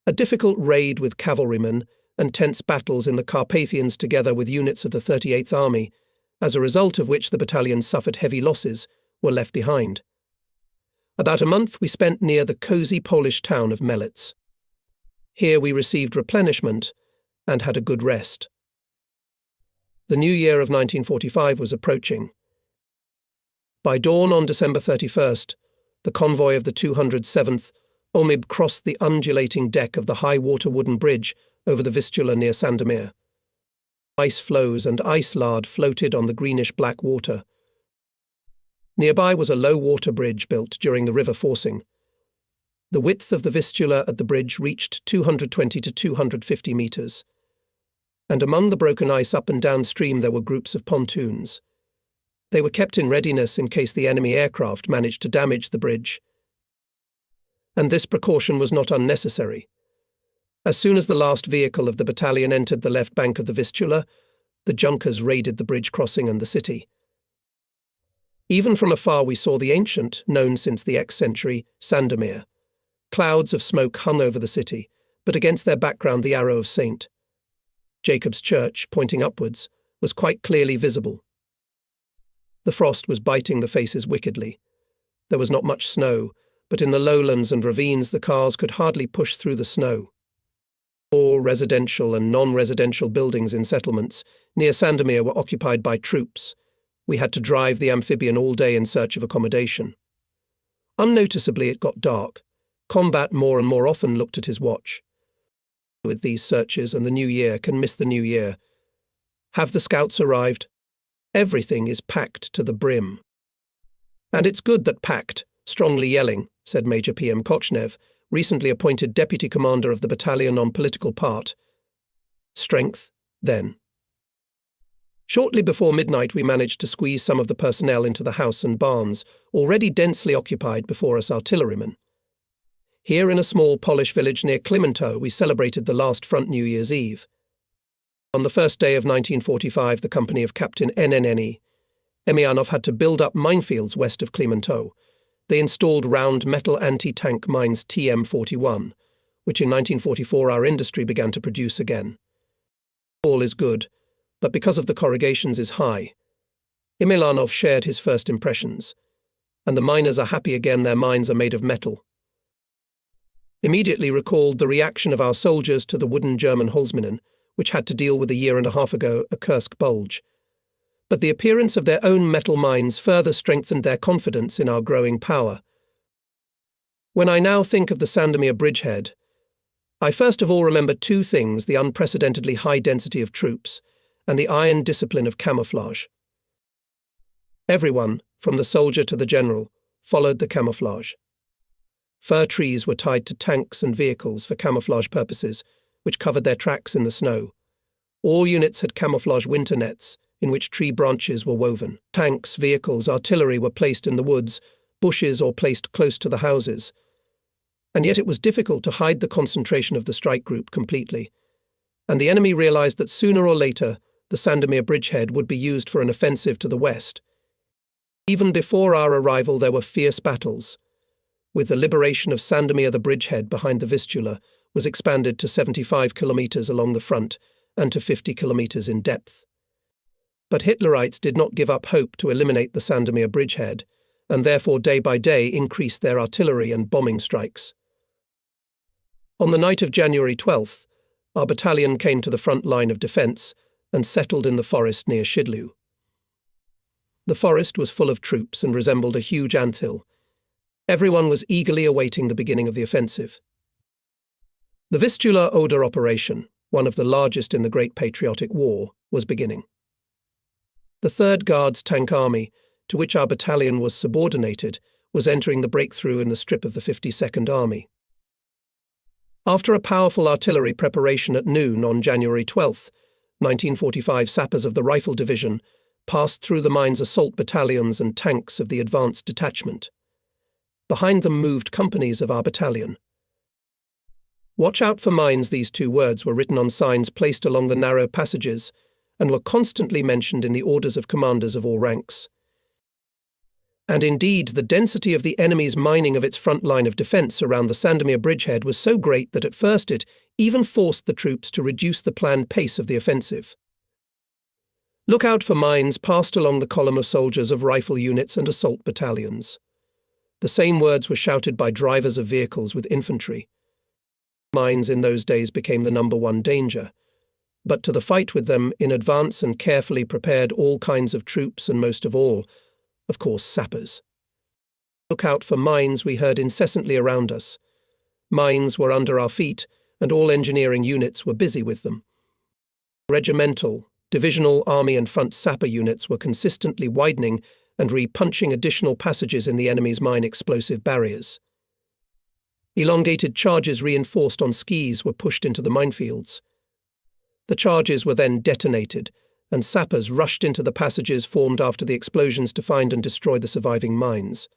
A difficult raid with cavalrymen and tense battles in the Carpathians together with units of the 38th Army, as a result of which the battalion suffered heavy losses, were left behind. About a month we spent near the cosy Polish town of Melitz. Here we received replenishment and had a good rest. The new year of 1945 was approaching. By dawn on December 31st, the convoy of the 207th OMIB crossed the undulating deck of the high-water wooden bridge over the Vistula near Sandemir. Ice floes and ice lard floated on the greenish-black water. Nearby was a low-water bridge built during the river forcing. The width of the Vistula at the bridge reached 220 to 250 metres. And among the broken ice up and downstream there were groups of pontoons. They were kept in readiness in case the enemy aircraft managed to damage the bridge. And this precaution was not unnecessary. As soon as the last vehicle of the battalion entered the left bank of the Vistula, the Junkers raided the bridge crossing and the city. Even from afar we saw the ancient, known since the X-century, Sandemir. Clouds of smoke hung over the city, but against their background the arrow of St. Jacob's Church, pointing upwards, was quite clearly visible. The frost was biting the faces wickedly. There was not much snow, but in the lowlands and ravines the cars could hardly push through the snow. All residential and non-residential buildings in settlements near Sandemir were occupied by troops. We had to drive the amphibian all day in search of accommodation. Unnoticeably it got dark. Combat more and more often looked at his watch. With these searches and the new year can miss the new year. Have the scouts arrived? Everything is packed to the brim. And it's good that packed, strongly yelling, said Major P.M. Kochnev, recently appointed deputy commander of the battalion on political part. Strength, then. Shortly before midnight we managed to squeeze some of the personnel into the house and barns, already densely occupied before us artillerymen. Here in a small Polish village near Klimentow we celebrated the last front New Year's Eve. On the first day of 1945 the company of Captain NNNE, Emianov had to build up minefields west of Klimentow. They installed round metal anti-tank mines TM-41, which in 1944 our industry began to produce again. All is good, but because of the corrugations is high. Emianov shared his first impressions, and the miners are happy again their mines are made of metal. Immediately recalled the reaction of our soldiers to the wooden German Holzminnen, which had to deal with a year and a half ago a Kursk bulge. But the appearance of their own metal mines further strengthened their confidence in our growing power. When I now think of the Sandemir bridgehead, I first of all remember two things: the unprecedentedly high density of troops and the iron discipline of camouflage. Everyone, from the soldier to the general, followed the camouflage. Fir trees were tied to tanks and vehicles for camouflage purposes, which covered their tracks in the snow. All units had camouflage winter nets, in which tree branches were woven. Tanks, vehicles, artillery were placed in the woods, bushes or placed close to the houses. And yet it was difficult to hide the concentration of the strike group completely. And the enemy realized that sooner or later the Sandemir bridgehead would be used for an offensive to the west. Even before our arrival there were fierce battles. With the liberation of Sandemir, the bridgehead behind the Vistula was expanded to 75 kilometres along the front and to 50 kilometres in depth. But Hitlerites did not give up hope to eliminate the Sandemir bridgehead, and therefore day by day increased their artillery and bombing strikes. On the night of January 12th, our battalion came to the front line of defence and settled in the forest near Szydlu. The forest was full of troops and resembled a huge anthill. Everyone was eagerly awaiting the beginning of the offensive. The Vistula-Oder operation, one of the largest in the Great Patriotic War, was beginning. The 3rd Guards Tank Army, to which our battalion was subordinated, was entering the breakthrough in the strip of the 52nd Army. After a powerful artillery preparation at noon on January 12th, 1945 sappers of the Rifle Division passed through the mine's assault battalions and tanks of the advanced detachment. Behind them moved companies of our battalion. Watch out for mines, these two words were written on signs placed along the narrow passages and were constantly mentioned in the orders of commanders of all ranks. And indeed, the density of the enemy's mining of its front line of defence around the Sandemir bridgehead was so great that at first it even forced the troops to reduce the planned pace of the offensive. "Look out for mines," passed along the column of soldiers of rifle units and assault battalions. The same words were shouted by drivers of vehicles with infantry. Mines in those days became the #1 danger, but to the fight with them in advance and carefully prepared all kinds of troops and most of all, of course, sappers. "Look out for mines," we heard incessantly around us. Mines were under our feet, and all engineering units were busy with them. Regimental, divisional, army and front sapper units were consistently widening and re-punching additional passages in the enemy's mine explosive barriers. Elongated charges reinforced on skis were pushed into the minefields. The charges were then detonated, and sappers rushed into the passages formed after the explosions to find and destroy the surviving mines.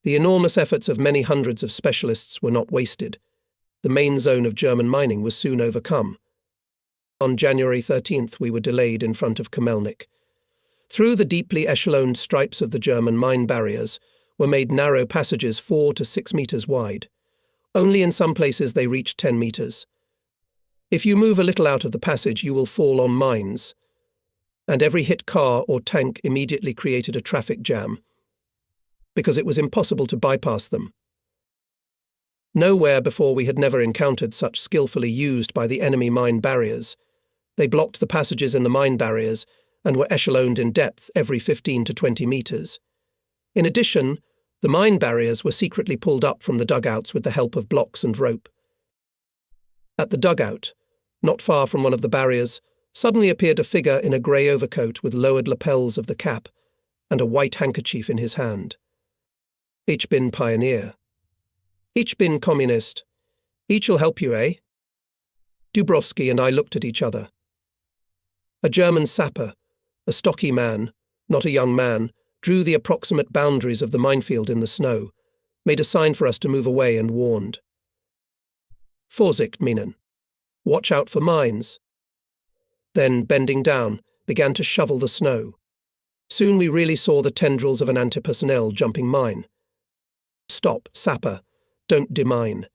The enormous efforts of many hundreds of specialists were not wasted. The main zone of German mining was soon overcome. On January 13th, we were delayed in front of Khmelnik. Through the deeply echeloned stripes of the German mine barriers were made narrow passages 4 to 6 meters wide. Only in some places they reached 10 meters. If you move a little out of the passage, you will fall on mines, and every hit car or tank immediately created a traffic jam, because it was impossible to bypass them. Nowhere before we had never encountered such skillfully used by the enemy mine barriers. They blocked the passages in the mine barriers and were echeloned in depth every 15 to 20 meters. In addition, the mine barriers were secretly pulled up from the dugouts with the help of blocks and rope. At the dugout, not far from one of the barriers, suddenly appeared a figure in a grey overcoat with lowered lapels of the cap and a white handkerchief in his hand. Ich bin pioneer. Ich bin communist. Ich'll help you, eh? Dubrovsky and I looked at each other. A German sapper, a stocky man, not a young man, drew the approximate boundaries of the minefield in the snow, made a sign for us to move away and warned. Vorsicht, Minen. Watch out for mines. Then, bending down, began to shovel the snow. Soon we really saw the tendrils of an anti-personnel jumping mine. Stop, sapper. Don't demine.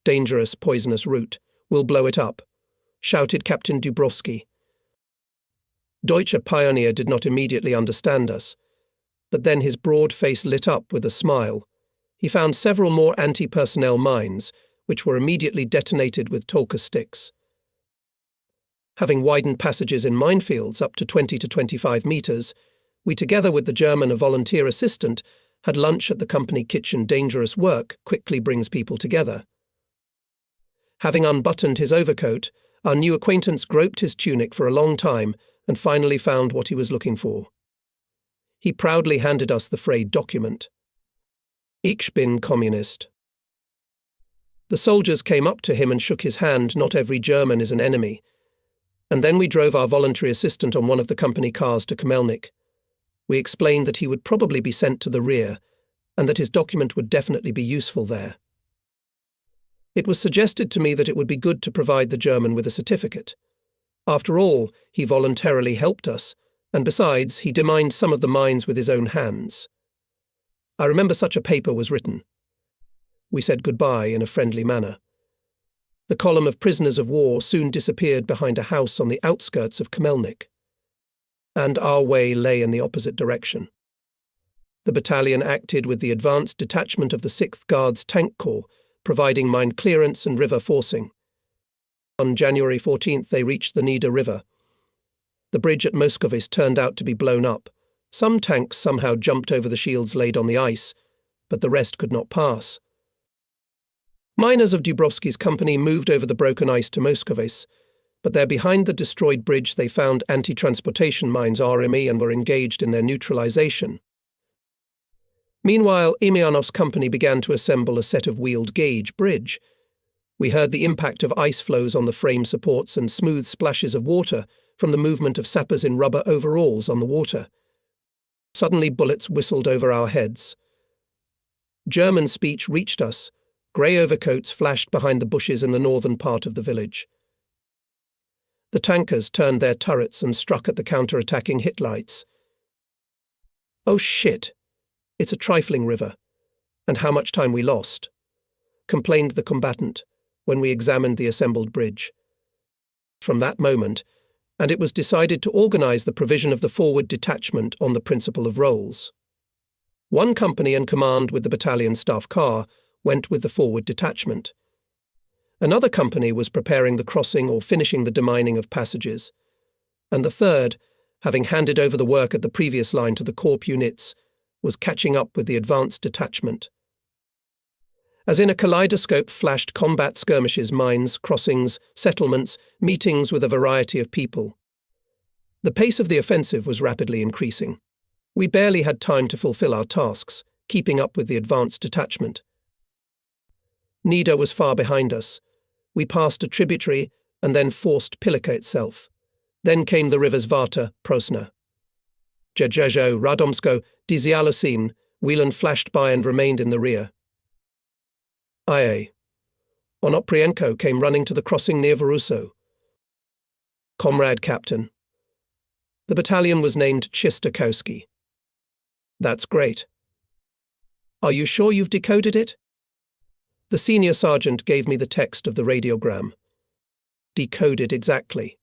Dangerous, poisonous route. We'll blow it up, shouted Captain Dubrovsky. Deutsche Pioneer did not immediately understand us, but then his broad face lit up with a smile. He found several more anti-personnel mines, which were immediately detonated with Tolka sticks. Having widened passages in minefields up to 20 to 25 meters, we, together with the German volunteer assistant, had lunch at the company kitchen. Dangerous work quickly brings people together. Having unbuttoned his overcoat, our new acquaintance groped his tunic for a long time and finally found what he was looking for. He proudly handed us the frayed document. Ich bin communist. The soldiers came up to him and shook his hand. Not every German is an enemy. And then we drove our voluntary assistant on one of the company cars to Khmelnik. We explained that he would probably be sent to the rear, and that his document would definitely be useful there. It was suggested to me that it would be good to provide the German with a certificate. After all, he voluntarily helped us, and besides, he demined some of the mines with his own hands. I remember such a paper was written. We said goodbye in a friendly manner. The column of prisoners of war soon disappeared behind a house on the outskirts of Khmelnik, and our way lay in the opposite direction. The battalion acted with the advanced detachment of the 6th Guards Tank Corps, providing mine clearance and river forcing. On January 14th, they reached the Nida River. The bridge at Moscovice turned out to be blown up. Some tanks somehow jumped over the shields laid on the ice, but the rest could not pass. Miners of Dubrovsky's company moved over the broken ice to Moscovice, but there behind the destroyed bridge they found anti-transportation mines RME and were engaged in their neutralization. Meanwhile, Emyanov's company began to assemble a set of wheeled gauge bridge. We heard the impact of ice floes on the frame supports and smooth splashes of water from the movement of sappers in rubber overalls on the water. Suddenly bullets whistled over our heads. German speech reached us. Grey overcoats flashed behind the bushes in the northern part of the village. The tankers turned their turrets and struck at the counter-attacking hit lights. "Oh shit," It's a trifling river. And how much time we lost, complained the combatant when we examined the assembled bridge. From that moment, and it was decided to organize the provision of the forward detachment on the principle of roles. One company in command with the battalion staff car went with the forward detachment. Another company was preparing the crossing or finishing the demining of passages, and the third, having handed over the work at the previous line to the corps units, was catching up with the advanced detachment. As in a kaleidoscope flashed combat skirmishes, mines, crossings, settlements, meetings with a variety of people. The pace of the offensive was rapidly increasing. We barely had time to fulfill our tasks, keeping up with the advanced detachment. Nida was far behind us. We passed a tributary and then forced Pilica itself. Then came the rivers Varta, Prosna. Jejejo, Radomsko, Dizialusin, Wieland flashed by and remained in the rear. IA. Onoprienko came running to the crossing near Voruso. Comrade Captain. The battalion was named Chistakowski. That's great. Are you sure you've decoded it? The senior sergeant gave me the text of the radiogram. Decoded exactly.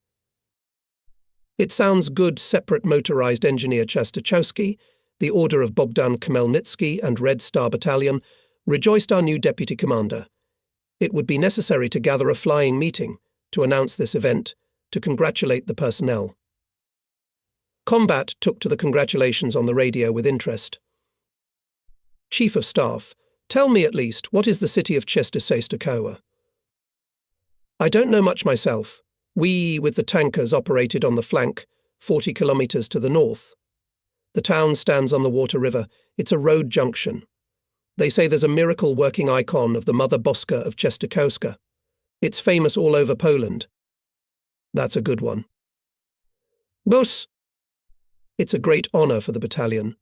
It sounds good. Separate motorized engineer Chastachowski, the order of Bogdan Khmelnytsky and Red Star Battalion, rejoiced our new deputy commander. It would be necessary to gather a flying meeting to announce this event, to congratulate the personnel. Combat took to the congratulations on the radio with interest. Chief of Staff, tell me at least, what is the city of Czestochowa? I don't know much myself. We, with the tankers, operated on the flank, 40 kilometers to the north. The town stands on the Water River. It's a road junction. They say there's a miracle working icon of the Mother Boska of Czestochowska. It's famous all over Poland. That's a good one. Bus! It's a great honor for the battalion.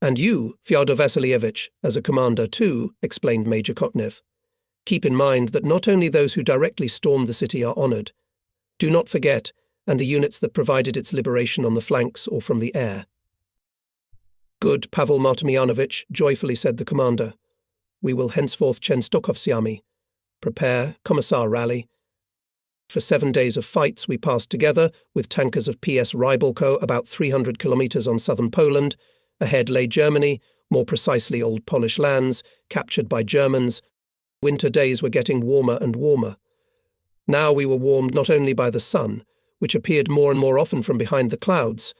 And you, Fyodor Vasilievich, as a commander too, explained Major Kotnev. Keep in mind that not only those who directly stormed the city are honored. Do not forget, and the units that provided its liberation on the flanks or from the air. Good, Pavel Martymyanovich, joyfully said the commander. We will henceforth Chenstokovsiami. Prepare, Commissar rally. For 7 days of fights we passed together with tankers of PS Rybalko about 300 kilometers on southern Poland. Ahead lay Germany, more precisely old Polish lands, captured by Germans. Winter days were getting warmer and warmer. Now we were warmed not only by the sun, which appeared more and more often from behind the clouds,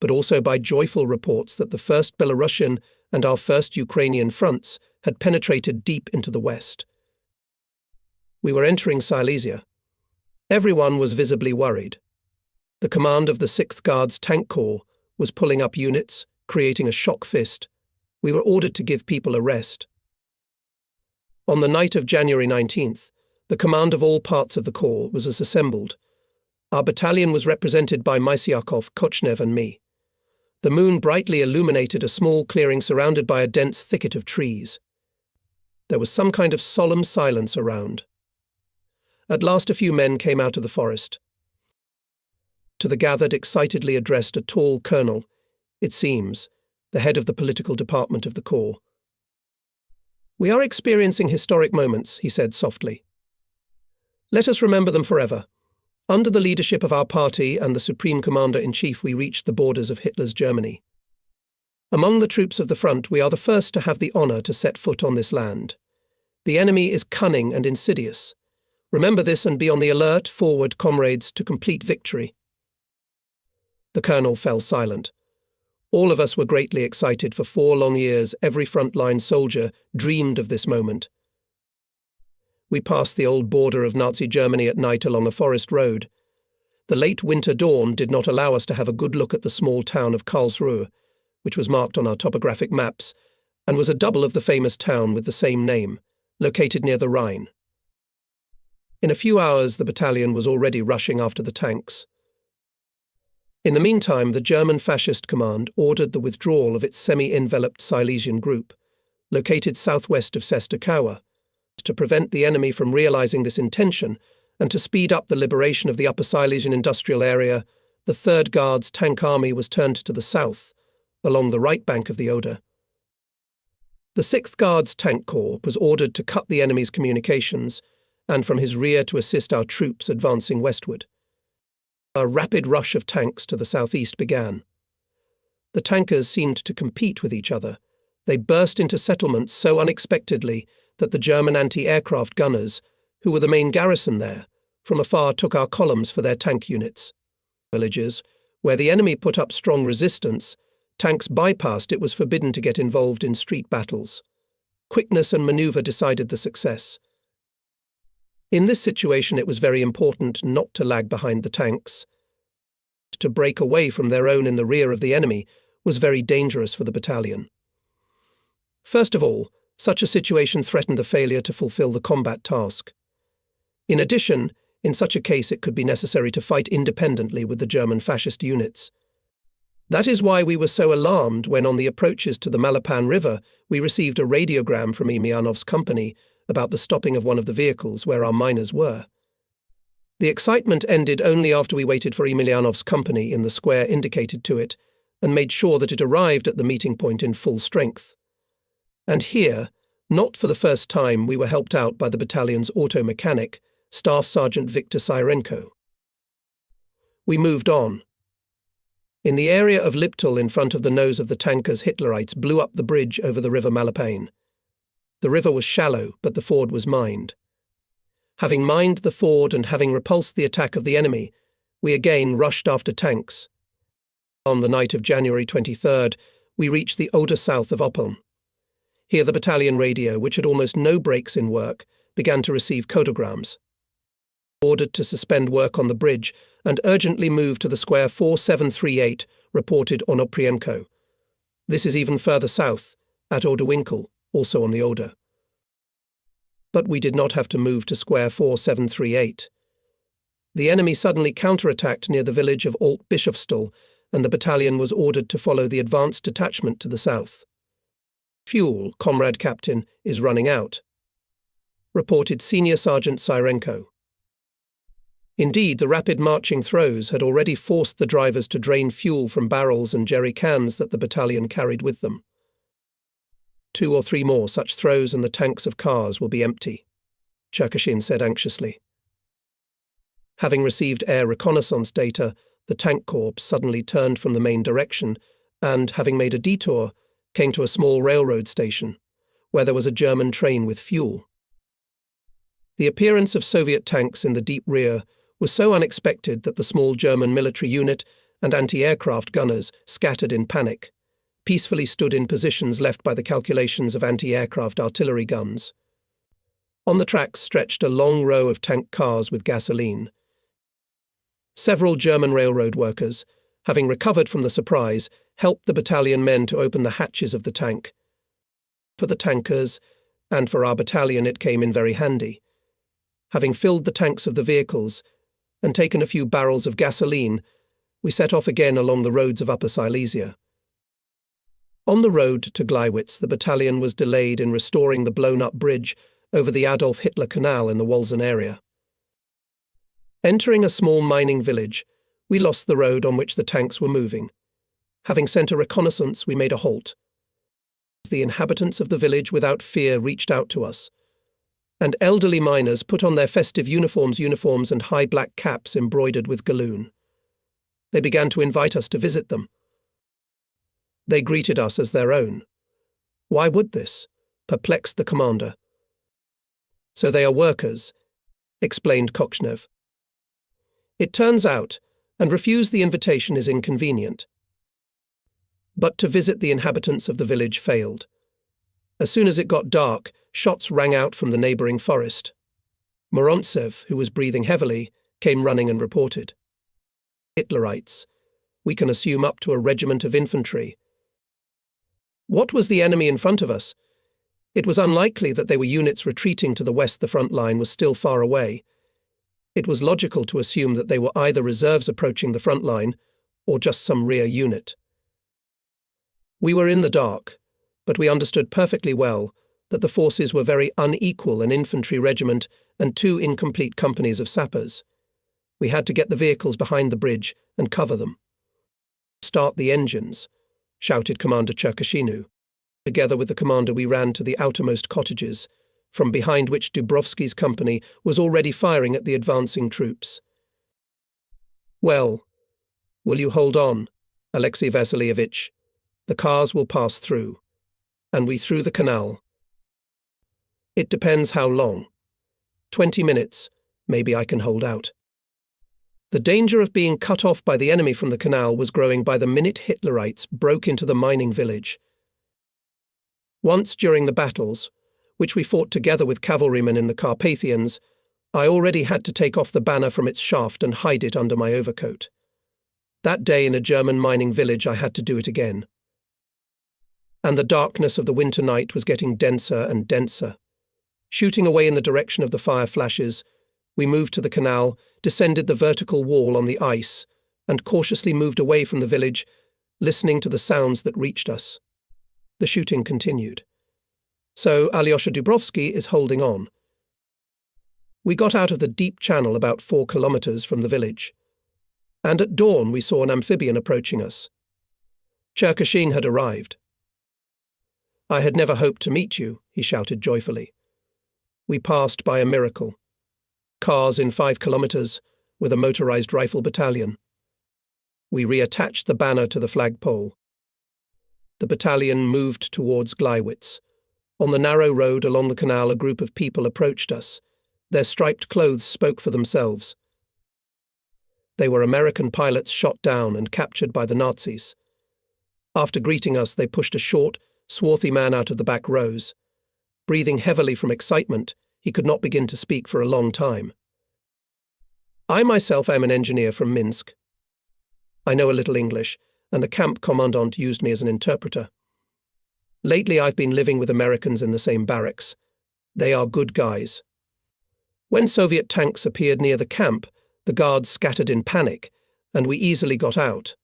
but also by joyful reports that the first Belarusian and our first Ukrainian fronts had penetrated deep into the west. We were entering Silesia. Everyone was visibly worried. The command of the 6th Guards Tank Corps was pulling up units, creating a shock fist. We were ordered to give people a rest. On the night of January 19th, the command of all parts of the corps was assembled. Our battalion was represented by Mysiakov, Kochnev and me. The moon brightly illuminated a small clearing surrounded by a dense thicket of trees. There was some kind of solemn silence around. At last a few men came out of the forest. To the gathered, excitedly addressed a tall colonel, it seems, the head of the political department of the corps. We are experiencing historic moments, he said softly. Let us remember them forever. Under the leadership of our party and the Supreme Commander-in-Chief, we reached the borders of Hitler's Germany. Among the troops of the front, we are the first to have the honor to set foot on this land. The enemy is cunning and insidious. Remember this and be on the alert, forward, comrades, to complete victory. The colonel fell silent. All of us were greatly excited. For 4 long years, every frontline soldier dreamed of this moment. We passed the old border of Nazi Germany at night along a forest road. The late winter dawn did not allow us to have a good look at the small town of Karlsruhe, which was marked on our topographic maps, and was a double of the famous town with the same name, located near the Rhine. In a few hours, the battalion was already rushing after the tanks. In the meantime, the German fascist command ordered the withdrawal of its semi-enveloped Silesian group, located southwest of Czestochowa, to prevent the enemy from realizing this intention and to speed up the liberation of the Upper Silesian industrial area. The 3rd Guards Tank Army was turned to the south, along the right bank of the Oder. The 6th Guards Tank Corps was ordered to cut the enemy's communications and from his rear to assist our troops advancing westward. A rapid rush of tanks to the southeast began. The tankers seemed to compete with each other. They burst into settlements so unexpectedly that the German anti-aircraft gunners, who were the main garrison there, from afar took our columns for their tank units. Villages, where the enemy put up strong resistance, tanks bypassed it was forbidden to get involved in street battles. Quickness and maneuver decided the success. In this situation it was very important not to lag behind the tanks. To break away from their own in the rear of the enemy was very dangerous for the battalion. First of all, such a situation threatened the failure to fulfill the combat task. In addition, in such a case it could be necessary to fight independently with the German fascist units. That is why we were so alarmed when on the approaches to the Malapan River we received a radiogram from Emyanov's company about the stopping of one of the vehicles where our miners were. The excitement ended only after we waited for Emyanov's company in the square indicated to it and made sure that it arrived at the meeting point in full strength. And here, not for the first time, we were helped out by the battalion's auto mechanic, Staff Sergeant Viktor Syrenko. We moved on. In the area of Liptal in front of the nose of the tankers, Hitlerites blew up the bridge over the river Malapan. The river was shallow, but the ford was mined. Having mined the ford and having repulsed the attack of the enemy, we again rushed after tanks. On the night of January 23rd, we reached the Oder south of Oppeln. Here the battalion radio, which had almost no breaks in work, began to receive codograms. Ordered to suspend work on the bridge and urgently move to the square 4738, reported on Oprienko. This is even further south, at Oderwinkel, also on the Oder. But we did not have to move to square 4738. The enemy suddenly counterattacked near the village of Alt-Bischofstuhl, and the battalion was ordered to follow the advanced detachment to the south. Fuel, Comrade Captain, is running out, reported Senior Sergeant Syrenko. Indeed, the rapid marching throws had already forced the drivers to drain fuel from barrels and jerry cans that the battalion carried with them. 2 or 3 more such throws and the tanks of cars will be empty, Cherkashin said anxiously. Having received air reconnaissance data, the tank corps suddenly turned from the main direction and, having made a detour, came to a small railroad station, where there was a German train with fuel. The appearance of Soviet tanks in the deep rear was so unexpected that the small German military unit and anti-aircraft gunners, scattered in panic, peacefully stood in positions left by the calculations of anti-aircraft artillery guns. On the tracks stretched a long row of tank cars with gasoline. Several German railroad workers, having recovered from the surprise, helped the battalion men to open the hatches of the tank. For the tankers, and for our battalion, it came in very handy. Having filled the tanks of the vehicles and taken a few barrels of gasoline, we set off again along the roads of Upper Silesia. On the road to Gleiwitz, the battalion was delayed in restoring the blown-up bridge over the Adolf Hitler Canal in the Wolsen area. Entering a small mining village, we lost the road on which the tanks were moving. Having sent a reconnaissance, we made a halt. The inhabitants of the village without fear reached out to us, and elderly miners put on their festive uniforms and high black caps embroidered with galloon. They began to invite us to visit them. They greeted us as their own. Why would this? Perplexed the commander. So they are workers, explained Kochnev. It turns out, and refuse the invitation is inconvenient. But to visit the inhabitants of the village failed. As soon as it got dark, shots rang out from the neighbouring forest. Morontsev, who was breathing heavily, came running and reported. Hitlerites. We can assume up to a regiment of infantry. What was the enemy in front of us? It was unlikely that they were units retreating to the west. The front line was still far away. It was logical to assume that they were either reserves approaching the front line or just some rear unit. We were in the dark, but we understood perfectly well that the forces were very unequal, an infantry regiment and 2 incomplete companies of sappers. We had to get the vehicles behind the bridge and cover them. Start the engines, shouted Commander Cherkashinu. Together with the commander, we ran to the outermost cottages, from behind which Dubrovsky's company was already firing at the advancing troops. "Well, will you hold on, Alexei Vasilievich? The cars will pass through." And we through the canal. "It depends how long. 20 minutes, maybe I can hold out." The danger of being cut off by the enemy from the canal was growing by the minute Hitlerites broke into the mining village. Once during the battles, which we fought together with cavalrymen in the Carpathians, I already had to take off the banner from its shaft and hide it under my overcoat. That day in a German mining village I had to do it again. And the darkness of the winter night was getting denser and denser. Shooting away in the direction of the fire flashes, we moved to the canal, descended the vertical wall on the ice, and cautiously moved away from the village, listening to the sounds that reached us. The shooting continued. So Alyosha Dubrovsky is holding on. We got out of the deep channel about 4 kilometers from the village, and at dawn we saw an amphibian approaching us. Cherkashin had arrived. "I had never hoped to meet you," he shouted joyfully. We passed by a miracle. Cars in 5 kilometers, with a motorized rifle battalion. We reattached the banner to the flagpole. The battalion moved towards Gleiwitz. On the narrow road along the canal, a group of people approached us. Their striped clothes spoke for themselves. They were American pilots shot down and captured by the Nazis. After greeting us, they pushed a short, swarthy man out of the back rows. Breathing heavily from excitement, he could not begin to speak for a long time. "I myself am an engineer from Minsk. I know a little English, and the camp commandant used me as an interpreter. Lately I've been living with Americans in the same barracks. They are good guys. When Soviet tanks appeared near the camp, the guards scattered in panic, and we easily got out.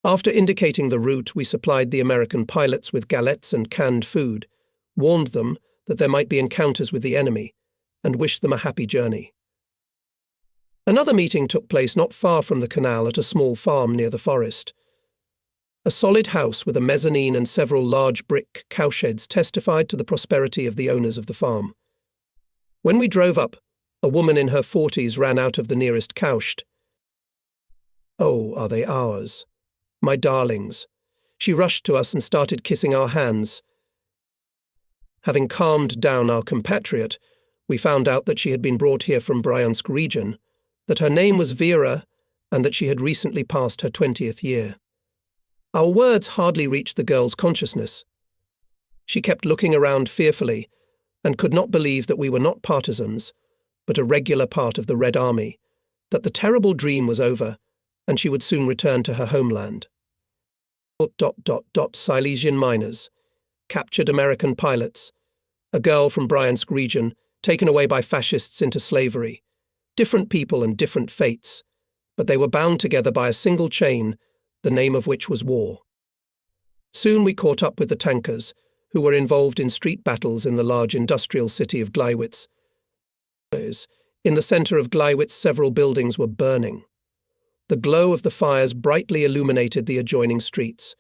After indicating the route, we supplied the American pilots with galettes and canned food, warned them that there might be encounters with the enemy, and wished them a happy journey." Another meeting took place not far from the canal at a small farm near the forest. A solid house with a mezzanine and several large brick cowsheds testified to the prosperity of the owners of the farm. When we drove up, a woman in her 40s ran out of the nearest cowshed. "Oh, are they ours? My darlings." She rushed to us and started kissing our hands. Having calmed down our compatriot, we found out that she had been brought here from Bryansk region, that her name was Vera, and that she had recently passed her 20th year. Our words hardly reached the girl's consciousness. She kept looking around fearfully, and could not believe that we were not partisans, but a regular part of the Red Army, that the terrible dream was over, and she would soon return to her homeland. Silesian miners, captured American pilots, a girl from Bryansk region, taken away by fascists into slavery, different people and different fates, but they were bound together by a single chain, the name of which was war. Soon we caught up with the tankers, who were involved in street battles in the large industrial city of Gleiwitz. In the center of Gleiwitz, several buildings were burning. The glow of the fires brightly illuminated the adjoining streets.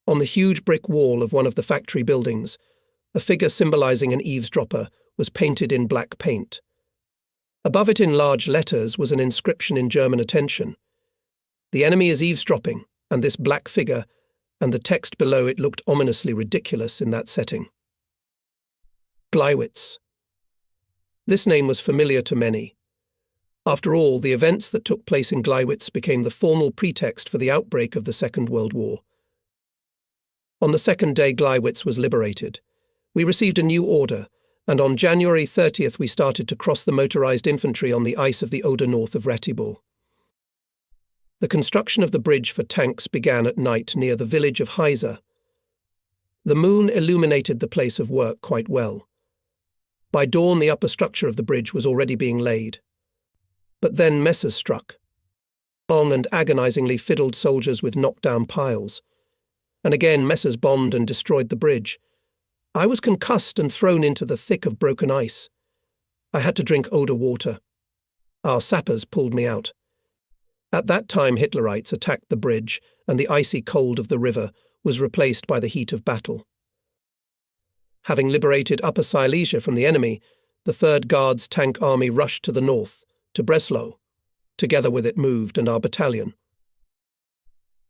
On the huge brick wall of one of the factory buildings, a figure symbolizing an eavesdropper was painted in black paint. Above it in large letters was an inscription in German attention. "The enemy is eavesdropping," and this black figure, and the text below it looked ominously ridiculous in that setting. Gleiwitz. This name was familiar to many. After all, the events that took place in Gleiwitz became the formal pretext for the outbreak of the Second World War. On the second day Gleiwitz was liberated. We received a new order, and on January 30th we started to cross the motorized infantry on the ice of the Oder north of Ratibor. The construction of the bridge for tanks began at night near the village of Heiser. The moon illuminated the place of work quite well. By dawn the upper structure of the bridge was already being laid. But then messes struck. Long and agonizingly fiddled soldiers with knockdown piles. And again messes bombed and destroyed the bridge. I was concussed and thrown into the thick of broken ice. I had to drink Oder water. Our sappers pulled me out. At that time Hitlerites attacked the bridge, and the icy cold of the river was replaced by the heat of battle. Having liberated Upper Silesia from the enemy, the 3rd Guards Tank Army rushed to the north, to Breslau. Together with it moved and our battalion.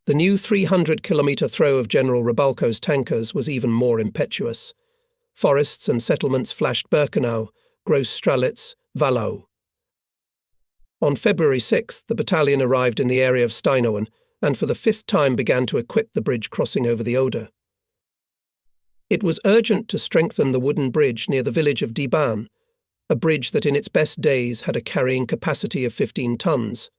The new 300-kilometre throw of General Rybalko's tankers was even more impetuous. Forests and settlements flashed Birkenau, Gross-Stralitz, Wallau. On February 6th, the battalion arrived in the area of Steiner and for the 5th time began to equip the bridge crossing over the Oder. It was urgent to strengthen the wooden bridge near the village of Lauban, a bridge that in its best days had a carrying capacity of 15 tons.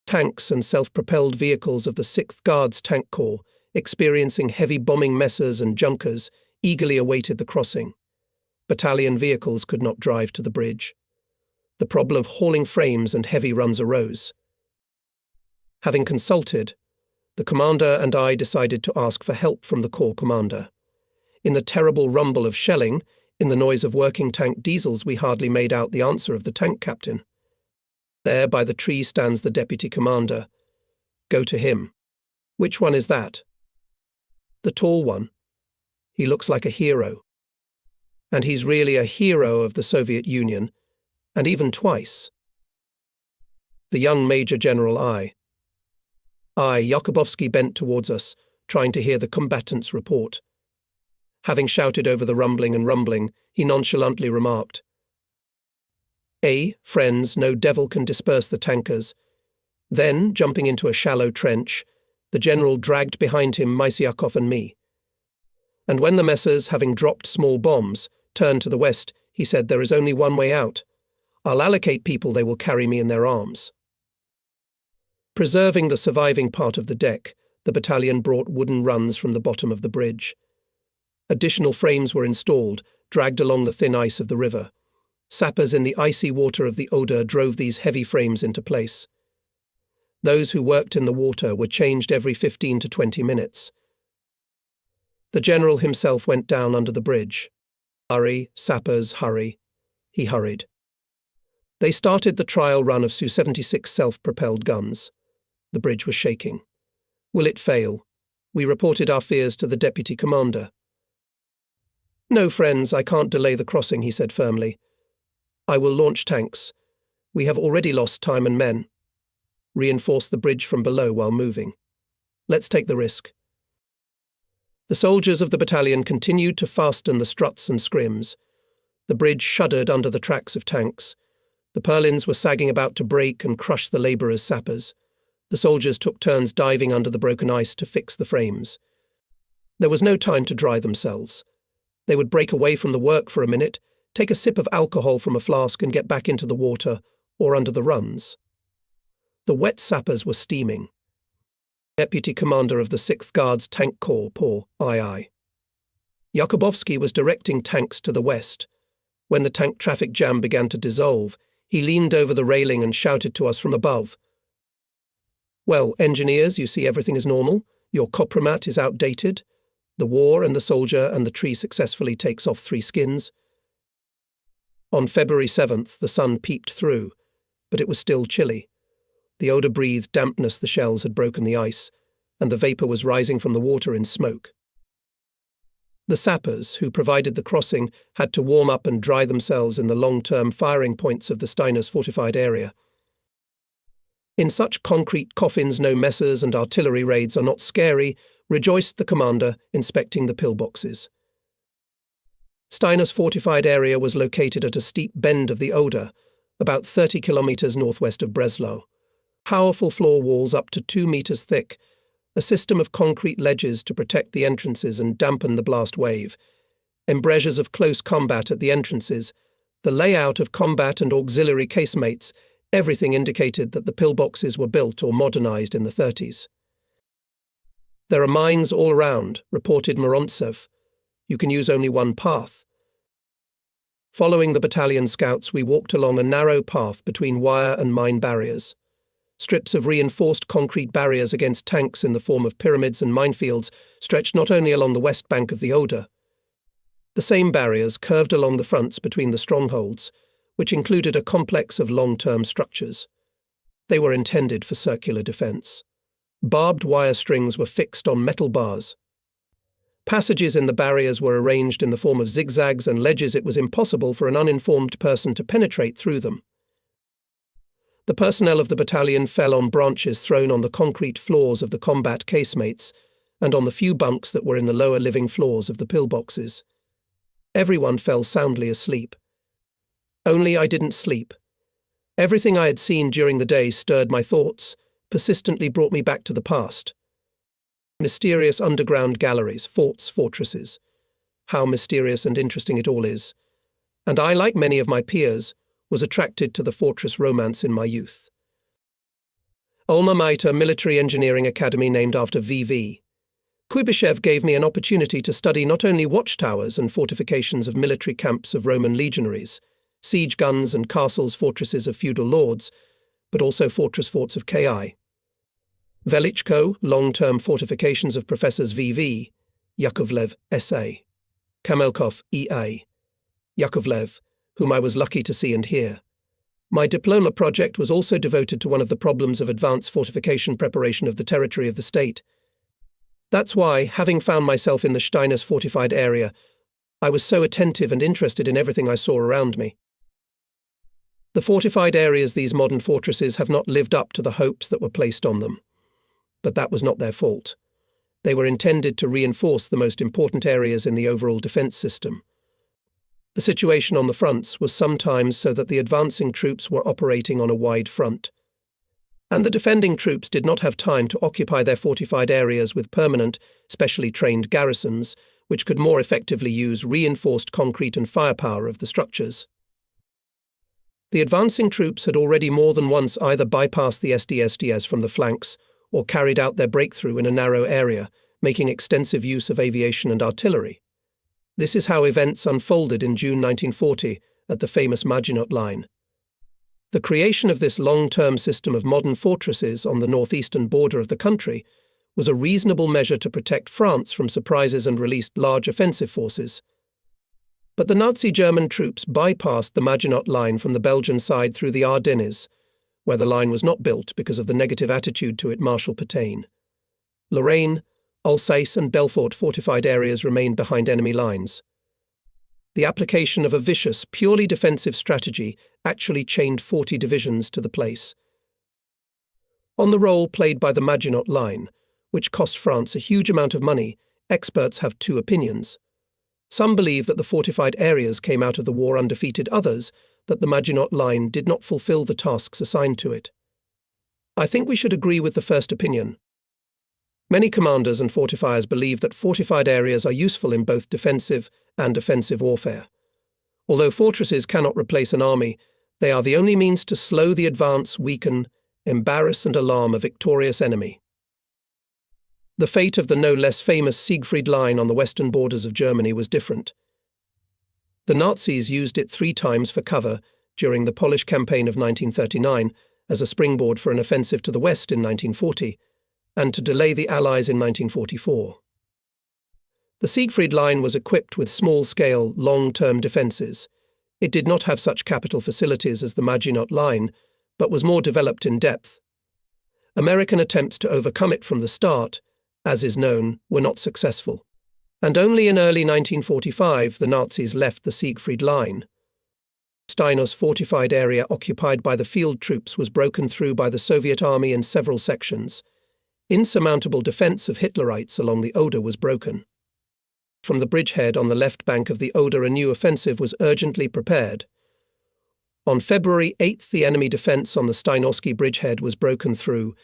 Tanks and self-propelled vehicles of the 6th Guards Tank Corps, experiencing heavy bombing messers and Junkers, eagerly awaited the crossing. Battalion vehicles could not drive to the bridge. The problem of hauling frames and heavy runs arose. Having consulted, the commander and I decided to ask for help from the corps commander. In the terrible rumble of shelling, in the noise of working tank diesels, we hardly made out the answer of the tank captain. There by the tree stands the deputy commander. Go to him. Which one is that? The tall one. He looks like a hero. And he's really a hero of the Soviet Union, and even twice. The young Major General Jakubowski bent towards us, trying to hear the combatants' report. Having shouted over the rumbling, he nonchalantly remarked, friends, no devil can disperse the tankers. Then, jumping into a shallow trench, the general dragged behind him Mysiakov and me. And when the messers, having dropped small bombs, turned to the west, he said, there is only one way out. I'll allocate people, they will carry me in their arms. Preserving the surviving part of the deck, the battalion brought wooden runs from the bottom of the bridge. Additional frames were installed, dragged along the thin ice of the river. Sappers in the icy water of the Oder drove these heavy frames into place. Those who worked in the water were changed every 15 to 20 minutes. The general himself went down under the bridge. Hurry, sappers, hurry. He hurried. They started the trial run of Su-76 self-propelled guns. The bridge was shaking. Will it fail? We reported our fears to the deputy commander. No, friends, I can't delay the crossing, he said firmly. I will launch tanks. We have already lost time and men. Reinforce the bridge from below while moving. Let's take the risk. The soldiers of the battalion continued to fasten the struts and scrims. The bridge shuddered under the tracks of tanks. The purlins were sagging about to break and crush the labourers' sappers. The soldiers took turns diving under the broken ice to fix the frames. There was no time to dry themselves. They would break away from the work for a minute, take a sip of alcohol from a flask and get back into the water or under the runs. The wet sappers were steaming. Deputy Commander of the 6th Guards Tank Corps, II. Jakubowski was directing tanks to the west. When the tank traffic jam began to dissolve, he leaned over the railing and shouted to us from above. Well, engineers, you see everything is normal. Your compromat is outdated. The war and the soldier and the tree successfully takes off 3 skins. On February 7th, the sun peeped through, but it was still chilly. The Oder breathed dampness, the shells had broken the ice, and the vapour was rising from the water in smoke. The sappers, who provided the crossing, had to warm up and dry themselves in the long-term firing points of the Steiner's fortified area. In such concrete coffins no messers and artillery raids are not scary, rejoiced the commander, inspecting the pillboxes. Steiner's fortified area was located at a steep bend of the Oder, about 30 kilometres northwest of Breslau. Powerful floor walls up to 2 metres thick, a system of concrete ledges to protect the entrances and dampen the blast wave, embrasures of close combat at the entrances, the layout of combat and auxiliary casemates, everything indicated that the pillboxes were built or modernised in the 30s. There are mines all around, reported Morontsev. You can use only one path. Following the battalion scouts, we walked along a narrow path between wire and mine barriers. Strips of reinforced concrete barriers against tanks in the form of pyramids and minefields stretched not only along the west bank of the Oder. The same barriers curved along the fronts between the strongholds, which included a complex of long-term structures. They were intended for circular defence. Barbed wire strings were fixed on metal bars. Passages in the barriers were arranged in the form of zigzags and ledges. It was impossible for an uninformed person to penetrate through them. The personnel of the battalion fell on branches thrown on the concrete floors of the combat casemates and on the few bunks that were in the lower living floors of the pillboxes. Everyone fell soundly asleep. Only I didn't sleep. Everything I had seen during the day stirred my thoughts, persistently brought me back to the past. Mysterious underground galleries, forts, fortresses. How mysterious and interesting it all is. And I, like many of my peers, was attracted to the fortress romance in my youth. Alma Mater Military Engineering Academy named after V.V. Kuibyshev gave me an opportunity to study not only watchtowers and fortifications of military camps of Roman legionaries, siege guns and castles, fortresses of feudal lords, but also fortress forts of Ki. Velichko, long-term fortifications of Professors V.V., Yakovlev, S.A., Kamelkov, E.A., Yakovlev, whom I was lucky to see and hear. My diploma project was also devoted to one of the problems of advanced fortification preparation of the territory of the state. That's why, having found myself in the Steiner's fortified area, I was so attentive and interested in everything I saw around me. The fortified areas, these modern fortresses, have not lived up to the hopes that were placed on them. But that was not their fault. They were intended to reinforce the most important areas in the overall defense system. The situation on the fronts was sometimes so that the advancing troops were operating on a wide front, and the defending troops did not have time to occupy their fortified areas with permanent, specially trained garrisons, which could more effectively use reinforced concrete and firepower of the structures. The advancing troops had already more than once either bypassed the SDSDS from the flanks or carried out their breakthrough in a narrow area, making extensive use of aviation and artillery. This is how events unfolded in June 1940 at the famous Maginot Line. The creation of this long-term system of modern fortresses on the northeastern border of the country was a reasonable measure to protect France from surprises and released large offensive forces. But the Nazi German troops bypassed the Maginot Line from the Belgian side through the Ardennes, where the line was not built because of the negative attitude to it Marshal Pétain. Lorraine, Alsace and Belfort fortified areas remained behind enemy lines. The application of a vicious, purely defensive strategy actually chained 40 divisions to the place. On the role played by the Maginot Line, which cost France a huge amount of money, experts have two opinions. Some believe that the fortified areas came out of the war undefeated, others that the Maginot Line did not fulfill the tasks assigned to it. I think we should agree with the first opinion. Many commanders and fortifiers believe that fortified areas are useful in both defensive and offensive warfare. Although fortresses cannot replace an army, they are the only means to slow the advance, weaken, embarrass and alarm a victorious enemy. The fate of the no less famous Siegfried Line on the western borders of Germany was different. The Nazis used it 3 times for cover during the Polish campaign of 1939 as a springboard for an offensive to the west in 1940, and to delay the Allies in 1944. The Siegfried Line was equipped with small-scale, long-term defences. It did not have such capital facilities as the Maginot Line, but was more developed in depth. American attempts to overcome it from the start, as is known, were not successful. And only in early 1945 the Nazis left the Siegfried Line. Steiner's fortified area occupied by the field troops was broken through by the Soviet army in several sections. Insurmountable defense of Hitlerites along the Oder was broken. From the bridgehead on the left bank of the Oder a new offensive was urgently prepared. On February 8th the enemy defense on the Steinovsky bridgehead was broken through.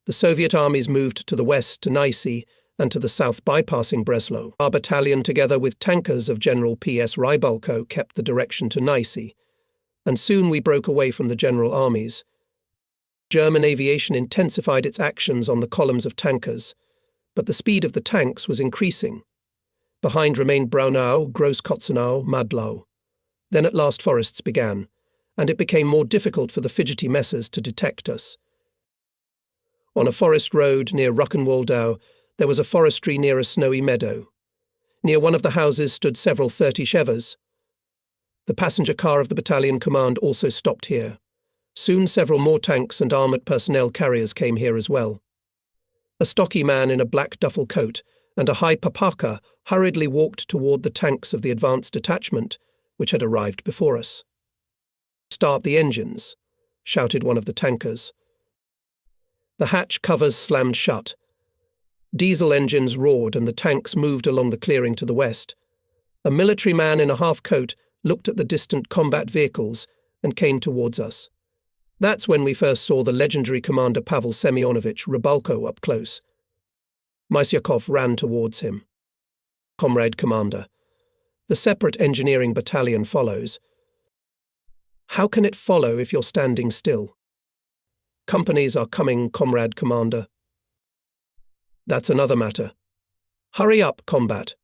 The Soviet armies moved to the west to Neisse and to the south bypassing Breslau. Our battalion together with tankers of General P.S. Rybalko kept the direction to Neisse, and soon we broke away from the general armies. German aviation intensified its actions on the columns of tankers, but the speed of the tanks was increasing. Behind remained Braunau, Großkotzenau, Madlau. Then at last forests began, and it became more difficult for the fidgety messers to detect us. On a forest road near Ruckenwaldau, there was a forestry near a snowy meadow. Near one of the houses stood several 30-Chevers. The passenger car of the battalion command also stopped here. Soon several more tanks and armoured personnel carriers came here as well. A stocky man in a black duffel coat and a high papaka hurriedly walked toward the tanks of the advanced detachment, which had arrived before us. "Start the engines," shouted one of the tankers. The hatch covers slammed shut. Diesel engines roared and the tanks moved along the clearing to the west. A military man in a half-coat looked at the distant combat vehicles and came towards us. That's when we first saw the legendary commander Pavel Semyonovich Rybalko up close. Mysyakov ran towards him. "Comrade Commander." The separate engineering battalion follows. "How can it follow if you're standing still?" "Companies are coming, Comrade Commander." "That's another matter. Hurry up, combat.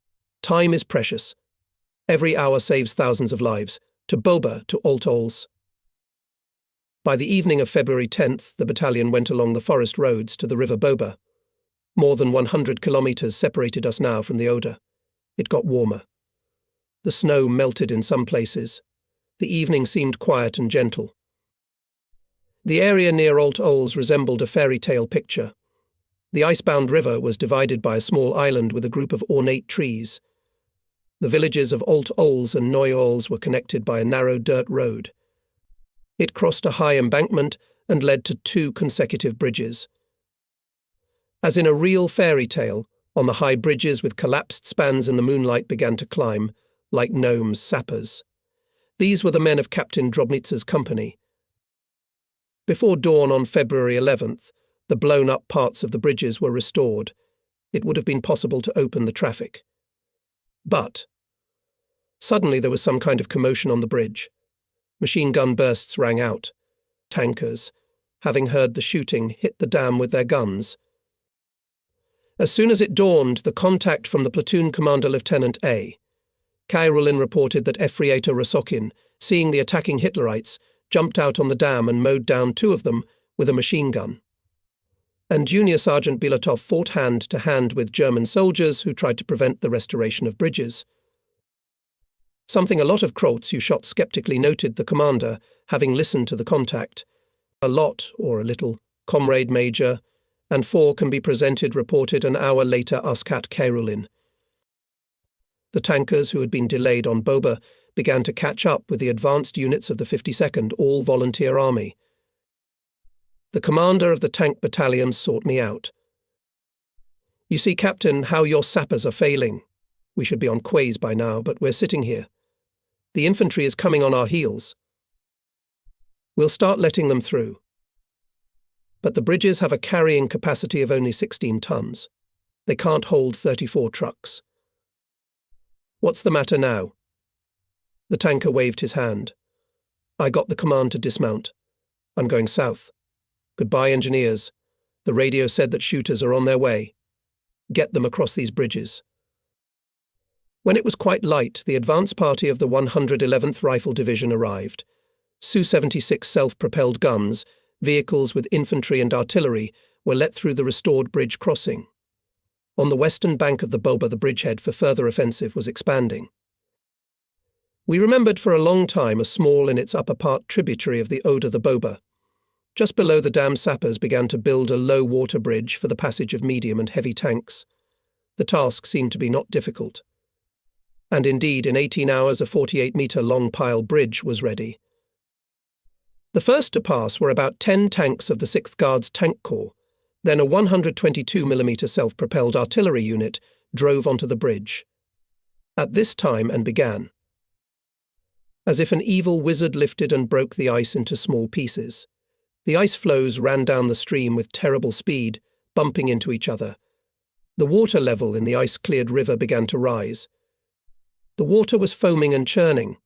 Time is precious. Every hour saves thousands of lives. To Boba, to Alt-Ols." By the evening of February 10th, the battalion went along the forest roads to the river Boba. More than 100 kilometers separated us now from the Oder. It got warmer. The snow melted in some places. The evening seemed quiet and gentle. The area near Alt-Ols resembled a fairy tale picture. The icebound river was divided by a small island with a group of ornate trees. The villages of Alt-Ols and Neu-Ols were connected by a narrow dirt road. It crossed a high embankment and led to 2 consecutive bridges. As in a real fairy tale, on the high bridges with collapsed spans in the moonlight began to climb, like gnomes, sappers. These were the men of Captain Drobnitsa's company. Before dawn on February 11th, the blown-up parts of the bridges were restored. It would have been possible to open the traffic. But suddenly there was some kind of commotion on the bridge. Machine gun bursts rang out. Tankers, having heard the shooting, hit the dam with their guns. As soon as it dawned, the contact from the platoon commander Lieutenant A. Kairulin reported that Efrieta Rosokin, seeing the attacking Hitlerites, jumped out on the dam and mowed down 2 of them with a machine gun. And Junior Sergeant Bilatov fought hand-to-hand with German soldiers who tried to prevent the restoration of bridges. Something a lot of Krolts who shot skeptically noted the commander, having listened to the contact. "A lot, or a little, Comrade Major, and 4 can be presented," reported an hour later Uskat Kairulin. The tankers who had been delayed on Boba began to catch up with the advanced units of the 52nd All-Volunteer Army. The commander of the tank battalion sought me out. "You see, Captain, how your sappers are failing. We should be on quays by now, but we're sitting here. The infantry is coming on our heels. We'll start letting them through. But the bridges have a carrying capacity of only 16 tons. They can't hold 34 trucks. What's the matter now?" The tanker waved his hand. "I got the command to dismount. I'm going south. Goodbye, engineers. The radio said that shooters are on their way. Get them across these bridges." When it was quite light, the advance party of the 111th Rifle Division arrived. Su-76 self-propelled guns, vehicles with infantry and artillery, were let through the restored bridge crossing. On the western bank of the Boba, the bridgehead for further offensive was expanding. We remembered for a long time a small in its upper part tributary of the Oder, the Boba. Just below the dam, sappers began to build a low-water bridge for the passage of medium and heavy tanks. The task seemed to be not difficult. And indeed, in 18 hours, a 48-metre-long pile bridge was ready. The first to pass were about 10 tanks of the 6th Guards Tank Corps. Then a 122mm self-propelled artillery unit drove onto the bridge. At this time and began. As if an evil wizard lifted and broke the ice into small pieces. The ice floes ran down the stream with terrible speed, bumping into each other. The water level in the ice-cleared river began to rise. The water was foaming and churning.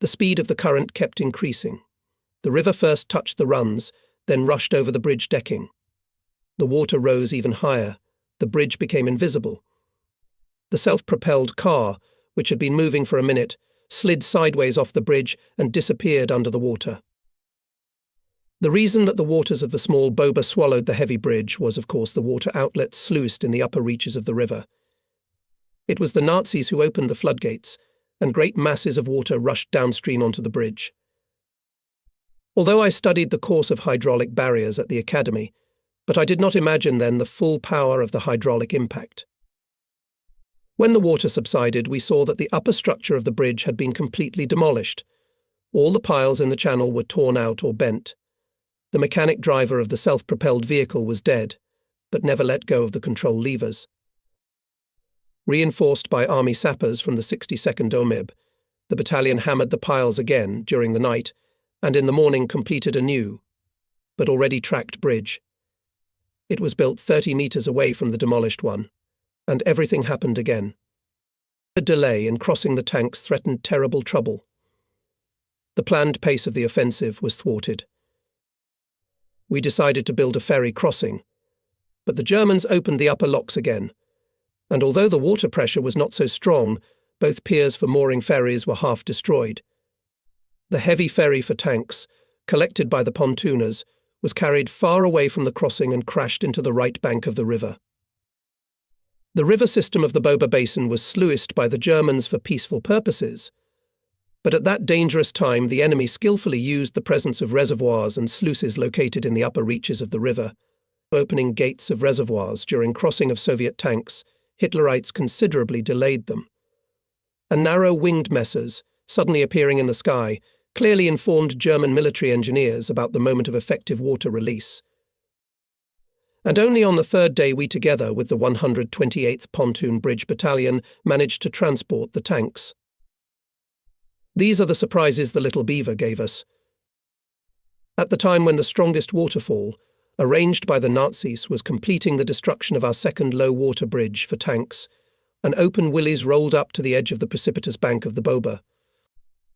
The speed of the current kept increasing. The river first touched the runs, then rushed over the bridge decking. The water rose even higher. The bridge became invisible. The self-propelled car, which had been moving for a minute, slid sideways off the bridge and disappeared under the water. The reason that the waters of the small Boba swallowed the heavy bridge was, of course, the water outlets sluiced in the upper reaches of the river. It was the Nazis who opened the floodgates, and great masses of water rushed downstream onto the bridge. Although I studied the course of hydraulic barriers at the academy, But I did not imagine then the full power of the hydraulic impact. When the water subsided, we saw that the upper structure of the bridge had been completely demolished. All the piles in the channel were torn out or bent. The mechanic driver of the self-propelled vehicle was dead, but never let go of the control levers. Reinforced by army sappers from the 62nd OMIB, the battalion hammered the piles again during the night, and in the morning completed a new, but already tracked bridge. It was built 30 meters away from the demolished one, and everything happened again. A delay in crossing the tanks threatened terrible trouble. The planned pace of the offensive was thwarted. We decided to build a ferry crossing, but the Germans opened the upper locks again, and although the water pressure was not so strong, both piers for mooring ferries were half destroyed. The heavy ferry for tanks, collected by the pontooners, was carried far away from the crossing and crashed into the right bank of the river. The river system of the Boba Basin was sluiced by the Germans for peaceful purposes, but at that dangerous time the enemy skillfully used the presence of reservoirs and sluices located in the upper reaches of the river. Opening gates of reservoirs during crossing of Soviet tanks, Hitlerites considerably delayed them. And narrow winged messers, suddenly appearing in the sky, clearly informed German military engineers about the moment of effective water release. And only on the third day we, together with the 128th Pontoon Bridge Battalion, managed to transport the tanks. These are the surprises the Little Beaver gave us. At the time when the strongest waterfall, arranged by the Nazis, was completing the destruction of our second low-water bridge for tanks, an open willies rolled up to the edge of the precipitous bank of the Boba.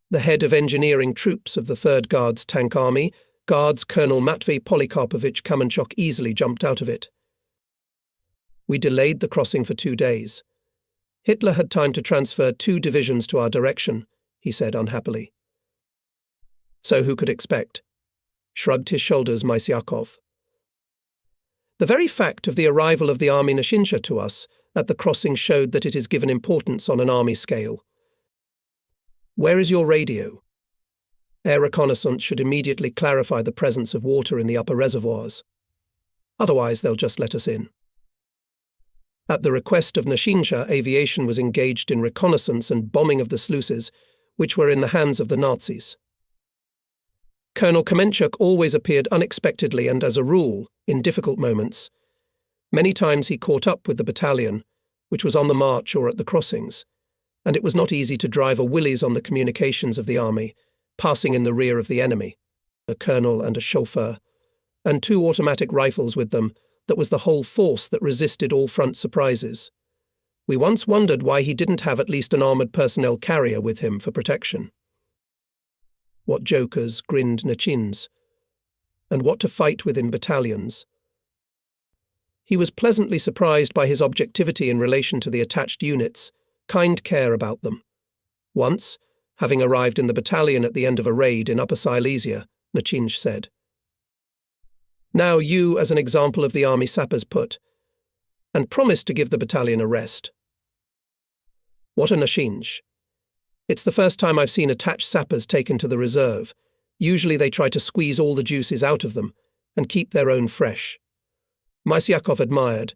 The head of engineering troops of the 3rd Guards Tank Army, Guards Colonel Matvey Polikarpovich Kamenchuk, easily jumped out of it. We delayed the crossing for 2 days. Hitler had time to transfer 2 divisions to our direction, he said unhappily. So who could expect? Shrugged his shoulders Mysyakov. The very fact of the arrival of the Army Nashinsha to us at the crossing showed that it is given importance on an army scale. Where is your radio? Air reconnaissance should immediately clarify the presence of water in the upper reservoirs. Otherwise, they'll just let us in. At the request of Nashinsha, aviation was engaged in reconnaissance and bombing of the sluices, which were in the hands of the Nazis. Colonel Kamenchuk always appeared unexpectedly and, as a rule, in difficult moments. Many times he caught up with the battalion, which was on the march or at the crossings, and it was not easy to drive a willies on the communications of the army, passing in the rear of the enemy, a colonel and a chauffeur, and 2 automatic rifles with them. That was the whole force that resisted all front surprises. We once wondered why he didn't have at least an armoured personnel carrier with him for protection. What jokers, grinned Nachins, and what to fight with in battalions. He was pleasantly surprised by his objectivity in relation to the attached units, kind care about them. Once, having arrived in the battalion at the end of a raid in Upper Silesia, Nachinj said, "Now you, as an example of the army sappers, put, and promised to give the battalion a rest." What a Nachinj. It's the first time I've seen attached sappers taken to the reserve. Usually they try to squeeze all the juices out of them and keep their own fresh. Mysyakov admired,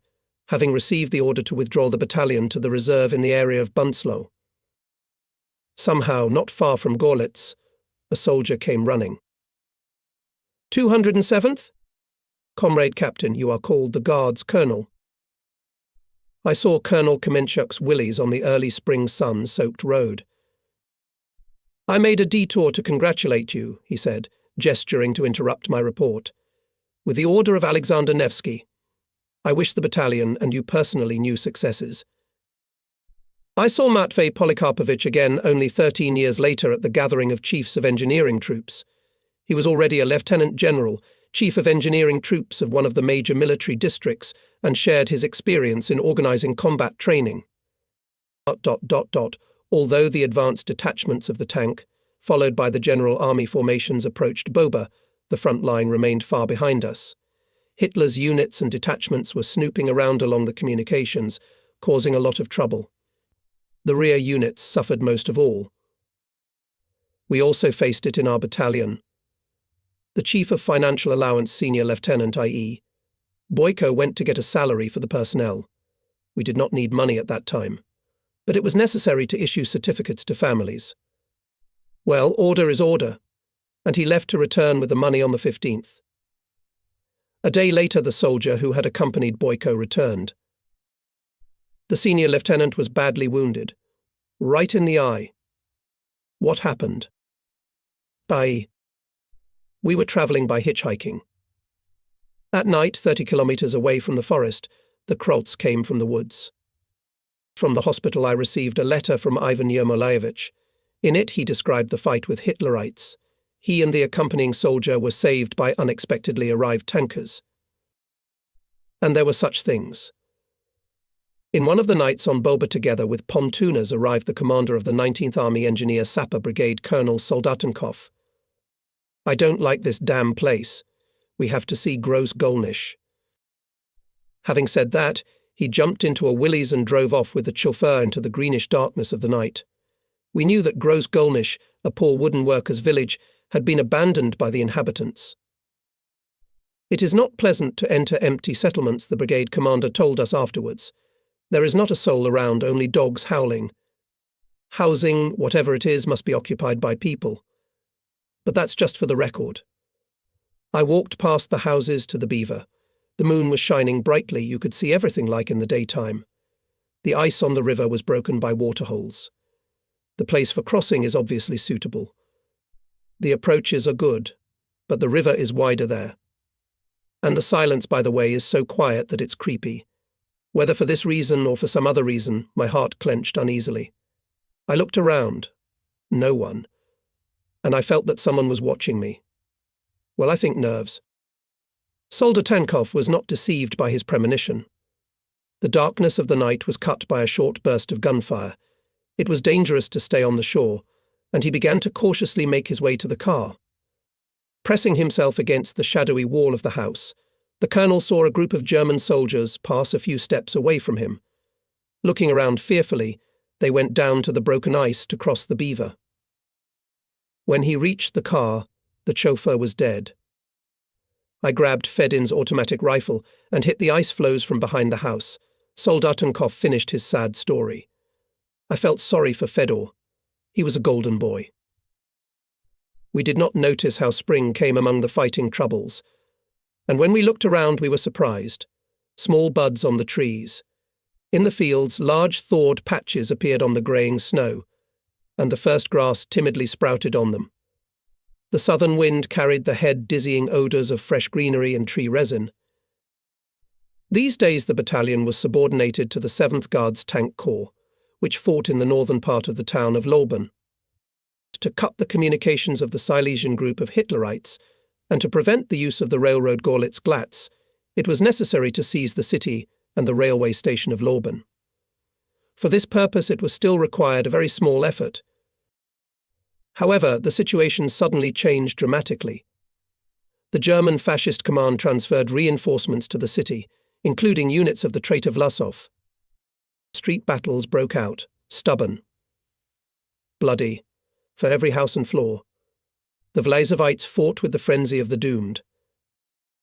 having received the order to withdraw the battalion to the reserve in the area of Bunslow. Somehow, not far from Gorlitz, a soldier came running. 207th? Comrade Captain, you are called the Guards Colonel. I saw Colonel Kamenchuk's willies on the early spring sun-soaked road. I made a detour to congratulate you, he said, gesturing to interrupt my report. With the order of Alexander Nevsky. I wish the battalion and you personally new successes. I saw Matvey Polikarpovich again only 13 years later at the gathering of chiefs of engineering troops. He was already a lieutenant general, chief of engineering troops of one of the major military districts, and shared his experience in organizing combat training. Although the advanced detachments of the tank, followed by the general army formations, approached Boba, the front line remained far behind us. Hitler's units and detachments were snooping around along the communications, causing a lot of trouble. The rear units suffered most of all. We also faced it in our battalion. The Chief of Financial Allowance Senior Lieutenant, i.e., Boyko went to get a salary for the personnel. We did not need money at that time, but it was necessary to issue certificates to families. Well, order is order, and he left to return with the money on the 15th. A day later, the soldier who had accompanied Boyko returned. The senior lieutenant was badly wounded, right in the eye. What happened? We were travelling by hitchhiking. At night, 30 kilometers away from the forest, the Krolts came from the woods. From the hospital I received a letter from Ivan Yermolaevich. In it he described the fight with Hitlerites. He and the accompanying soldier were saved by unexpectedly arrived tankers. And there were such things. In one of the nights on Boba, together with pontooners, arrived the commander of the 19th Army Engineer Sapper Brigade, Colonel Soldatenkov. I don't like this damn place. We have to see Gross-Golnisch. Having said that, he jumped into a Willys and drove off with the chauffeur into the greenish darkness of the night. We knew that Gross-Golnisch, a poor wooden workers' village, had been abandoned by the inhabitants. It is not pleasant to enter empty settlements, the brigade commander told us afterwards. There is not a soul around, only dogs howling. Housing, whatever it is, must be occupied by people. But that's just for the record. I walked past the houses to the Beaver. The moon was shining brightly, you could see everything like in the daytime. The ice on the river was broken by waterholes. The place for crossing is obviously suitable. The approaches are good, but the river is wider there. And the silence, by the way, is so quiet that it's creepy. Whether for this reason or for some other reason, my heart clenched uneasily. I looked around. No one. And I felt that someone was watching me. Well, I think nerves. Soldatenkov was not deceived by his premonition. The darkness of the night was cut by a short burst of gunfire. It was dangerous to stay on the shore, and he began to cautiously make his way to the car. Pressing himself against the shadowy wall of the house, the colonel saw a group of German soldiers pass a few steps away from him. Looking around fearfully, they went down to the broken ice to cross the Beaver. When he reached the car, the chauffeur was dead. I grabbed Fedin's automatic rifle and hit the ice floes from behind the house. Soldatenkov finished his sad story. I felt sorry for Fedor. He was a golden boy. We did not notice how spring came among the fighting troubles, and when we looked around we were surprised. Small buds on the trees. In the fields, large thawed patches appeared on the greying snow, and the first grass timidly sprouted on them. The southern wind carried the head-dizzying odours of fresh greenery and tree resin. These days the battalion was subordinated to the 7th Guards Tank Corps, which fought in the northern part of the town of Lauban. To cut the communications of the Silesian group of Hitlerites, and to prevent the use of the railroad Gorlitz-Glatz, it was necessary to seize the city and the railway station of Lauban. For this purpose it was still required a very small effort. However, the situation suddenly changed dramatically. The German fascist command transferred reinforcements to the city, including units of the traitor Vlasov. Street battles broke out, stubborn, bloody, for every house and floor. The Vlazovites fought with the frenzy of the doomed.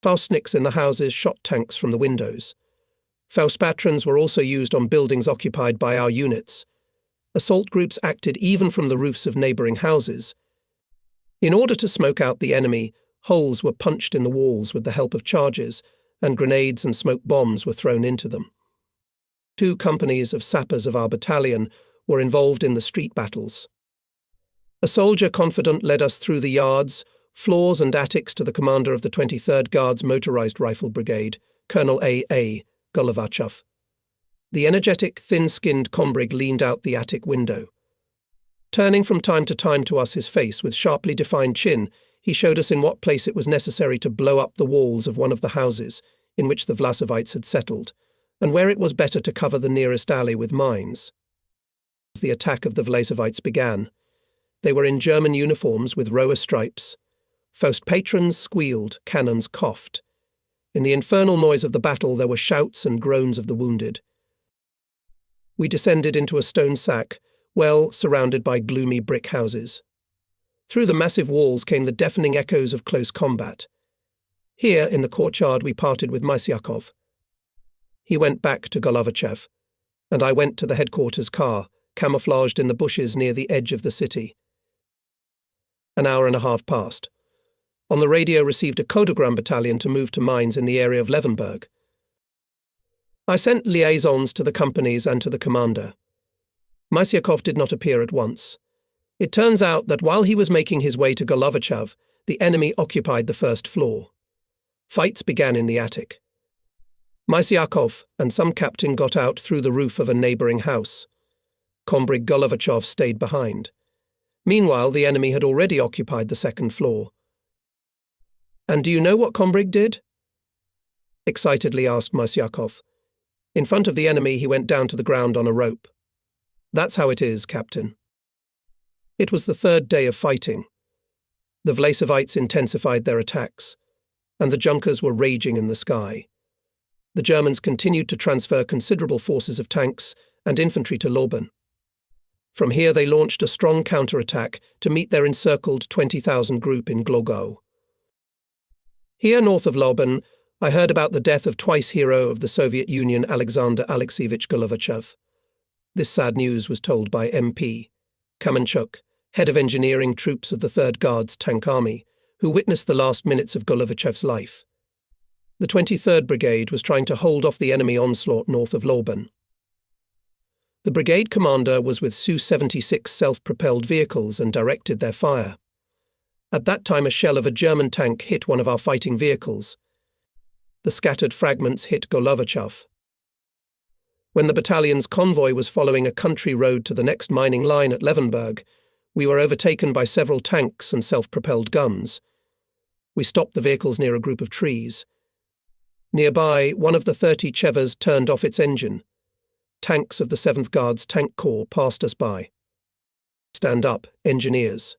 Faustniks in the houses shot tanks from the windows. Faust patrons were also used on buildings occupied by our units. Assault groups acted even from the roofs of neighbouring houses. In order to smoke out the enemy, holes were punched in the walls with the help of charges, and grenades and smoke bombs were thrown into them. 2 companies of sappers of our battalion were involved in the street battles. A soldier confident led us through the yards, floors and attics to the commander of the 23rd Guards Motorized Rifle Brigade, Colonel A. Golovachov. The energetic, thin-skinned combrig leaned out the attic window. Turning from time to time to us his face with sharply defined chin, he showed us in what place it was necessary to blow up the walls of one of the houses in which the Vlasovites had settled, and where it was better to cover the nearest alley with mines. As the attack of the Vlasovites began, they were in German uniforms with rower stripes. Faust patrons squealed, cannons coughed. In the infernal noise of the battle there were shouts and groans of the wounded. We descended into a stone sack, well surrounded by gloomy brick houses. Through the massive walls came the deafening echoes of close combat. Here, in the courtyard, we parted with Mysyakov. He went back to Golovachev, and I went to the headquarters car, camouflaged in the bushes near the edge of the city. An hour and a half passed. On the radio received a Kodogram battalion to move to mines in the area of Levenberg. I sent liaisons to the companies and to the commander. Mysyakov did not appear at once. It turns out that while he was making his way to Golovachev, the enemy occupied the first floor. Fights began in the attic. Mysyakov and some captain got out through the roof of a neighbouring house. Kombrig Golovachev stayed behind. Meanwhile, the enemy had already occupied the second floor. "And do you know what Kombrig did?" excitedly asked Mysyakov. In front of the enemy, he went down to the ground on a rope. "That's how it is, Captain." It was the third day of fighting. The Vlasevites intensified their attacks, and the Junkers were raging in the sky. The Germans continued to transfer considerable forces of tanks and infantry to Lauban. From here they launched a strong counterattack to meet their encircled 20,000 group in Glogow. Here north of Lauban, I heard about the death of twice hero of the Soviet Union Alexander Alexeyevich Golovachev. This sad news was told by MP Kamenchuk, head of engineering troops of the 3rd Guards Tank Army, who witnessed the last minutes of Golovachev's life. The 23rd Brigade was trying to hold off the enemy onslaught north of Lauban. The brigade commander was with Su-76 self-propelled vehicles and directed their fire. At that time, a shell of a German tank hit one of our fighting vehicles. The scattered fragments hit Golovachev. When the battalion's convoy was following a country road to the next mining line at Levenberg, we were overtaken by several tanks and self-propelled guns. We stopped the vehicles near a group of trees. Nearby, one of the 30 Chevas turned off its engine. Tanks of the 7th Guards Tank Corps passed us by. "Stand up, engineers,"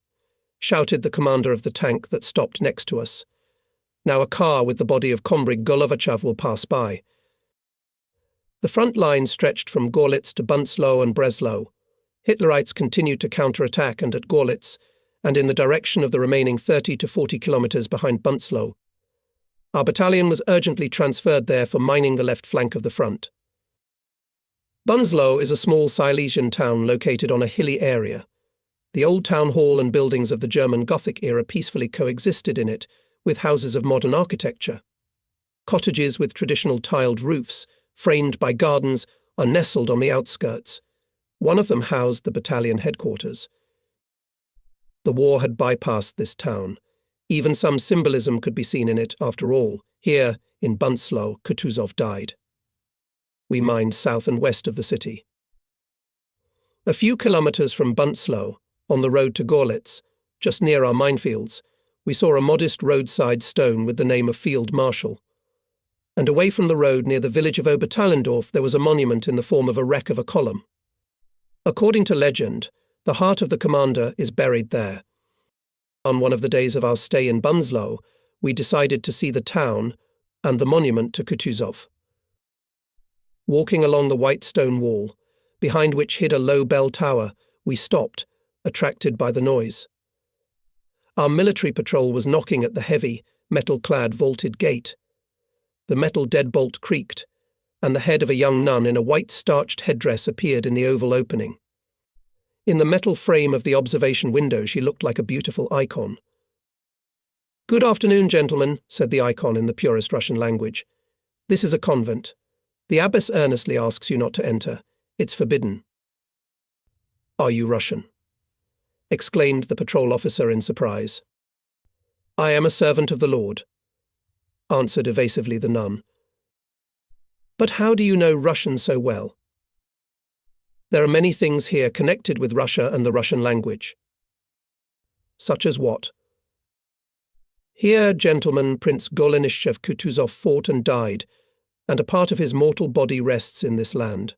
shouted the commander of the tank that stopped next to us. "Now a car with the body of Kombrig Golovachev will pass by." The front line stretched from Gorlitz to Bunslow and Breslau. Hitlerites continued to counterattack, and at Gorlitz, and in the direction of the remaining 30 to 40 kilometres behind Bunslow. Our battalion was urgently transferred there for mining the left flank of the front. Bunslow is a small Silesian town located on a hilly area. The old town hall and buildings of the German Gothic era peacefully coexisted in it, with houses of modern architecture. Cottages with traditional tiled roofs, framed by gardens, are nestled on the outskirts. One of them housed the battalion headquarters. The war had bypassed this town. Even some symbolism could be seen in it, after all. Here, in Bunslow, Kutuzov died. We mined south and west of the city. A few kilometres from Bunslow, on the road to Gorlitz, just near our minefields, we saw a modest roadside stone with the name of Field Marshal. And away from the road near the village of Obertalendorf there was a monument in the form of a wreck of a column. According to legend, the heart of the commander is buried there. On one of the days of our stay in Bunslow, we decided to see the town and the monument to Kutuzov. Walking along the white stone wall, behind which hid a low bell tower, we stopped, attracted by the noise. Our military patrol was knocking at the heavy, metal-clad vaulted gate. The metal deadbolt creaked, and the head of a young nun in a white starched headdress appeared in the oval opening. In the metal frame of the observation window she looked like a beautiful icon. "Good afternoon, gentlemen," said the icon in the purest Russian language. "This is a convent. The abbess earnestly asks you not to enter. It's forbidden." "Are you Russian?" exclaimed the patrol officer in surprise. "I am a servant of the Lord," answered evasively the nun. "But how do you know Russian so well?" "There are many things here connected with Russia and the Russian language." "Such as what?" "Here, gentlemen, Prince Golenishev Kutuzov fought and died, and a part of his mortal body rests in this land."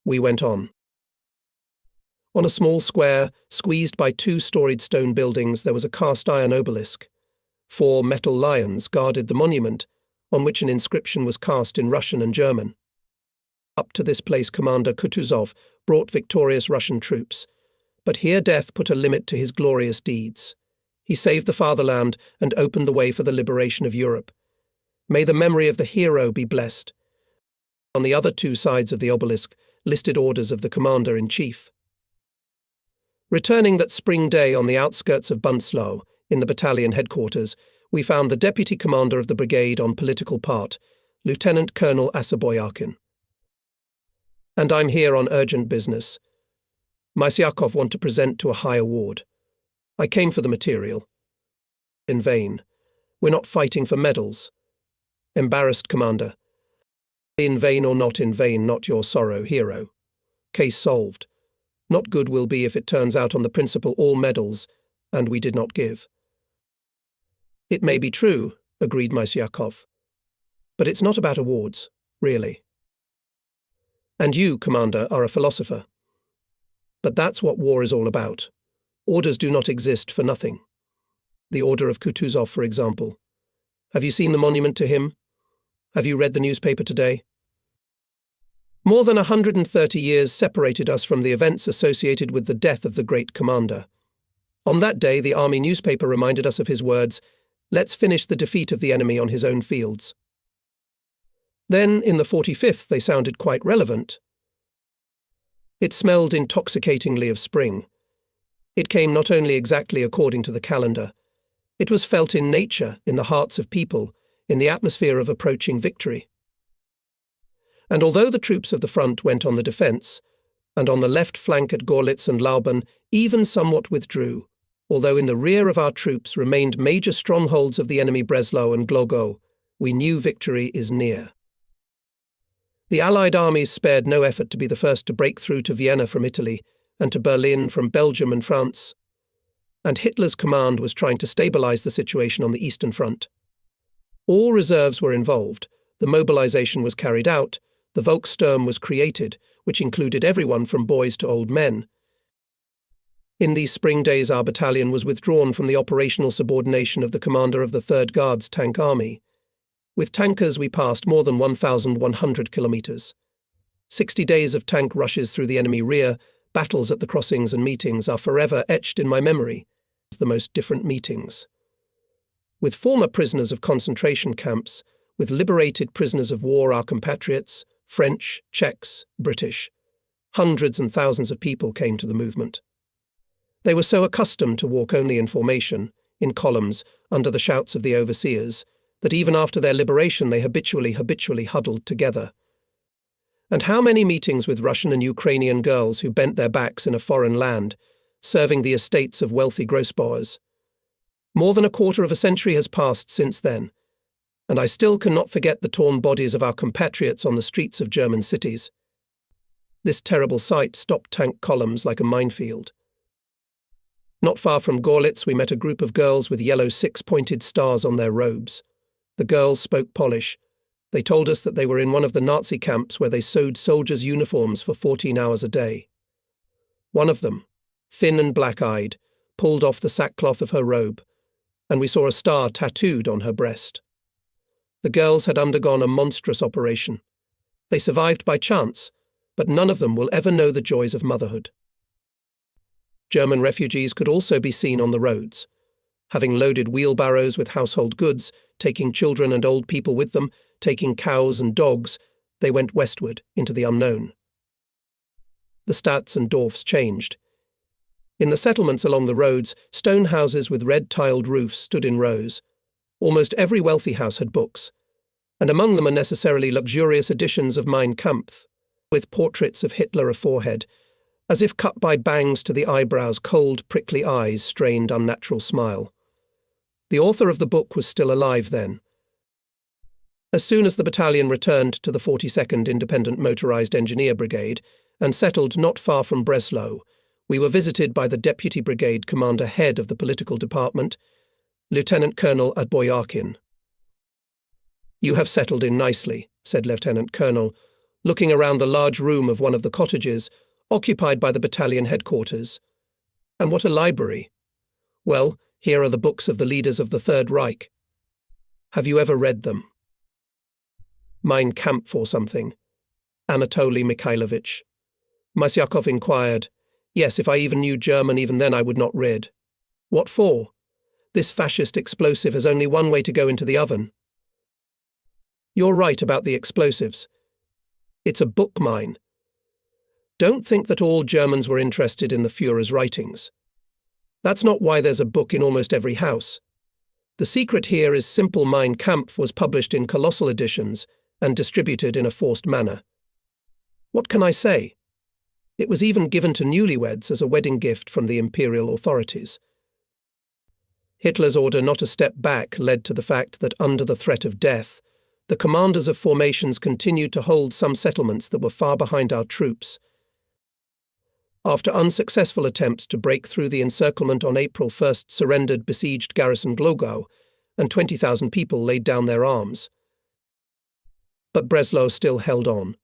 We went on. On a small square, squeezed by 2-storied stone buildings, there was a cast-iron obelisk. 4 metal lions guarded the monument, on which an inscription was cast in Russian and German. Up to this place Commander Kutuzov brought victorious Russian troops, but here death put a limit to his glorious deeds. He saved the fatherland and opened the way for the liberation of Europe. May the memory of the hero be blessed. On the other two sides of the obelisk, listed orders of the commander-in-chief. Returning that spring day on the outskirts of Bunslow, in the battalion headquarters, we found the deputy commander of the brigade on political part, Lieutenant Colonel Boyarkin. And I'm here on urgent business. Mysyakov want to present to a high award. I came for the material. In vain. We're not fighting for medals. Embarrassed commander. In vain or not in vain, not your sorrow, hero. Case solved. Not good will be if it turns out on the principle all medals, and we did not give. It may be true, agreed Mysyakov. But it's not about awards, really. And you, commander, are a philosopher. But that's what war is all about. Orders do not exist for nothing. The Order of Kutuzov, for example. Have you seen the monument to him? Have you read the newspaper today? More than 130 years separated us from the events associated with the death of the great commander. On that day, the army newspaper reminded us of his words, "Let's finish the defeat of the enemy on his own fields." Then, in the 45th, they sounded quite relevant. It smelled intoxicatingly of spring. It came not only exactly according to the calendar, it was felt in nature, in the hearts of people, in the atmosphere of approaching victory. And although the troops of the front went on the defence, and on the left flank at Gorlitz and Lauban even somewhat withdrew, although in the rear of our troops remained major strongholds of the enemy Breslau and Glogo, we knew victory is near. The Allied armies spared no effort to be the first to break through to Vienna from Italy, and to Berlin from Belgium and France. And Hitler's command was trying to stabilize the situation on the Eastern Front. All reserves were involved, the mobilization was carried out, the Volkssturm was created, which included everyone from boys to old men. In these spring days our battalion was withdrawn from the operational subordination of the commander of the 3rd Guards Tank Army. With tankers we passed more than 1,100 kilometers. 60 days of tank rushes through the enemy rear, battles at the crossings and meetings are forever etched in my memory as the most different meetings. With former prisoners of concentration camps, with liberated prisoners of war our compatriots, French, Czechs, British. Hundreds and thousands of people came to the movement. They were so accustomed to walk only in formation, in columns, under the shouts of the overseers, that even after their liberation they habitually huddled together. And how many meetings with Russian and Ukrainian girls who bent their backs in a foreign land, serving the estates of wealthy grossbauers. More than a quarter of a century has passed since then, and I still cannot forget the torn bodies of our compatriots on the streets of German cities. This terrible sight stopped tank columns like a minefield. Not far from Gorlitz we met a group of girls with yellow six-pointed stars on their robes. The girls spoke Polish. They told us that they were in one of the Nazi camps where they sewed soldiers' uniforms for 14 hours a day. One of them, thin and black-eyed, pulled off the sackcloth of her robe, and we saw a star tattooed on her breast. The girls had undergone a monstrous operation. They survived by chance, but none of them will ever know the joys of motherhood. German refugees could also be seen on the roads. Having loaded wheelbarrows with household goods, taking children and old people with them, taking cows and dogs, they went westward into the unknown. The stats and Dorfs changed. In the settlements along the roads, stone houses with red-tiled roofs stood in rows. Almost every wealthy house had books, and among them are necessarily luxurious editions of Mein Kampf, with portraits of Hitler aforehead, as if cut by bangs to the eyebrows, cold, prickly eyes, strained, unnatural smile. The author of the book was still alive then. As soon as the battalion returned to the 42nd Independent Motorized Engineer Brigade and settled not far from Breslau, we were visited by the Deputy Brigade Commander Head of the Political Department, Lieutenant Colonel Boyarkin. "You have settled in nicely," said Lieutenant Colonel, looking around the large room of one of the cottages occupied by the battalion headquarters. "And what a library! Well, here are the books of the leaders of the Third Reich. Have you ever read them? Mein Kampf or something. Anatoly Mikhailovich." Mysyakov inquired. "Yes, if I even knew German, even then I would not read." "What for?" This fascist explosive has only one way to go into the oven. You're right about the explosives. It's a book mine. Don't think that all Germans were interested in the Führer's writings. That's not why there's a book in almost every house. The secret here is simple. Mein Kampf was published in colossal editions and distributed in a forced manner. What can I say? It was even given to newlyweds as a wedding gift from the imperial authorities. Hitler's order not to step back led to the fact that under the threat of death, the commanders of formations continued to hold some settlements that were far behind our troops. After unsuccessful attempts to break through the encirclement on April 1st, surrendered besieged garrison Glogau, and 20,000 people laid down their arms. But Breslau still held on.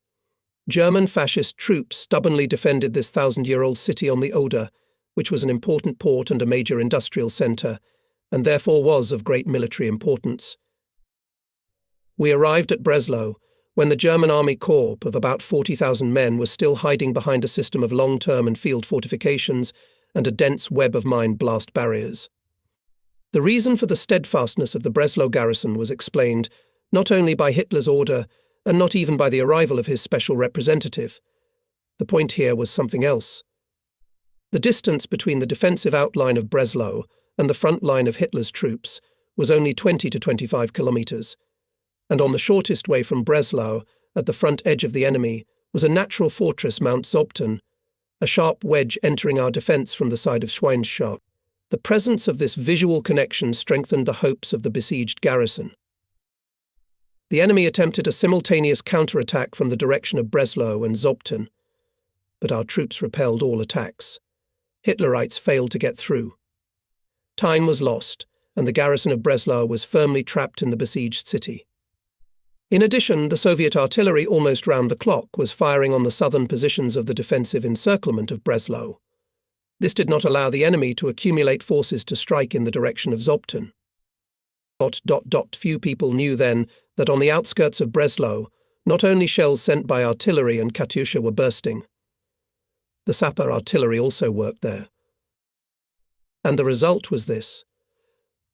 German fascist troops stubbornly defended this 1,000-year-old city on the Oder, which was an important port and a major industrial centre, and therefore was of great military importance. We arrived at Breslau when the German Army Corps of about 40,000 men was still hiding behind a system of long-term and field fortifications and a dense web of mine blast barriers. The reason for the steadfastness of the Breslau garrison was explained not only by Hitler's order and not even by the arrival of his special representative. The point here was something else. The distance between the defensive outline of Breslau and the front line of Hitler's troops was only 20 to 25 kilometers, and on the shortest way from Breslau, at the front edge of the enemy, was a natural fortress, Mount Zobten, a sharp wedge entering our defence from the side of Schweinstadt. The presence of this visual connection strengthened the hopes of the besieged garrison. The enemy attempted a simultaneous counterattack from the direction of Breslau and Zobten, but our troops repelled all attacks. Hitlerites failed to get through. Time was lost, and the garrison of Breslau was firmly trapped in the besieged city. In addition, the Soviet artillery almost round the clock was firing on the southern positions of the defensive encirclement of Breslau. This did not allow the enemy to accumulate forces to strike in the direction of Zobten. Few people knew then that on the outskirts of Breslau, not only shells sent by artillery and Katyusha were bursting. The Sapper artillery also worked there. And the result was this.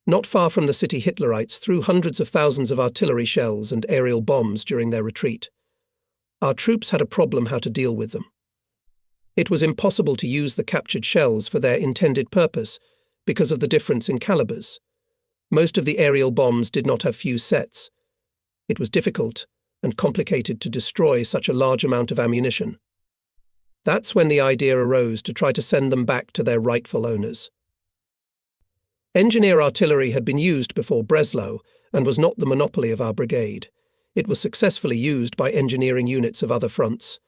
Not far from the city, Hitlerites threw hundreds of thousands of artillery shells and aerial bombs during their retreat. Our troops had a problem how to deal with them. It was impossible to use the captured shells for their intended purpose because of the difference in calibers. Most of the aerial bombs did not have fuse sets. It was difficult and complicated to destroy such a large amount of ammunition. That's when the idea arose to try to send them back to their rightful owners. Engineer artillery had been used before Breslau and was not the monopoly of our brigade. It was successfully used by engineering units of other fronts.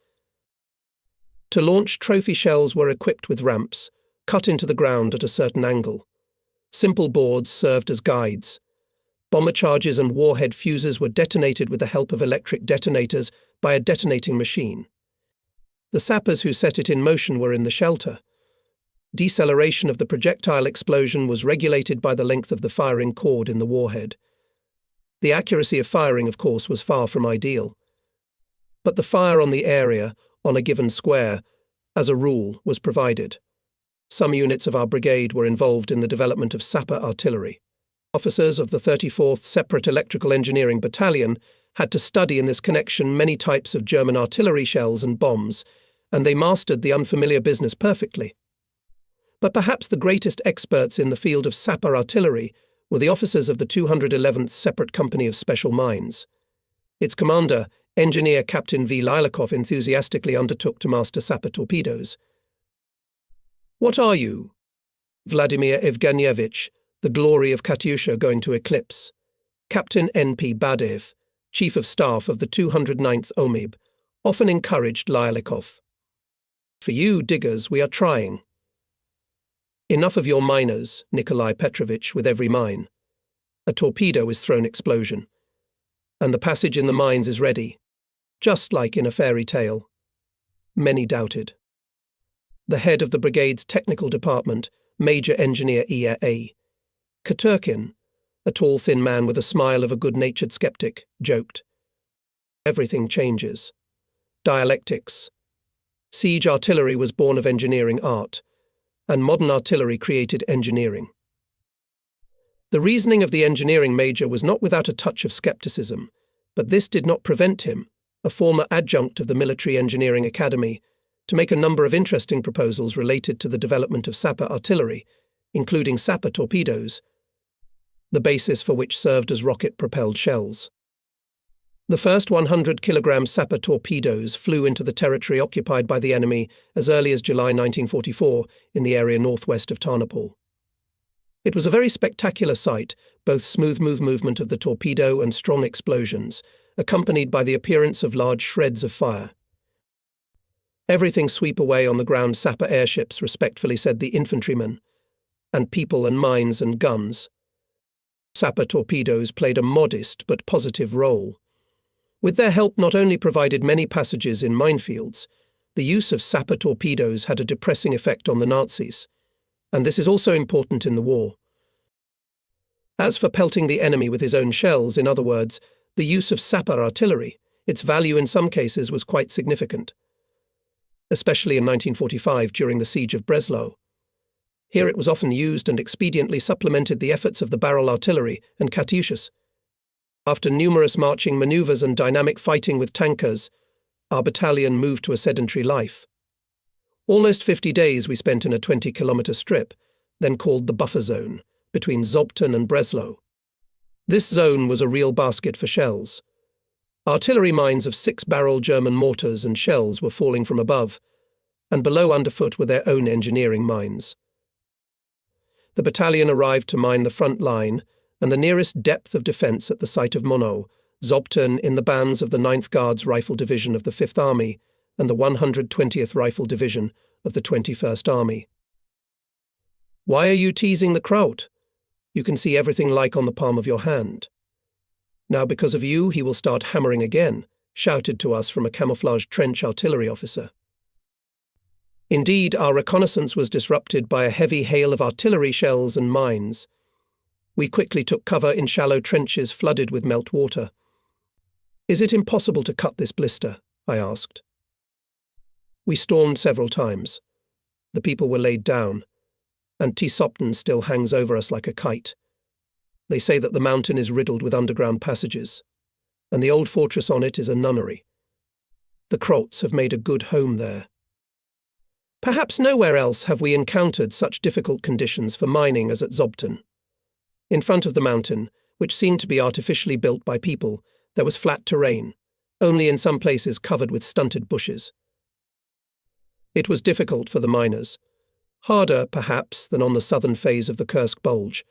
To launch, trophy shells were equipped with ramps, cut into the ground at a certain angle. Simple boards served as guides. Bomber charges and warhead fuses were detonated with the help of electric detonators by a detonating machine. The sappers who set it in motion were in the shelter. Deceleration of the projectile explosion was regulated by the length of the firing cord in the warhead. The accuracy of firing, of course, was far from ideal. But the fire on the area, on a given square, as a rule, was provided. Some units of our brigade were involved in the development of Sapper artillery. Officers of the 34th Separate Electrical Engineering Battalion had to study in this connection many types of German artillery shells and bombs, and they mastered the unfamiliar business perfectly. But perhaps the greatest experts in the field of Sapper artillery were the officers of the 211th Separate Company of Special Mines. Its commander, Engineer Captain V. Lilakoff, enthusiastically undertook to master Sapper torpedoes. "What are you?" Vladimir Evgenievich, the glory of Katyusha going to eclipse. Captain N.P. Badev, Chief of Staff of the 209th OMIB, often encouraged Lilakoff. "For you, diggers, we are trying." "Enough of your miners, Nikolai Petrovich, with every mine. A torpedo is thrown explosion. And the passage in the mines is ready, just like in a fairy tale." Many doubted. The head of the brigade's technical department, Major Engineer E.A. Katurkin, a tall thin man with a smile of a good-natured skeptic, joked. "Everything changes. Dialectics. Siege artillery was born of engineering art, and modern artillery created engineering." The reasoning of the engineering major was not without a touch of skepticism, but this did not prevent him, a former adjunct of the Military Engineering Academy, to make a number of interesting proposals related to the development of Sapper artillery, including Sapper torpedoes, the basis for which served as rocket-propelled shells. The first 100-kilogram Sapper torpedoes flew into the territory occupied by the enemy as early as July 1944 in the area northwest of Tarnopol. It was a very spectacular sight, both smooth movement of the torpedo and strong explosions, accompanied by the appearance of large shreds of fire. "Everything sweep away on the ground Sapper airships," respectfully said the infantryman, "and people and mines and guns." Sapper torpedoes played a modest but positive role. With their help not only provided many passages in minefields, the use of Sapper torpedoes had a depressing effect on the Nazis, and this is also important in the war. As for pelting the enemy with his own shells, in other words, the use of Sapper artillery, its value in some cases was quite significant, especially in 1945 during the siege of Breslau. Here it was often used and expediently supplemented the efforts of the barrel artillery and Katyushas. After numerous marching maneuvers and dynamic fighting with tankers, our battalion moved to a sedentary life. Almost 50 days we spent in a 20-kilometer strip, then called the buffer zone, between Zobten and Breslau. This zone was a real basket for shells. Artillery mines of 6-barrel German mortars and shells were falling from above, and below underfoot were their own engineering mines. The battalion arrived to mine the front line and the nearest depth of defence at the site of Mono, Zobten, in the bands of the 9th Guards Rifle Division of the 5th Army and the 120th Rifle Division of the 21st Army. "Why are you teasing the Kraut? You can see everything like on the palm of your hand." "Now because of you he will start hammering again," shouted to us from a camouflaged trench artillery officer. Indeed, our reconnaissance was disrupted by a heavy hail of artillery shells and mines. We quickly took cover in shallow trenches flooded with meltwater. "Is it impossible to cut this blister?" I asked. We stormed several times. The people were laid down, and T-Sopten still hangs over us like a kite. They say that the mountain is riddled with underground passages, and the old fortress on it is a nunnery. The Krauts have made a good home there. Perhaps nowhere else have we encountered such difficult conditions for mining as at Zobten. In front of the mountain, which seemed to be artificially built by people, there was flat terrain, only in some places covered with stunted bushes. It was difficult for the miners, harder, perhaps, than on the southern phase of the Kursk Bulge,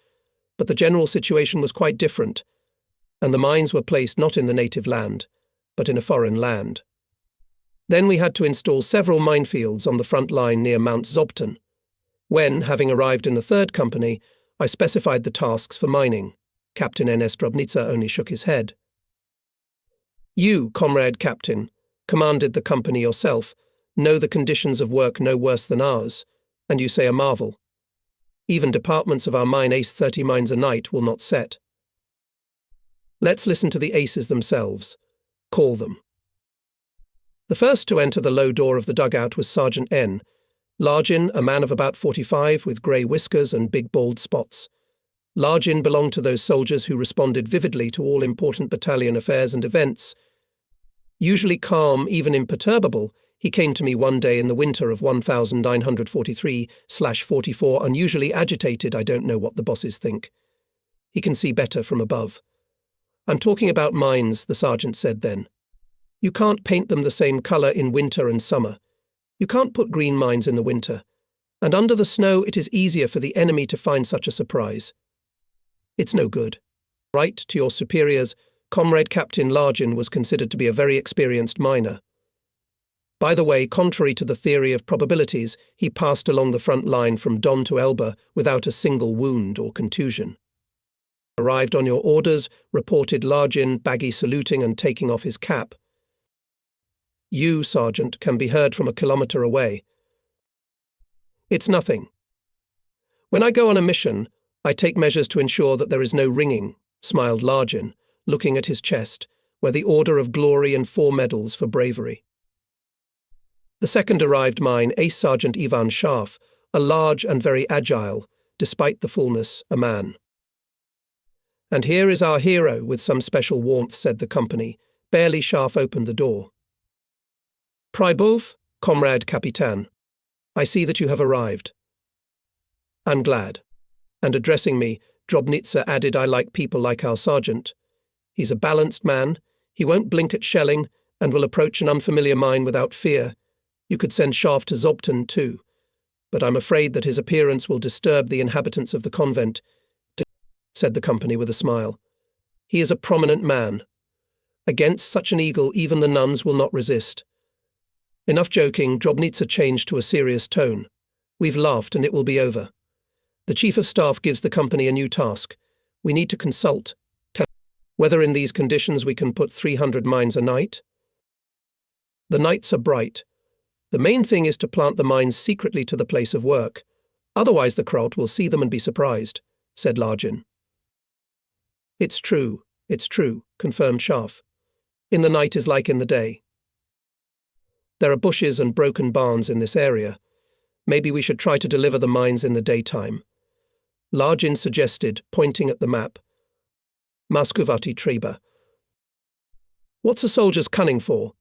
but the general situation was quite different, and the mines were placed not in the native land, but in a foreign land. Then we had to install several minefields on the front line near Mount Zobten. When, having arrived in the 3rd Company, I specified the tasks for mining, Captain N.S. Drobnica only shook his head. "You, comrade captain, commanded the company yourself, know the conditions of work no worse than ours, and you say a marvel. Even departments of our mine ace 30 mines a night will not set." Let's listen to the aces themselves. Call them. The first to enter the low door of the dugout was Sergeant N. Largin, a man of about 45 with grey whiskers and big bald spots. Largin belonged to those soldiers who responded vividly to all important battalion affairs and events. Usually calm, even imperturbable, he came to me one day in the winter of 1943/44, unusually agitated. "I don't know what the bosses think." He can see better from above. "I'm talking about mines," the sergeant said then. "You can't paint them the same colour in winter and summer. You can't put green mines in the winter, and under the snow it is easier for the enemy to find such a surprise. It's no good. Write to your superiors, Comrade Captain Largin was considered to be a very experienced miner. By the way, contrary to the theory of probabilities, he passed along the front line from Don to Elba without a single wound or contusion." "Arrived on your orders," reported Largin, baggy saluting and taking off his cap. "You, Sergeant, can be heard from a kilometre away." "It's nothing. When I go on a mission, I take measures to ensure that there is no ringing," smiled Largin, looking at his chest, where the Order of Glory and 4 medals for bravery. The second arrived mine, Ace Sergeant Ivan Scharf, a large and very agile, despite the fullness, a man. "And here is our hero," with some special warmth said the company. Barely Scharf opened the door. "Prybov, Comrade Capitan. I see that you have arrived." "I'm glad." And addressing me, Drobnitsa added, "I like people like our sergeant. He's a balanced man, he won't blink at shelling, and will approach an unfamiliar mine without fear. You could send Scharf to Zobten too, but I'm afraid that his appearance will disturb the inhabitants of the convent," said the company with a smile. "He is a prominent man. Against such an eagle even the nuns will not resist." Enough joking, Drobnitsa changed to a serious tone. "We've laughed and it will be over. The Chief of Staff gives the company a new task. We need to consult whether in these conditions we can put 300 mines a night. The nights are bright. The main thing is to plant the mines secretly to the place of work. Otherwise the Kraut will see them and be surprised," said Largin. It's true, confirmed Scharf. "In the night is like in the day. There are bushes and broken barns in this area. Maybe we should try to deliver the mines in the daytime." Largin suggested, pointing at the map. "Maskuvati Treba. What's a soldier's cunning for?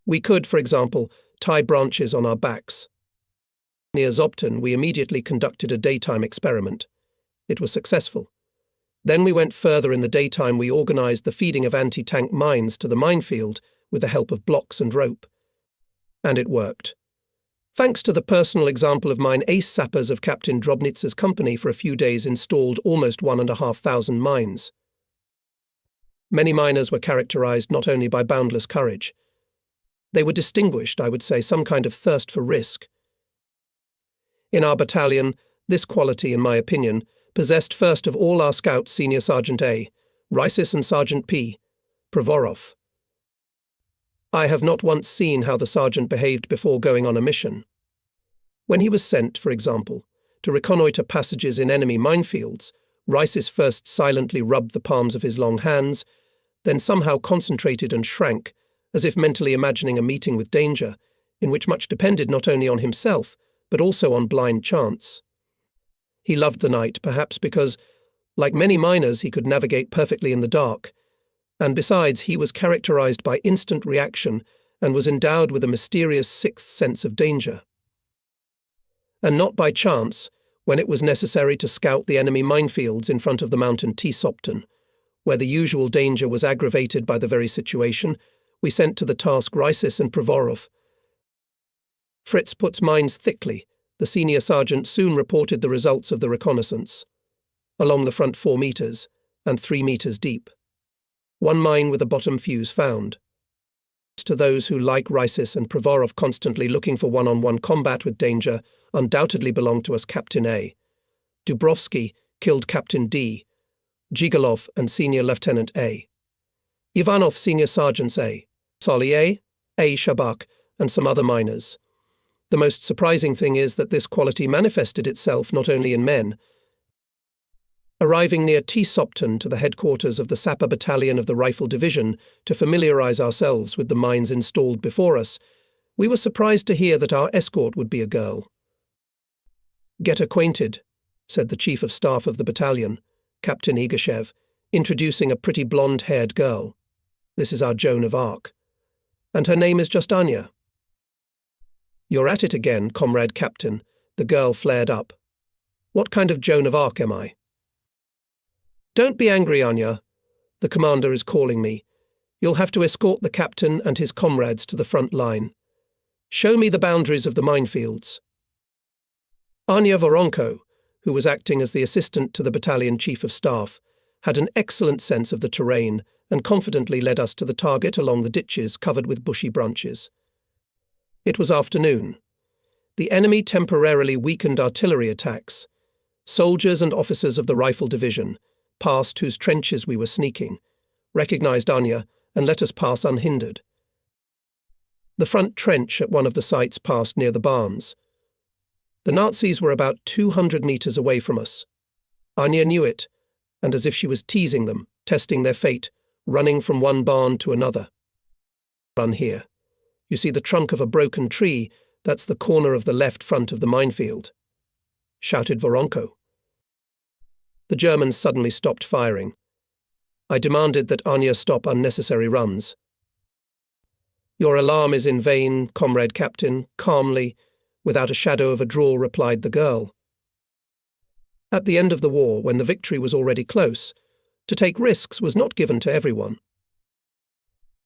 We could, for example, tie branches on our backs." Near Zobten, we immediately conducted a daytime experiment. It was successful. Then we went further in the daytime. We organized the feeding of anti-tank mines to the minefield with the help of blocks and rope. And it worked. Thanks to the personal example of mine, ace sappers of Captain Drobnitsa's company for a few days installed almost 1,500 mines. Many miners were characterized not only by boundless courage. They were distinguished, I would say, some kind of thirst for risk. In our battalion, this quality, in my opinion, possessed first of all our scouts Senior Sergeant A, Risis and Sergeant P, Provorov. I have not once seen how the sergeant behaved before going on a mission. When he was sent, for example, to reconnoitre passages in enemy minefields, Risis first silently rubbed the palms of his long hands, then somehow concentrated and shrank, as if mentally imagining a meeting with danger, in which much depended not only on himself, but also on blind chance. He loved the night, perhaps because, like many miners, he could navigate perfectly in the dark, and besides, he was characterized by instant reaction and was endowed with a mysterious sixth sense of danger. And not by chance, when it was necessary to scout the enemy minefields in front of the mountain T-Sopton, where the usual danger was aggravated by the very situation, we sent to the task Risis and Provorov. "Fritz puts mines thickly," the senior sergeant soon reported the results of the reconnaissance. "Along the front 4 meters, and 3 meters deep. One mine with a bottom fuse found." To those who, like Risis and Provorov, constantly looking for one-on-one combat with danger, undoubtedly belonged to us Captain A. Dubrovsky killed Captain D, Gigolov and Senior Lieutenant A. Ivanov Senior Sergeants A, Solier, A. Shabak, and some other miners. The most surprising thing is that this quality manifested itself not only in men. Arriving near T-Sopton to the headquarters of the Sapper battalion of the Rifle Division to familiarize ourselves with the mines installed before us, we were surprised to hear that our escort would be a girl. "Get acquainted," said the Chief of Staff of the battalion, Captain Igashev, introducing a pretty blonde-haired girl. "This is our Joan of Arc. And her name is just Anya." "You're at it again, Comrade Captain," the girl flared up. "What kind of Joan of Arc am I?" "Don't be angry, Anya. The commander is calling me. You'll have to escort the captain and his comrades to the front line. Show me the boundaries of the minefields." Anya Voronko, who was acting as the assistant to the battalion chief of staff, had an excellent sense of the terrain and confidently led us to the target along the ditches covered with bushy branches. It was afternoon. The enemy temporarily weakened artillery attacks. Soldiers and officers of the Rifle Division, past whose trenches we were sneaking, recognized Anya and let us pass unhindered. The front trench at one of the sites passed near the barns. The Nazis were about 200 meters away from us. Anya knew it, and as if she was teasing them, testing their fate, running from one barn to another. "Run here. You see the trunk of a broken tree, that's the corner of the left front of the minefield," shouted Voronko. The Germans suddenly stopped firing, I demanded that Anya stop unnecessary runs. "Your alarm is in vain, comrade captain," calmly, without a shadow of a drawl, replied the girl. At the end of the war, when the victory was already close, to take risks was not given to everyone.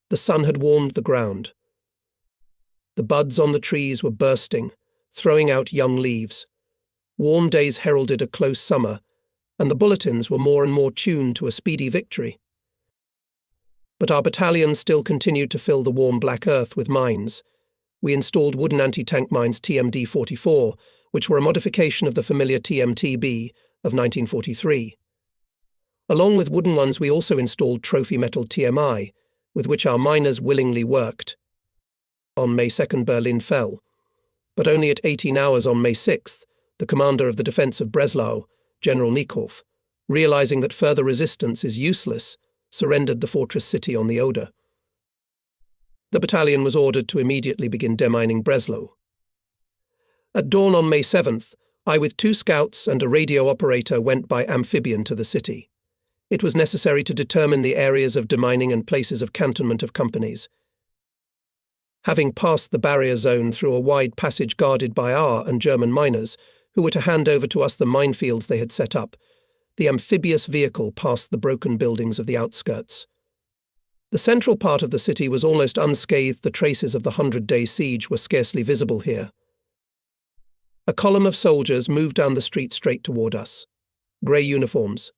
The sun had warmed the ground. The buds on the trees were bursting, throwing out young leaves. Warm days heralded a close summer, and the bulletins were more and more tuned to a speedy victory. But our battalion still continued to fill the warm black earth with mines. We installed wooden anti-tank mines TMD-44, which were a modification of the familiar TMTB of 1943. Along with wooden ones, we also installed trophy metal TMI, with which our miners willingly worked. On May 2nd, Berlin fell, but only at 18 hours on May 6th, the commander of the defense of Breslau, General Nikov, realizing that further resistance is useless, surrendered the fortress city on the Oder. The battalion was ordered to immediately begin demining Breslau. At dawn on May 7th, I with 2 scouts and a radio operator went by amphibian to the city. It was necessary to determine the areas of demining and places of cantonment of companies. Having passed the barrier zone through a wide passage guarded by our and German miners, who were to hand over to us the minefields they had set up, the amphibious vehicle passed the broken buildings of the outskirts. The central part of the city was almost unscathed. The traces of the 100-day siege were scarcely visible here. A column of soldiers moved down the street straight toward us. Grey uniforms.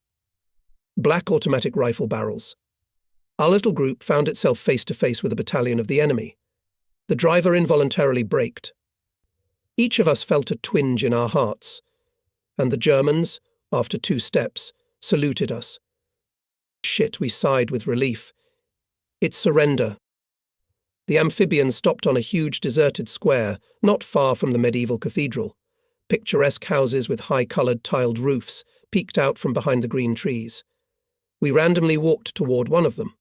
Black automatic rifle barrels. Our little group found itself face to face with a battalion of the enemy. The driver involuntarily braked. Each of us felt a twinge in our hearts, and the Germans, after 2 steps, saluted us. "Shit," we sighed with relief. "It's surrender." The amphibian stopped on a huge deserted square, not far from the medieval cathedral. Picturesque houses with high-coloured tiled roofs peeked out from behind the green trees. We randomly walked toward one of them.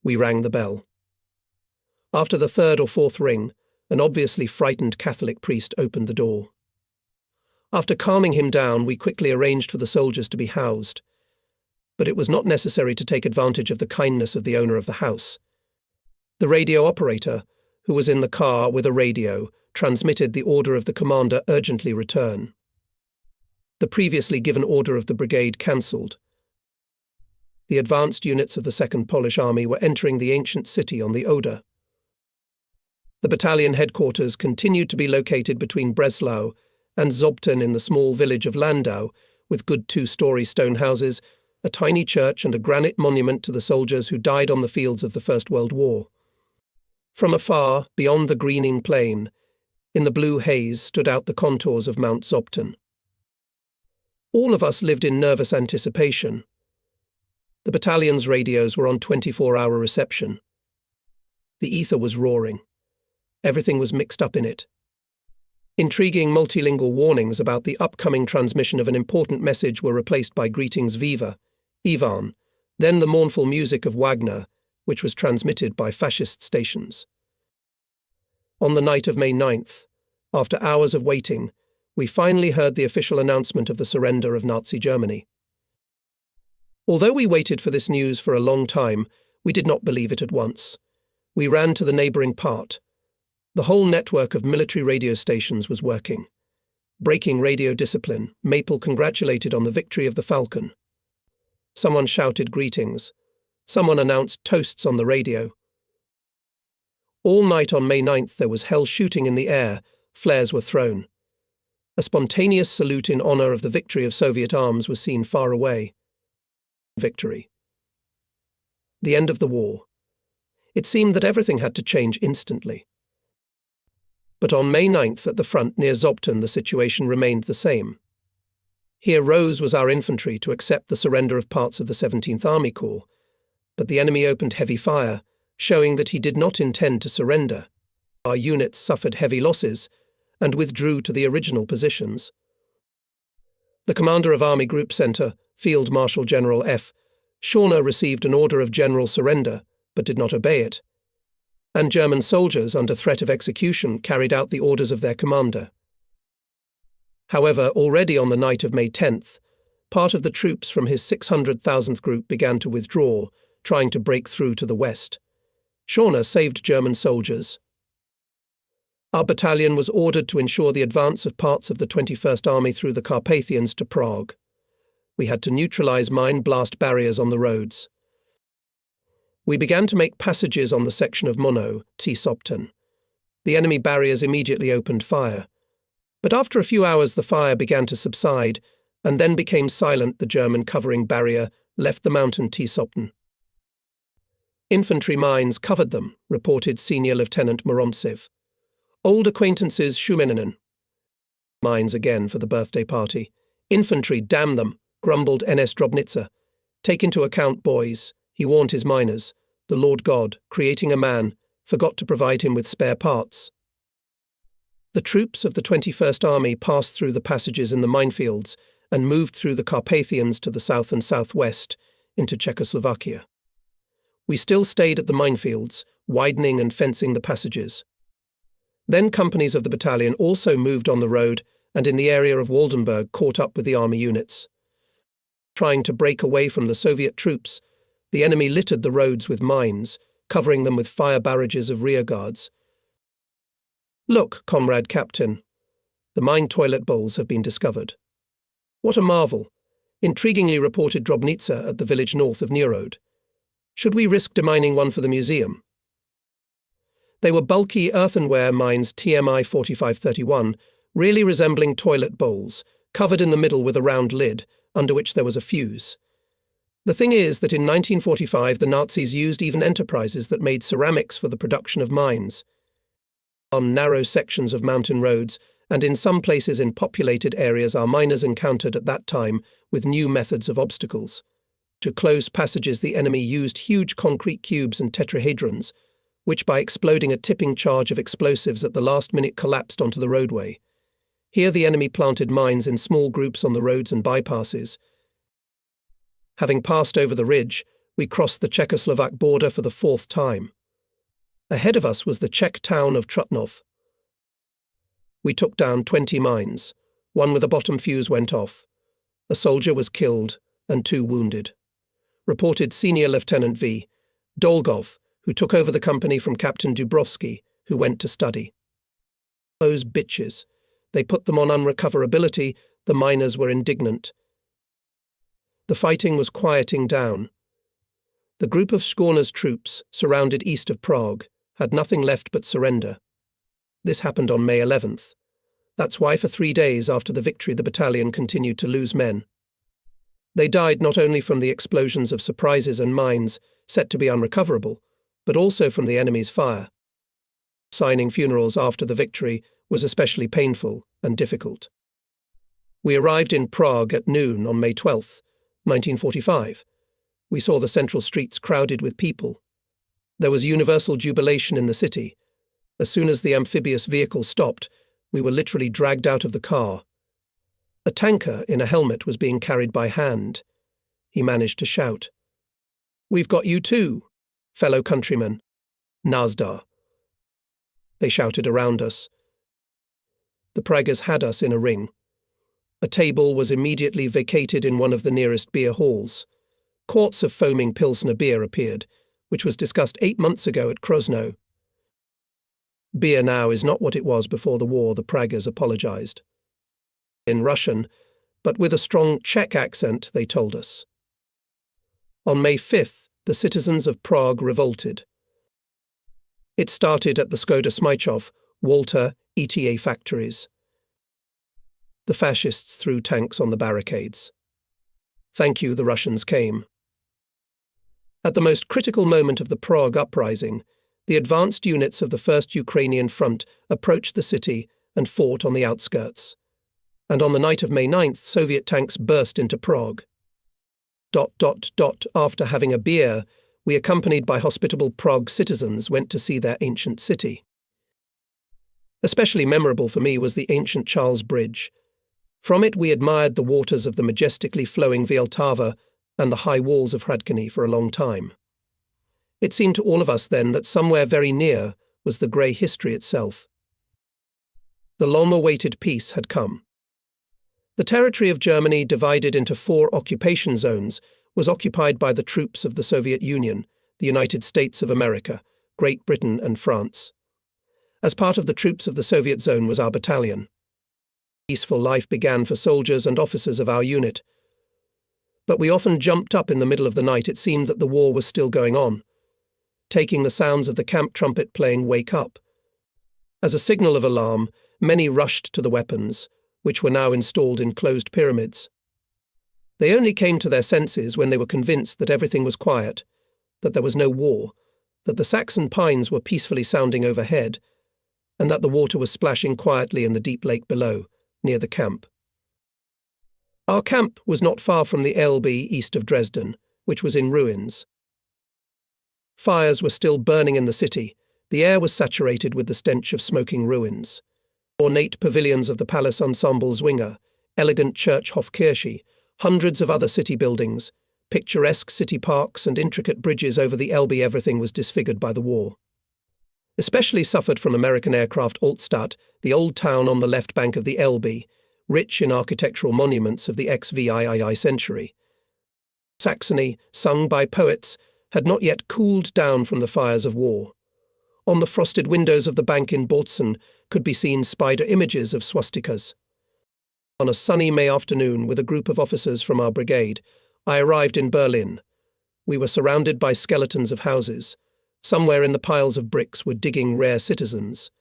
We rang the bell. After the 3rd or 4th ring, an obviously frightened Catholic priest opened the door. After calming him down, we quickly arranged for the soldiers to be housed. But it was not necessary to take advantage of the kindness of the owner of the house. The radio operator, who was in the car with a radio, transmitted the order of the commander urgently return. The previously given order of the brigade cancelled. The advanced units of the 2nd Polish Army were entering the ancient city on the Oder. The battalion headquarters continued to be located between Breslau and Zobten in the small village of Landau, with good 2-story stone houses, a tiny church and a granite monument to the soldiers who died on the fields of the First World War. From afar, beyond the greening plain, in the blue haze stood out the contours of Mount Zobten. All of us lived in nervous anticipation. The battalion's radios were on 24-hour reception. The ether was roaring. Everything was mixed up in it. Intriguing multilingual warnings about the upcoming transmission of an important message were replaced by greetings Viva, Ivan, then the mournful music of Wagner, which was transmitted by fascist stations. On the night of May 9th, after hours of waiting, we finally heard the official announcement of the surrender of Nazi Germany. Although we waited for this news for a long time, we did not believe it at once. We ran to the neighbouring part. The whole network of military radio stations was working. Breaking radio discipline, Maple congratulated on the victory of the Falcon. Someone shouted greetings. Someone announced toasts on the radio. All night on May 9th there was hell shooting in the air, flares were thrown. A spontaneous salute in honour of the victory of Soviet arms was seen far away. Victory. The end of the war. It seemed that everything had to change instantly. But on May 9th at the front near Zobten the situation remained the same. Here Rose was our infantry to accept the surrender of parts of the 17th Army Corps, but the enemy opened heavy fire, showing that he did not intend to surrender. Our units suffered heavy losses and withdrew to the original positions. The commander of Army Group Centre, Field Marshal General F. Schorner, received an order of general surrender, but did not obey it, and German soldiers, under threat of execution, carried out the orders of their commander. However, already on the night of May 10th, part of the troops from his 600,000th group began to withdraw, trying to break through to the west. Schorner saved German soldiers. Our battalion was ordered to ensure the advance of parts of the 21st Army through the Carpathians to Prague. We had to neutralize mine blast barriers on the roads. We began to make passages on the section of Mono, T-Sopton. The enemy barriers immediately opened fire. But after a few hours the fire began to subside, and then became silent. The German covering barrier left the mountain T-Sopton. Infantry mines covered them, reported Senior Lieutenant Moromtsev. Old acquaintances Shumeninen. Mines again for the birthday party. Infantry, damn them, grumbled NS Drobnitzer. Take into account, boys, he warned his miners. The Lord God, creating a man, forgot to provide him with spare parts. The troops of the 21st Army passed through the passages in the minefields and moved through the Carpathians to the south and southwest into Czechoslovakia. We still stayed at the minefields, widening and fencing the passages. Then companies of the battalion also moved on the road and in the area of Waldenburg caught up with the army units. Trying to break away from the Soviet troops, the enemy littered the roads with mines, covering them with fire barrages of rearguards. Look, comrade captain, the mine toilet bowls have been discovered. What a marvel, intriguingly reported Drobnitzer at the village north of Nerod. Should we risk demining one for the museum? They were bulky earthenware mines TMI 4531, really resembling toilet bowls, covered in the middle with a round lid, under which there was a fuse. The thing is that in 1945 the Nazis used even enterprises that made ceramics for the production of mines. On narrow sections of mountain roads, and in some places in populated areas, our miners encountered at that time with new methods of obstacles. To close passages the enemy used huge concrete cubes and tetrahedrons, which by exploding a tipping charge of explosives at the last minute collapsed onto the roadway. Here the enemy planted mines in small groups on the roads and bypasses. Having passed over the ridge, we crossed the Czechoslovak border for the 4th time. Ahead of us was the Czech town of Trutnov. We took down 20 mines. One with a bottom fuse went off. A soldier was killed and 2 wounded. Reported Senior Lieutenant V. Dolgov, who took over the company from Captain Dubrovsky, who went to study. Those bitches. They put them on unrecoverability. The miners were indignant. The fighting was quieting down. The group of Schorner's troops, surrounded east of Prague, had nothing left but surrender. This happened on May 11th. That's why for 3 days after the victory the battalion continued to lose men. They died not only from the explosions of surprises and mines, set to be unrecoverable, but also from the enemy's fire. Signing funerals after the victory was especially painful and difficult. We arrived in Prague at noon on May 12th, 1945. We saw the central streets crowded with people. There was universal jubilation in the city. As soon as the amphibious vehicle stopped, we were literally dragged out of the car. A tanker in a helmet was being carried by hand. He managed to shout, "We've got you too, fellow countrymen. Nazdar." They shouted around us. The Praggers had us in a ring. A table was immediately vacated in one of the nearest beer halls. Quarts of foaming Pilsner beer appeared, which was discussed 8 months ago at Krosno. Beer now is not what it was before the war, the Praggers apologized. In Russian, but with a strong Czech accent, they told us. On May 5th, the citizens of Prague revolted. It started at the Skoda Smychov, Walter, ETA factories. The fascists threw tanks on the barricades. Thank you, the Russians came. At the most critical moment of the Prague uprising, the advanced units of the 1st Ukrainian Front approached the city and fought on the outskirts. And on the night of May 9th, Soviet tanks burst into Prague. After having a beer, we, accompanied by hospitable Prague citizens, went to see their ancient city. Especially memorable for me was the ancient Charles Bridge. From it we admired the waters of the majestically flowing Vltava and the high walls of Hradčany for a long time. It seemed to all of us then that somewhere very near was the grey history itself. The long-awaited peace had come. The territory of Germany, divided into 4 occupation zones, was occupied by the troops of the Soviet Union, the United States of America, Great Britain and France. As part of the troops of the Soviet zone was our battalion. Peaceful life began for soldiers and officers of our unit. But we often jumped up in the middle of the night. It seemed that the war was still going on, taking the sounds of the camp trumpet playing "Wake Up." As a signal of alarm, many rushed to the weapons, which were now installed in closed pyramids. They only came to their senses when they were convinced that everything was quiet, that there was no war, that the Saxon pines were peacefully sounding overhead, and that the water was splashing quietly in the deep lake below, near the camp. Our camp was not far from the Elbe east of Dresden, which was in ruins. Fires were still burning in the city. The air was saturated with the stench of smoking ruins. Ornate pavilions of the palace ensemble Zwinger, elegant church Hofkirche, hundreds of other city buildings, picturesque city parks and intricate bridges over the Elbe. Everything was disfigured by the war. Especially suffered from American aircraft Altstadt, the old town on the left bank of the Elbe, rich in architectural monuments of the XVII century. Saxony, sung by poets, had not yet cooled down from the fires of war. On the frosted windows of the bank in Bautzen could be seen spider images of swastikas. On a sunny May afternoon, with a group of officers from our brigade, I arrived in Berlin. We were surrounded by skeletons of houses. Somewhere in the piles of bricks were digging rare citizens.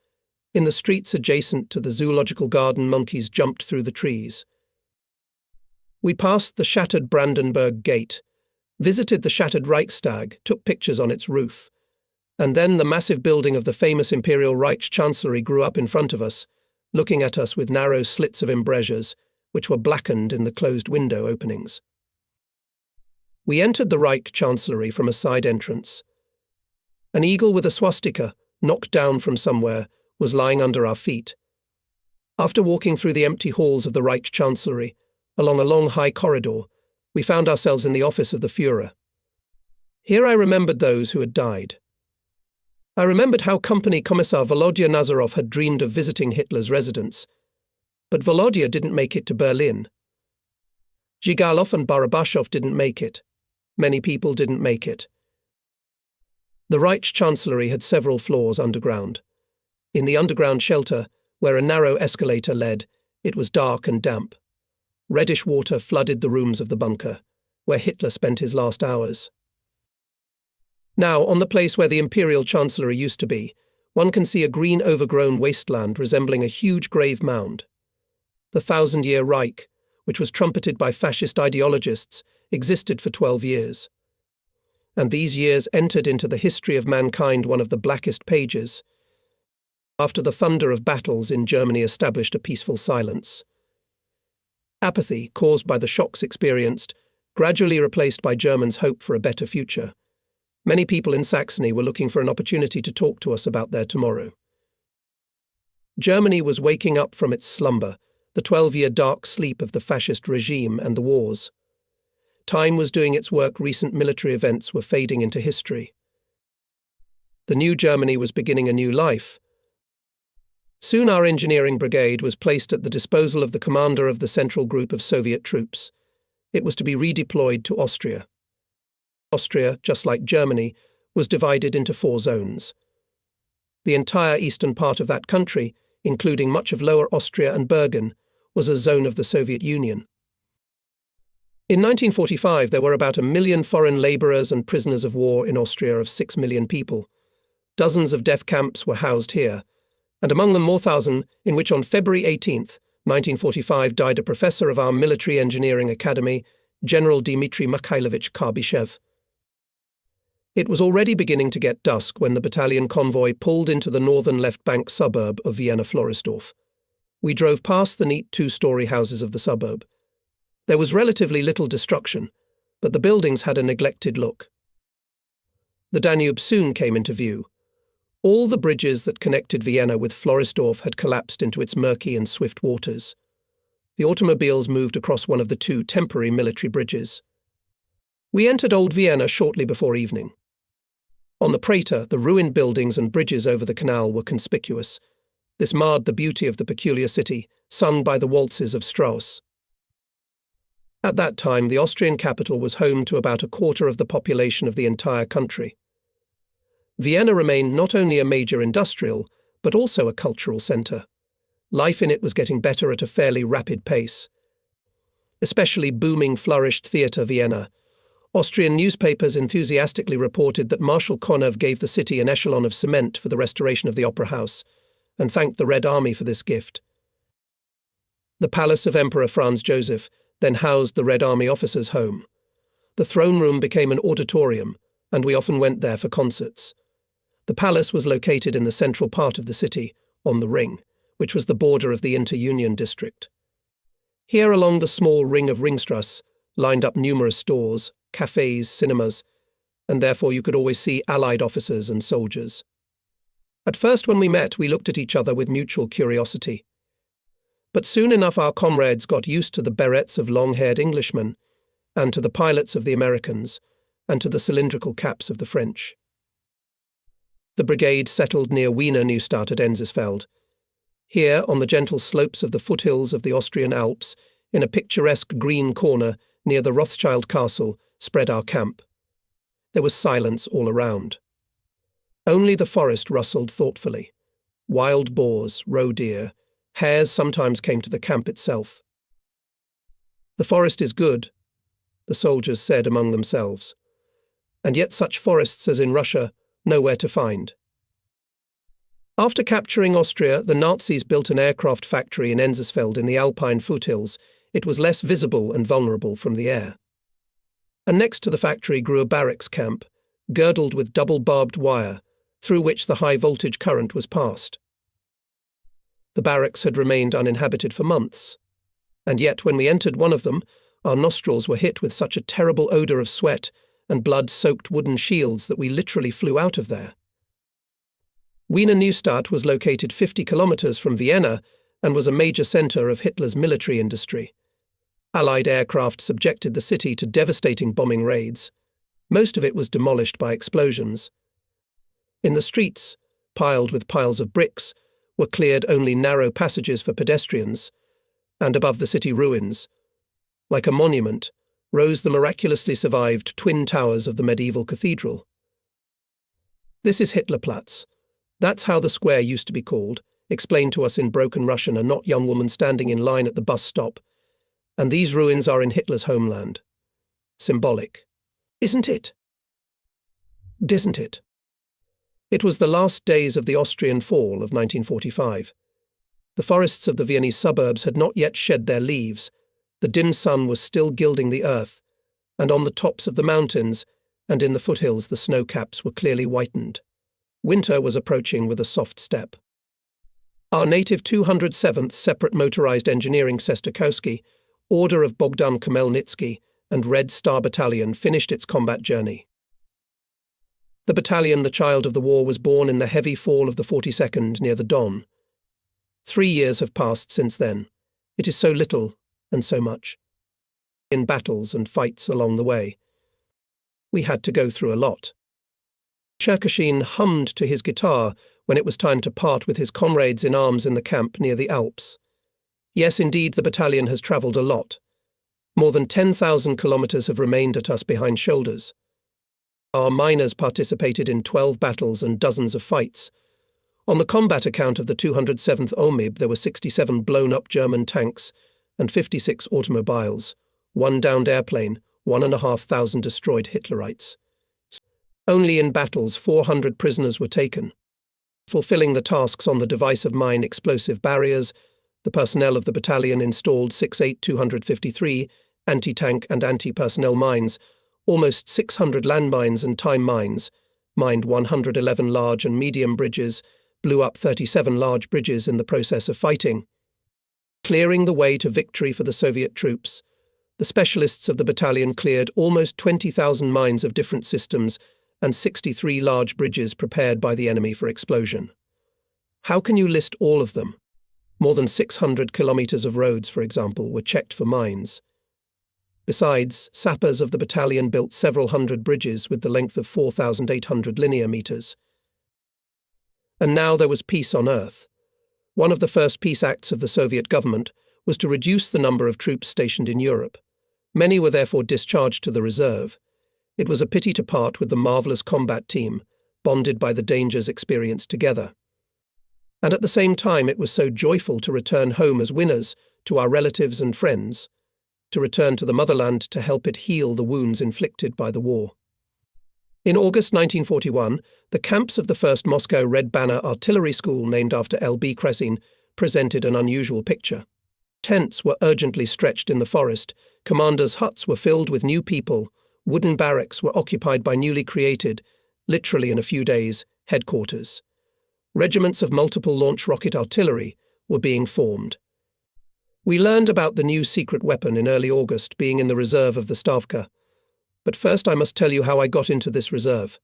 In the streets adjacent to the zoological garden, monkeys jumped through the trees. We passed the shattered Brandenburg Gate, visited the shattered Reichstag, took pictures on its roof. And then the massive building of the famous Imperial Reich Chancellery grew up in front of us, looking at us with narrow slits of embrasures, which were blackened in the closed window openings. We entered the Reich Chancellery from a side entrance. An eagle with a swastika, knocked down from somewhere, was lying under our feet. After walking through the empty halls of the Reich Chancellery, along a long high corridor, we found ourselves in the office of the Führer. Here I remembered those who had died. I remembered how Company Commissar Volodya Nazarov had dreamed of visiting Hitler's residence. But Volodya didn't make it to Berlin. Zhigalov and Barabashov didn't make it. Many people didn't make it. The Reich Chancellery had several floors underground. In the underground shelter, where a narrow escalator led, it was dark and damp. Reddish water flooded the rooms of the bunker, where Hitler spent his last hours. Now, on the place where the Imperial Chancellery used to be, one can see a green overgrown wasteland resembling a huge grave mound. The 1,000-year Reich, which was trumpeted by fascist ideologists, existed for 12 years. And these years entered into the history of mankind one of the blackest pages. After the thunder of battles in Germany established a peaceful silence. Apathy, caused by the shocks experienced, gradually replaced by Germans' hope for a better future. Many people in Saxony were looking for an opportunity to talk to us about their tomorrow. Germany was waking up from its slumber, the 12-year dark sleep of the fascist regime and the wars. Time was doing its work. Recent military events were fading into history. The new Germany was beginning a new life. Soon our engineering brigade was placed at the disposal of the commander of the central group of Soviet troops. It was to be redeployed to Austria. Austria, just like Germany, was divided into 4 zones. The entire eastern part of that country, including much of Lower Austria and Bergen, was a zone of the Soviet Union. In 1945, there were about 1 million foreign labourers and prisoners of war in Austria of 6 million people. Dozens of death camps were housed here, and among them Mauthausen, in which on February 18, 1945 died a professor of our military engineering academy, General Dmitry Mikhailovich Karbyshev. It was already beginning to get dusk when the battalion convoy pulled into the northern left bank suburb of Vienna-Floridsdorf. We drove past the neat 2-story houses of the suburb. There was relatively little destruction, but the buildings had a neglected look. The Danube soon came into view. All the bridges that connected Vienna with Floridsdorf had collapsed into its murky and swift waters. The automobiles moved across one of the 2 temporary military bridges. We entered Old Vienna shortly before evening. On the Prater, the ruined buildings and bridges over the canal were conspicuous. This marred the beauty of the peculiar city, sung by the waltzes of Strauss. At that time, the Austrian capital was home to about a quarter of the population of the entire country. Vienna remained not only a major industrial, but also a cultural centre. Life in it was getting better at a fairly rapid pace. Especially booming flourished Theatre Vienna. Austrian newspapers enthusiastically reported that Marshal Konev gave the city an echelon of cement for the restoration of the Opera House, and thanked the Red Army for this gift. The palace of Emperor Franz Joseph then housed the Red Army officers' home. The throne room became an auditorium, and we often went there for concerts. The palace was located in the central part of the city, on the Ring, which was the border of the Inter-Union district. Here along the small ring of Ringstrasse lined up numerous stores, cafes, cinemas, and therefore you could always see Allied officers and soldiers. At first when we met, we looked at each other with mutual curiosity. But soon enough our comrades got used to the berets of long-haired Englishmen, and to the pilots of the Americans, and to the cylindrical caps of the French. The brigade settled near Wiener Neustadt at Enzisfeld. Here, on the gentle slopes of the foothills of the Austrian Alps, in a picturesque green corner near the Rothschild Castle, spread our camp. There was silence all around. Only the forest rustled thoughtfully. Wild boars, roe deer, hares sometimes came to the camp itself. "The forest is good," the soldiers said among themselves. And yet such forests as in Russia, nowhere to find. After capturing Austria, the Nazis built an aircraft factory in Enzisfeld in the Alpine foothills. It was less visible and vulnerable from the air. And next to the factory grew a barracks camp, girdled with double barbed wire, through which the high-voltage current was passed. The barracks had remained uninhabited for months, and yet when we entered one of them, our nostrils were hit with such a terrible odour of sweat and blood-soaked wooden shields that we literally flew out of there. Wiener Neustadt was located 50 kilometres from Vienna and was a major centre of Hitler's military industry. Allied aircraft subjected the city to devastating bombing raids. Most of it was demolished by explosions. In the streets, piled with piles of bricks, were cleared only narrow passages for pedestrians, and above the city ruins, like a monument, rose the miraculously survived twin towers of the medieval cathedral. This is Hitlerplatz. That's how the square used to be called, explained to us in broken Russian a not young woman standing in line at the bus stop. And these ruins are in Hitler's homeland. Symbolic. Isn't it? Isn't it? It was the last days of the Austrian fall of 1945. The forests of the Viennese suburbs had not yet shed their leaves. The dim sun was still gilding the earth, and on the tops of the mountains and in the foothills the snow caps were clearly whitened. Winter was approaching with a soft step. Our native 207th Separate Motorized Engineering Sestakowski, Order of Bogdan Khmelnytsky, and Red Star Battalion finished its combat journey. The battalion, the child of the war, was born in the heavy fall of the 42nd near the Don. 3 years have passed since then. It is so little and so much. In battles and fights along the way. We had to go through a lot. Cherkashin hummed to his guitar when it was time to part with his comrades in arms in the camp near the Alps. Yes, indeed, the battalion has travelled a lot. More than 10,000 kilometres have remained at us behind shoulders. Our miners participated in 12 battles and dozens of fights. On the combat account of the 207th OMIB, there were 67 blown-up German tanks and 56 automobiles, 1 downed airplane, 1,500 destroyed Hitlerites. Only in battles 400 prisoners were taken. Fulfilling the tasks on the divisive mine explosive barriers, the personnel of the battalion installed 68253 anti-tank and anti-personnel mines, almost 600 landmines and time mines, mined 111 large and medium bridges, blew up 37 large bridges in the process of fighting. Clearing the way to victory for the Soviet troops, the specialists of the battalion cleared almost 20,000 mines of different systems and 63 large bridges prepared by the enemy for explosion. How can you list all of them? More than 600 kilometres of roads, for example, were checked for mines. Besides, sappers of the battalion built several hundred bridges with the length of 4,800 linear metres. And now there was peace on earth. One of the first peace acts of the Soviet government was to reduce the number of troops stationed in Europe. Many were therefore discharged to the reserve. It was a pity to part with the marvellous combat team, bonded by the dangers experienced together. And at the same time it was so joyful to return home as winners, to our relatives and friends, to return to the motherland to help it heal the wounds inflicted by the war. In August 1941, the camps of the 1st Moscow Red Banner Artillery School, named after L.B. Kresin, presented an unusual picture. Tents were urgently stretched in the forest, commanders' huts were filled with new people, wooden barracks were occupied by newly created, literally in a few days, headquarters. Regiments of multiple launch rocket artillery were being formed. We learned about the new secret weapon in early August, being in the reserve of the Stavka. But first I must tell you how I got into this reserve.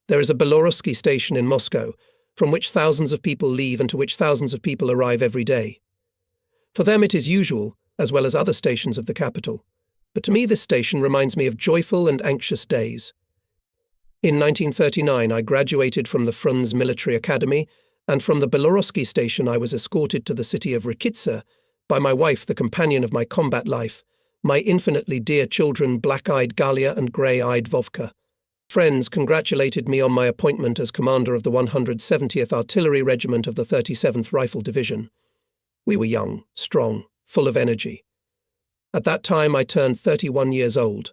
There is a Belorusky station in Moscow, from which thousands of people leave and to which thousands of people arrive every day. For them it is usual, as well as other stations of the capital. But to me this station reminds me of joyful and anxious days. In 1939 I graduated from the Frunze Military Academy, and from the Belorusky station I was escorted to the city of Rikitsa by my wife, the companion of my combat life, my infinitely dear children, black-eyed Galia and grey-eyed Vovka. Friends congratulated me on my appointment as commander of the 170th Artillery Regiment of the 37th Rifle Division. We were young, strong, full of energy. At that time I turned 31 years old.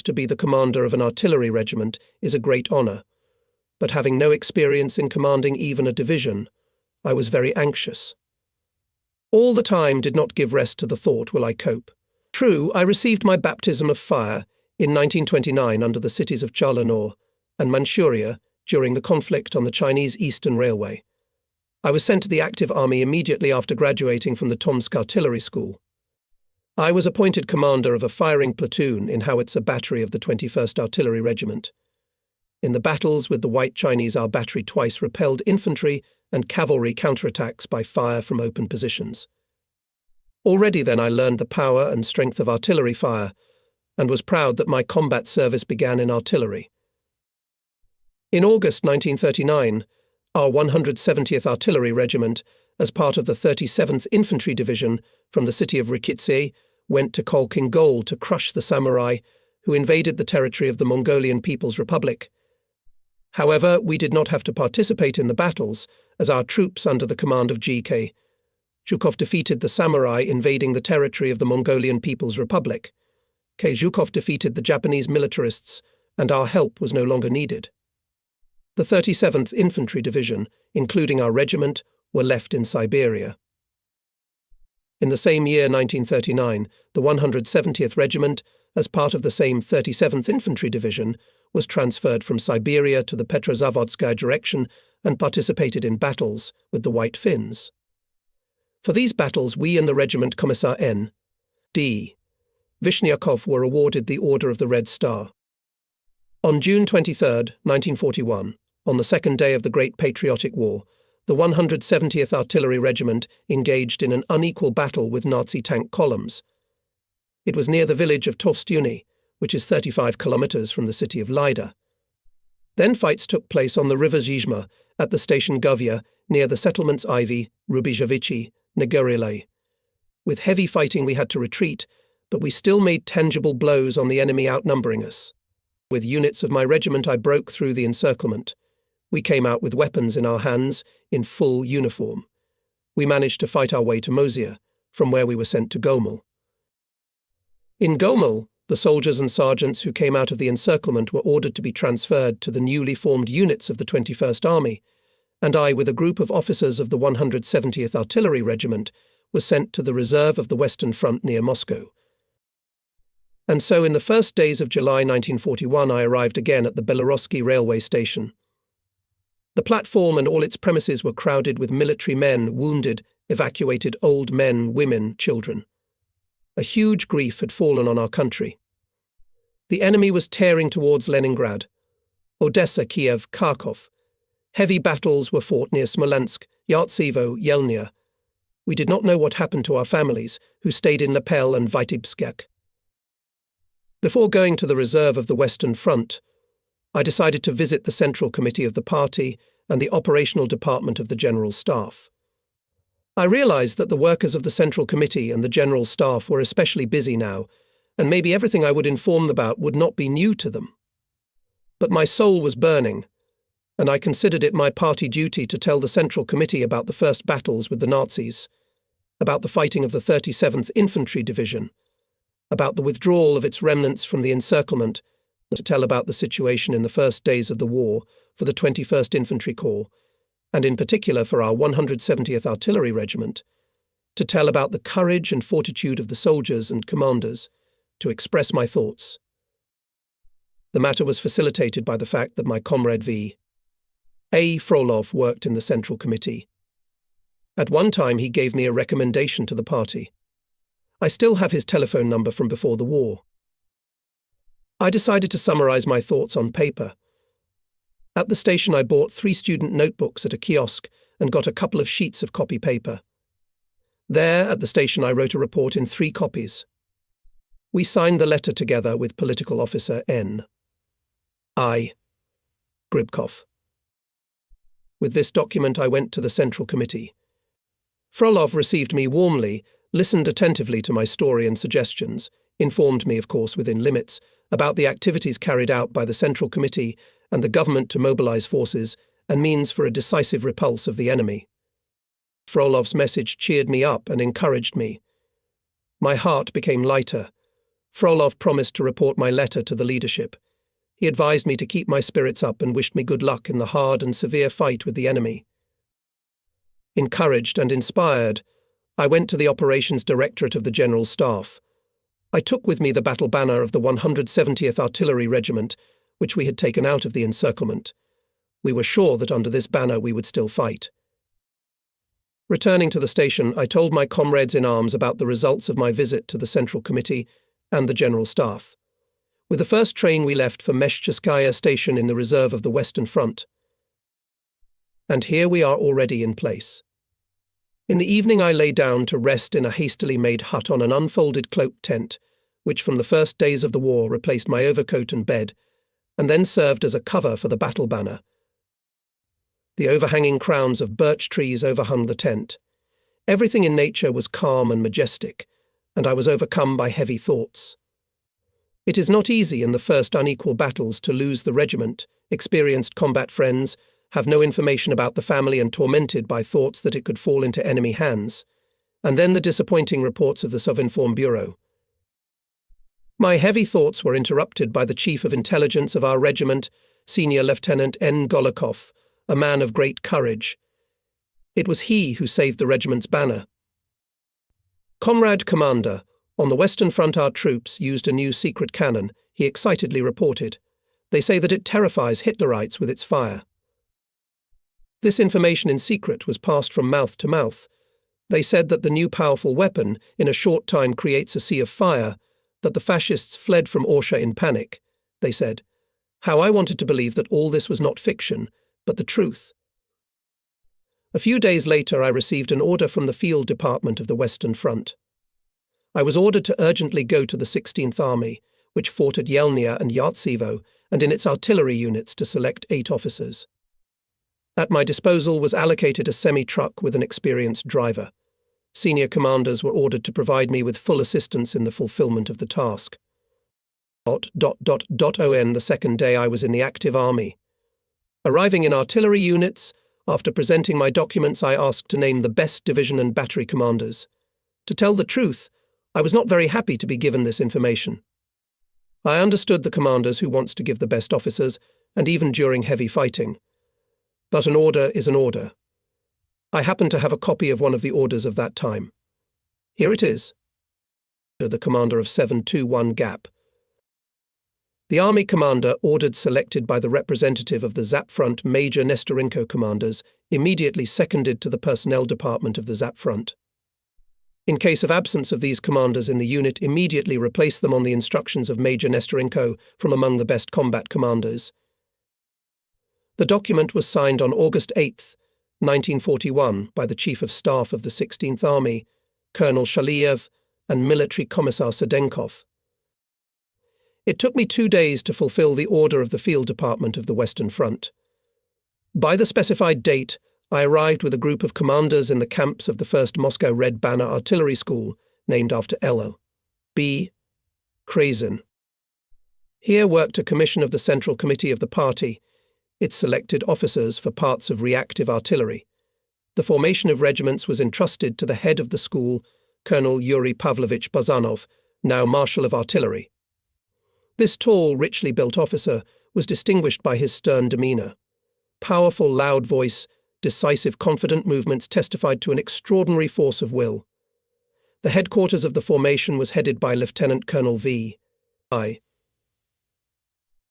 To be the commander of an artillery regiment is a great honour, but having no experience in commanding even a division, I was very anxious. All the time did not give rest to the thought, will I cope? True, I received my baptism of fire in 1929 under the cities of Chalonor and Manchuria during the conflict on the Chinese Eastern Railway. I was sent to the active army immediately after graduating from the Tomsk Artillery School. I was appointed commander of a firing platoon in howitzer battery of the 21st Artillery Regiment. In the battles with the White Chinese, our battery twice repelled infantry and cavalry counterattacks by fire from open positions. Already then I learned the power and strength of artillery fire, and was proud that my combat service began in artillery. In August 1939, our 170th Artillery Regiment, as part of the 37th Infantry Division from the city of Rikitse, went to Kholkhin to crush the samurai who invaded the territory of the Mongolian People's Republic. However, we did not have to participate in the battles, as our troops under the command of G.K. Zhukov defeated the samurai invading the territory of the Mongolian People's Republic. K. Zhukov defeated the Japanese militarists, and our help was no longer needed. The 37th Infantry Division, including our regiment, were left in Siberia. In the same year, 1939, the 170th Regiment, as part of the same 37th Infantry Division, was transferred from Siberia to the Petrozavodskaya direction and participated in battles with the White Finns. For these battles, we and the Regiment Commissar N. D. Vishnyakov were awarded the Order of the Red Star. On June 23, 1941, on the second day of the Great Patriotic War, the 170th Artillery Regiment engaged in an unequal battle with Nazi tank columns. It was near the village of Tovstyuny, which is 35 kilometers from the city of Lauban. Then fights took place on the river Zhizhma at the station Govya near the settlements Ivy, Rubizhovichi, Negorilay. With heavy fighting we had to retreat, but we still made tangible blows on the enemy outnumbering us. With units of my regiment I broke through the encirclement. We came out with weapons in our hands, in full uniform. We managed to fight our way to Mosia, from where we were sent to Gomel. In Gomel, the soldiers and sergeants who came out of the encirclement were ordered to be transferred to the newly formed units of the 21st Army, and I, with a group of officers of the 170th Artillery Regiment, was sent to the reserve of the Western Front near Moscow. And so in the first days of July 1941 I arrived again at the Belorusky railway station. The platform and all its premises were crowded with military men, wounded, evacuated old men, women, children. A huge grief had fallen on our country. The enemy was tearing towards Leningrad, Odessa, Kiev, Kharkov. Heavy battles were fought near Smolensk, Yartsevo, Yelnya. We did not know what happened to our families, who stayed in Lepel and Vitebsk. Before going to the reserve of the Western Front, I decided to visit the Central Committee of the Party and the Operational Department of the General Staff. I realized that the workers of the Central Committee and the General Staff were especially busy now, and maybe everything I would inform them about would not be new to them. But my soul was burning, and I considered it my party duty to tell the Central Committee about the first battles with the Nazis, about the fighting of the 37th Infantry Division, about the withdrawal of its remnants from the encirclement, to tell about the situation in the first days of the war for the 21st Infantry Corps, and in particular for our 170th Artillery Regiment, to tell about the courage and fortitude of the soldiers and commanders, to express my thoughts. The matter was facilitated by the fact that my comrade V.A. Frolov worked in the Central Committee. At one time he gave me a recommendation to the party. I still have his telephone number from before the war. I decided to summarize my thoughts on paper. At the station I bought 3 student notebooks at a kiosk and got a couple of sheets of copy paper. There, at the station, I wrote a report in 3 copies. We signed the letter together with Political Officer N.I. Gribkov. With this document I went to the Central Committee. Frolov received me warmly, listened attentively to my story and suggestions, informed me, of course, within limits, about the activities carried out by the Central Committee and the government to mobilize forces and means for a decisive repulse of the enemy. Frolov's message cheered me up and encouraged me. My heart became lighter. Frolov promised to report my letter to the leadership. He advised me to keep my spirits up and wished me good luck in the hard and severe fight with the enemy. Encouraged and inspired, I went to the Operations Directorate of the General Staff. I took with me the battle banner of the 170th Artillery Regiment, which we had taken out of the encirclement. We were sure that under this banner we would still fight. Returning to the station, I told my comrades in arms about the results of my visit to the Central Committee and the General Staff. With the first train we left for Meshcheskaya station in the reserve of the Western Front. And here we are already in place. In the evening I lay down to rest in a hastily made hut on an unfolded cloak tent, which from the first days of the war replaced my overcoat and bed, and then served as a cover for the battle banner. The overhanging crowns of birch trees overhung the tent. Everything in nature was calm and majestic, and I was overcome by heavy thoughts. It is not easy in the first unequal battles to lose the regiment, experienced combat friends, have no information about the family and tormented by thoughts that it could fall into enemy hands, and then the disappointing reports of the Sovinform Bureau. My heavy thoughts were interrupted by the Chief of Intelligence of our regiment, Senior Lieutenant N. Golikov, a man of great courage. It was he who saved the regiment's banner. Comrade Commander, on the Western Front our troops used a new secret cannon, he excitedly reported. They say that it terrifies Hitlerites with its fire. This information in secret was passed from mouth to mouth. They said that the new powerful weapon in a short time creates a sea of fire, that the fascists fled from Austria in panic. They said, how I wanted to believe that all this was not fiction, but the truth. A few days later I received an order from the Field Department of the Western Front. I was ordered to urgently go to the 16th Army, which fought at Yelnya and Yartsevo, and in its artillery units to select 8 officers. At my disposal was allocated a semi-truck with an experienced driver. Senior commanders were ordered to provide me with full assistance in the fulfillment of the task. On the second day I was in the active army. Arriving in artillery units, after presenting my documents I asked to name the best division and battery commanders. To tell the truth, I was not very happy to be given this information. I understood the commanders who wants to give the best officers, and even during heavy fighting. But an order is an order. I happen to have a copy of one of the orders of that time. Here it is. The commander of 721 Gap. The army commander ordered selected by the representative of the Zap Front Major Nestorenko commanders immediately seconded to the personnel department of the Zap Front. In case of absence of these commanders in the unit, immediately replace them on the instructions of Major Nestorenko from among the best combat commanders. The document was signed on August 8, 1941 by the Chief of Staff of the 16th Army, Colonel Shaliyev, and Military Commissar Sedenkov. It took me 2 days to fulfill the order of the Field Department of the Western Front. By the specified date, I arrived with a group of commanders in the camps of the 1st Moscow Red Banner Artillery School, named after L.B. Krasin. Here worked a commission of the Central Committee of the party. It selected officers for parts of reactive artillery. The formation of regiments was entrusted to the head of the school, Colonel Yuri Pavlovich Bazanov, now Marshal of Artillery. This tall, richly built officer was distinguished by his stern demeanour. Powerful, loud voice, decisive, confident movements testified to an extraordinary force of will. The headquarters of the formation was headed by Lieutenant Colonel V.I.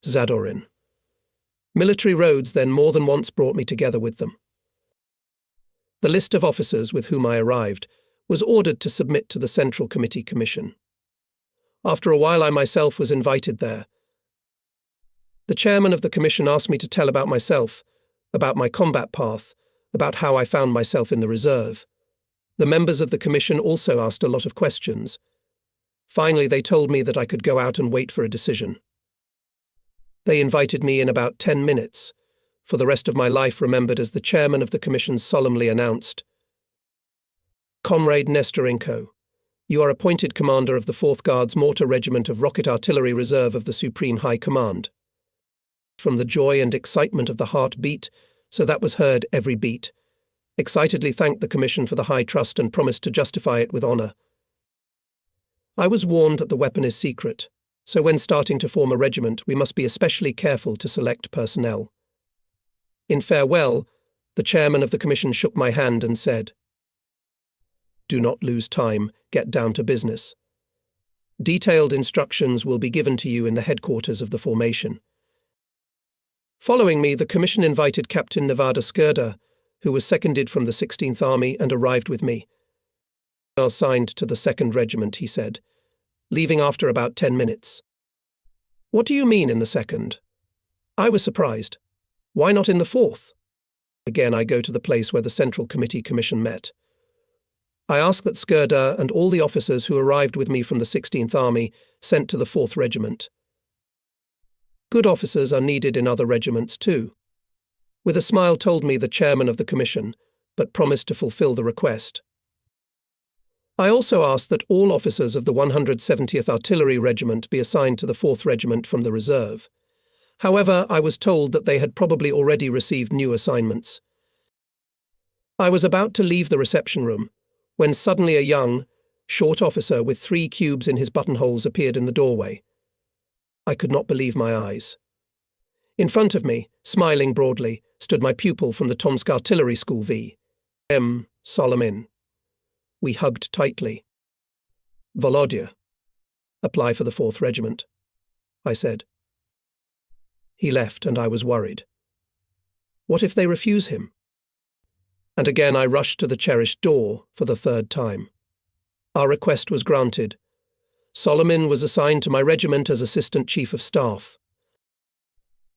Zadorin. Military roads then more than once brought me together with them. The list of officers with whom I arrived was ordered to submit to the Central Committee Commission. After a while I myself was invited there. The chairman of the commission asked me to tell about myself, about my combat path, about how I found myself in the reserve. The members of the commission also asked a lot of questions. Finally, they told me that I could go out and wait for a decision. They invited me in about 10 minutes, for the rest of my life remembered as the chairman of the commission solemnly announced, "Comrade Nestorenko, you are appointed commander of the 4th Guards Mortar Regiment of Rocket Artillery Reserve of the Supreme High Command." From the joy and excitement of the heart beat, so that was heard every beat. Excitedly thanked the commission for the high trust and promised to justify it with honour. I was warned that the weapon is secret, so when starting to form a regiment we must be especially careful to select personnel. In farewell, the chairman of the commission shook my hand and said, "Do not lose time, get down to business. Detailed instructions will be given to you in the headquarters of the formation." Following me, the commission invited Captain Nevada Skurda, who was seconded from the 16th Army and arrived with me. "Assigned to the 2nd Regiment," he said, leaving after about 10 minutes. "What do you mean in the 2nd? I was surprised. Why not in the 4th? Again I go to the place where the Central Committee Commission met. I ask that Skurda and all the officers who arrived with me from the 16th Army sent to the 4th Regiment. Good officers are needed in other regiments too. With a smile told me the chairman of the commission, but promised to fulfill the request. I also asked that all officers of the 170th Artillery Regiment be assigned to the 4th Regiment from the reserve. However, I was told that they had probably already received new assignments. I was about to leave the reception room, when suddenly a young, short officer with 3 cubes in his buttonholes appeared in the doorway. I could not believe my eyes. In front of me, smiling broadly, stood my pupil from the Tomsk Artillery School V.M. Solomin. We hugged tightly. "Volodya, apply for the 4th Regiment," I said. He left and I was worried. What if they refuse him? And again I rushed to the cherished door for the 3rd time. Our request was granted. Solomin was assigned to my regiment as Assistant Chief of Staff.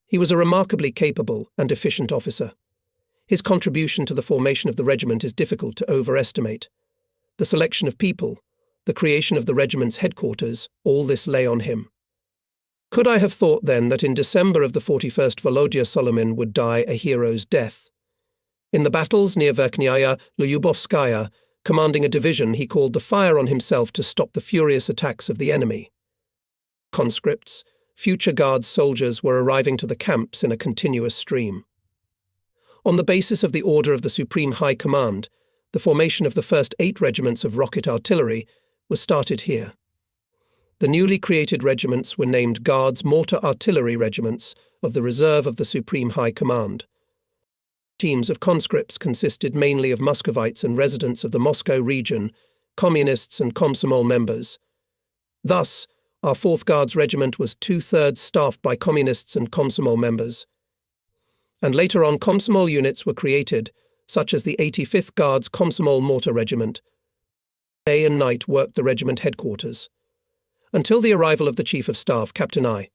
He was a remarkably capable and efficient officer. His contribution to the formation of the regiment is difficult to overestimate. The selection of people, the creation of the regiment's headquarters, all this lay on him. Could I have thought then that in December of the 41st Volodya Solomin would die a hero's death? In the battles near Verkhnaya Lyubovskaya, commanding a division, he called the fire on himself to stop the furious attacks of the enemy. Conscripts, future Guards soldiers were arriving to the camps in a continuous stream. On the basis of the order of the Supreme High Command, the formation of the first 8 regiments of rocket artillery was started here. The newly created regiments were named Guards Mortar Artillery Regiments of the Reserve of the Supreme High Command. Teams of conscripts consisted mainly of Muscovites and residents of the Moscow region, communists and Komsomol members. Thus, our 4th Guards Regiment was 2/3 staffed by communists and Komsomol members. And later on Komsomol units were created, such as the 85th Guards Komsomol Mortar Regiment. Day and night worked the regiment headquarters. Until the arrival of the Chief of Staff, Captain I,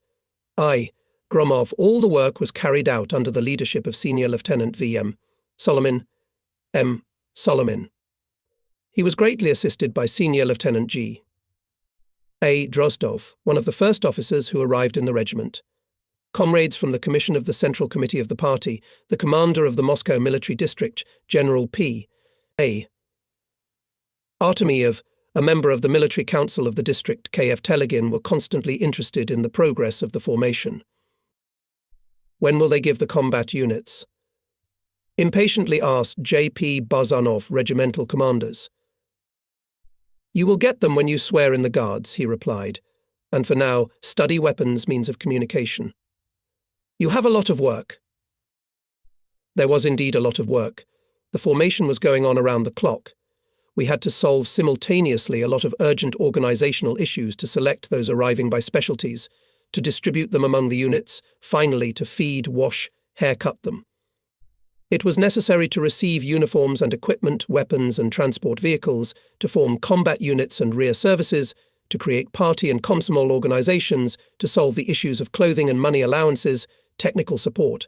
Gromov, all the work was carried out under the leadership of Senior Lieutenant V.M. Solomin. He was greatly assisted by Senior Lieutenant G.A. Drozdov, one of the first officers who arrived in the regiment. comrades from the Commission of the Central Committee of the Party, the commander of the Moscow Military District, General P. A. Artemiev, a member of the Military Council of the district, K.F. Telegin, were constantly interested in the progress of the formation. When will they give the combat units? Impatiently asked J.P. Barzanov, regimental commanders. You will get them when you swear in the Guards, he replied, and for now, study weapons means of communication. You have a lot of work. There was indeed a lot of work. The formation was going on around the clock. We had to solve simultaneously a lot of urgent organizational issues to select those arriving by specialties, to distribute them among the units, finally to feed, wash, haircut them. It was necessary to receive uniforms and equipment, weapons and transport vehicles, to form combat units and rear services, to create party and komsomol organizations, to solve the issues of clothing and money allowances, technical support.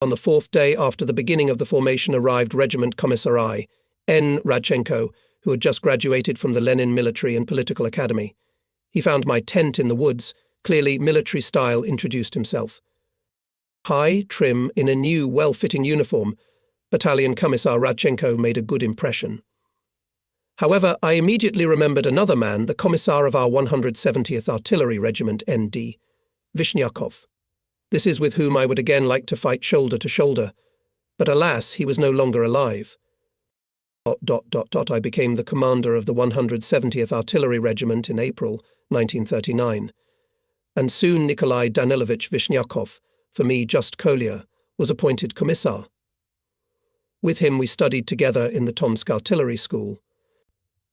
On the fourth day after the beginning of the formation arrived Regiment Commissari N. Radchenko, who had just graduated from the Lenin Military and Political Academy. He found my tent in the woods, clearly military style, introduced himself. High, trim, in a new, well-fitting uniform, Battalion Commissar Radchenko made a good impression. However, I immediately remembered another man, the Commissar of our 170th Artillery Regiment, ND, Vishnyakov. This is with whom I would again like to fight shoulder to shoulder, but alas, he was no longer alive. I became the commander of the 170th Artillery Regiment in April 1939, and soon Nikolai Danilovich Vishnyakov, for me just Kolya, was appointed commissar. With him we studied together in the Tomsk Artillery School.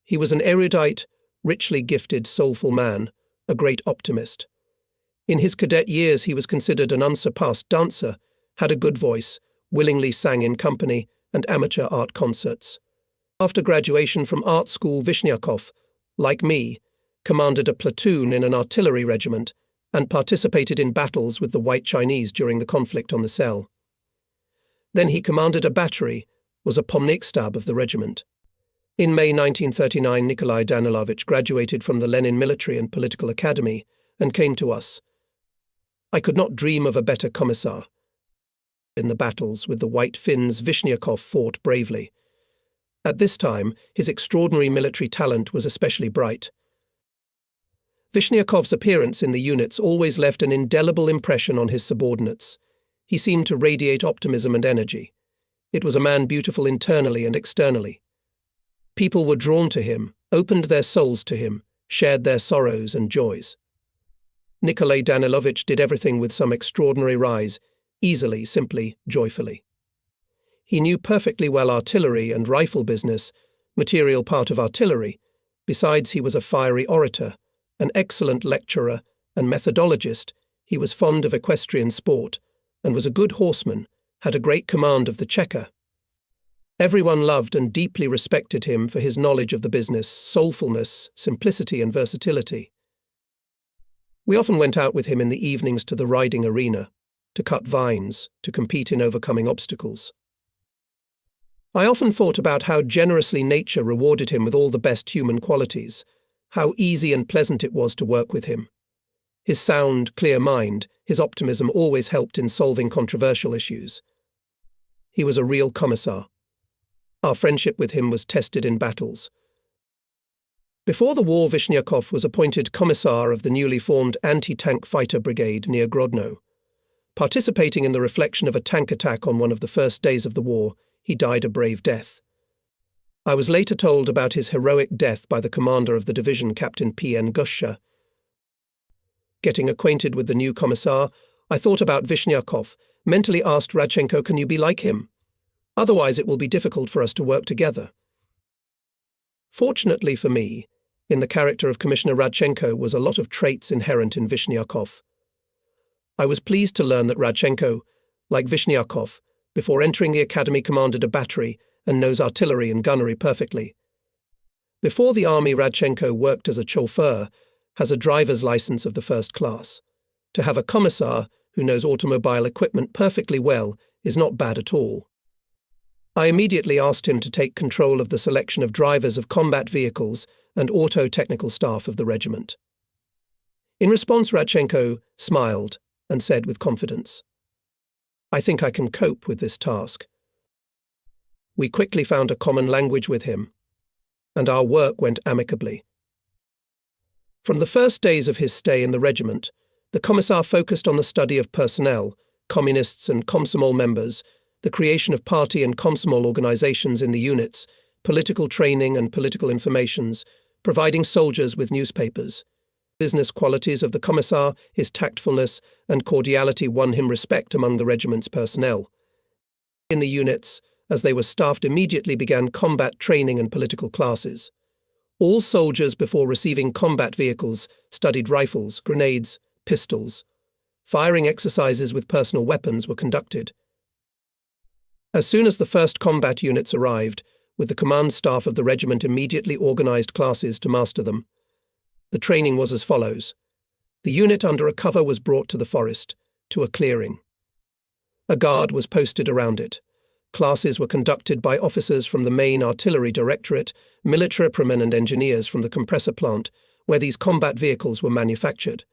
He was an erudite, richly gifted, soulful man, a great optimist. In his cadet years he was considered an unsurpassed dancer, had a good voice, willingly sang in company and amateur art concerts. After graduation from art school, Vishnyakov, like me, commanded a platoon in an artillery regiment and participated in battles with the White Chinese during the conflict on the Sel. Then he commanded a battery, was a pomnikstab of the regiment. In May 1939, Nikolai Danilovich graduated from the Lenin Military and Political Academy and came to us. I could not dream of a better commissar. In the battles with the White Finns, Vishnyakov fought bravely. At this time, his extraordinary military talent was especially bright. Vishnyakov's appearance in the units always left an indelible impression on his subordinates. He seemed to radiate optimism and energy. It was a man beautiful internally and externally. People were drawn to him, opened their souls to him, shared their sorrows and joys. Nikolai Danilovich did everything with some extraordinary rise, easily, simply, joyfully. He knew perfectly well artillery and rifle business, material part of artillery. Besides, he was a fiery orator, an excellent lecturer and methodologist. He was fond of equestrian sport and was a good horseman, had a great command of the checker. Everyone loved and deeply respected him for his knowledge of the business, soulfulness, simplicity and versatility. We often went out with him in the evenings to the riding arena, to cut vines, to compete in overcoming obstacles. I often thought about how generously nature rewarded him with all the best human qualities, how easy and pleasant it was to work with him. His sound, clear mind, his optimism always helped in solving controversial issues. He was a real commissar. Our friendship with him was tested in battles. Before the war, Vishnyakov was appointed commissar of the newly formed anti-tank fighter brigade near Grodno. Participating in the reflection of a tank attack on one of the first days of the war, he died a brave death. I was later told about his heroic death by the commander of the division, Captain P.N. Gusha. Getting acquainted with the new commissar, I thought about Vishnyakov, mentally asked Radchenko, can you be like him? Otherwise it will be difficult for us to work together. Fortunately for me, in the character of Commissioner Radchenko was a lot of traits inherent in Vishnyakov. I was pleased to learn that Radchenko, like Vishnyakov, before entering the academy commanded a battery and knows artillery and gunnery perfectly. Before the army, Radchenko worked as a chauffeur, has a driver's license of the first class. To have a commissar who knows automobile equipment perfectly well is not bad at all. I immediately asked him to take control of the selection of drivers of combat vehicles and auto-technical staff of the regiment. In response, Radchenko smiled and said with confidence, "I think I can cope with this task." We quickly found a common language with him, and our work went amicably. From the first days of his stay in the regiment, the Commissar focused on the study of personnel, communists and Komsomol members, the creation of party and Komsomol organizations in the units, political training and political informations, providing soldiers with newspapers. Business qualities of the Commissar, his tactfulness and cordiality won him respect among the regiment's personnel. In the units, as they were staffed, immediately began combat training and political classes. All soldiers before receiving combat vehicles studied rifles, grenades, pistols. Firing exercises with personal weapons were conducted. As soon as the first combat units arrived, with the command staff of the regiment immediately organized classes to master them. The training was as follows. The unit under a cover was brought to the forest, to a clearing. A guard was posted around it. Classes were conducted by officers from the main artillery directorate, militarymen and engineers from the compressor plant, where these combat vehicles were manufactured.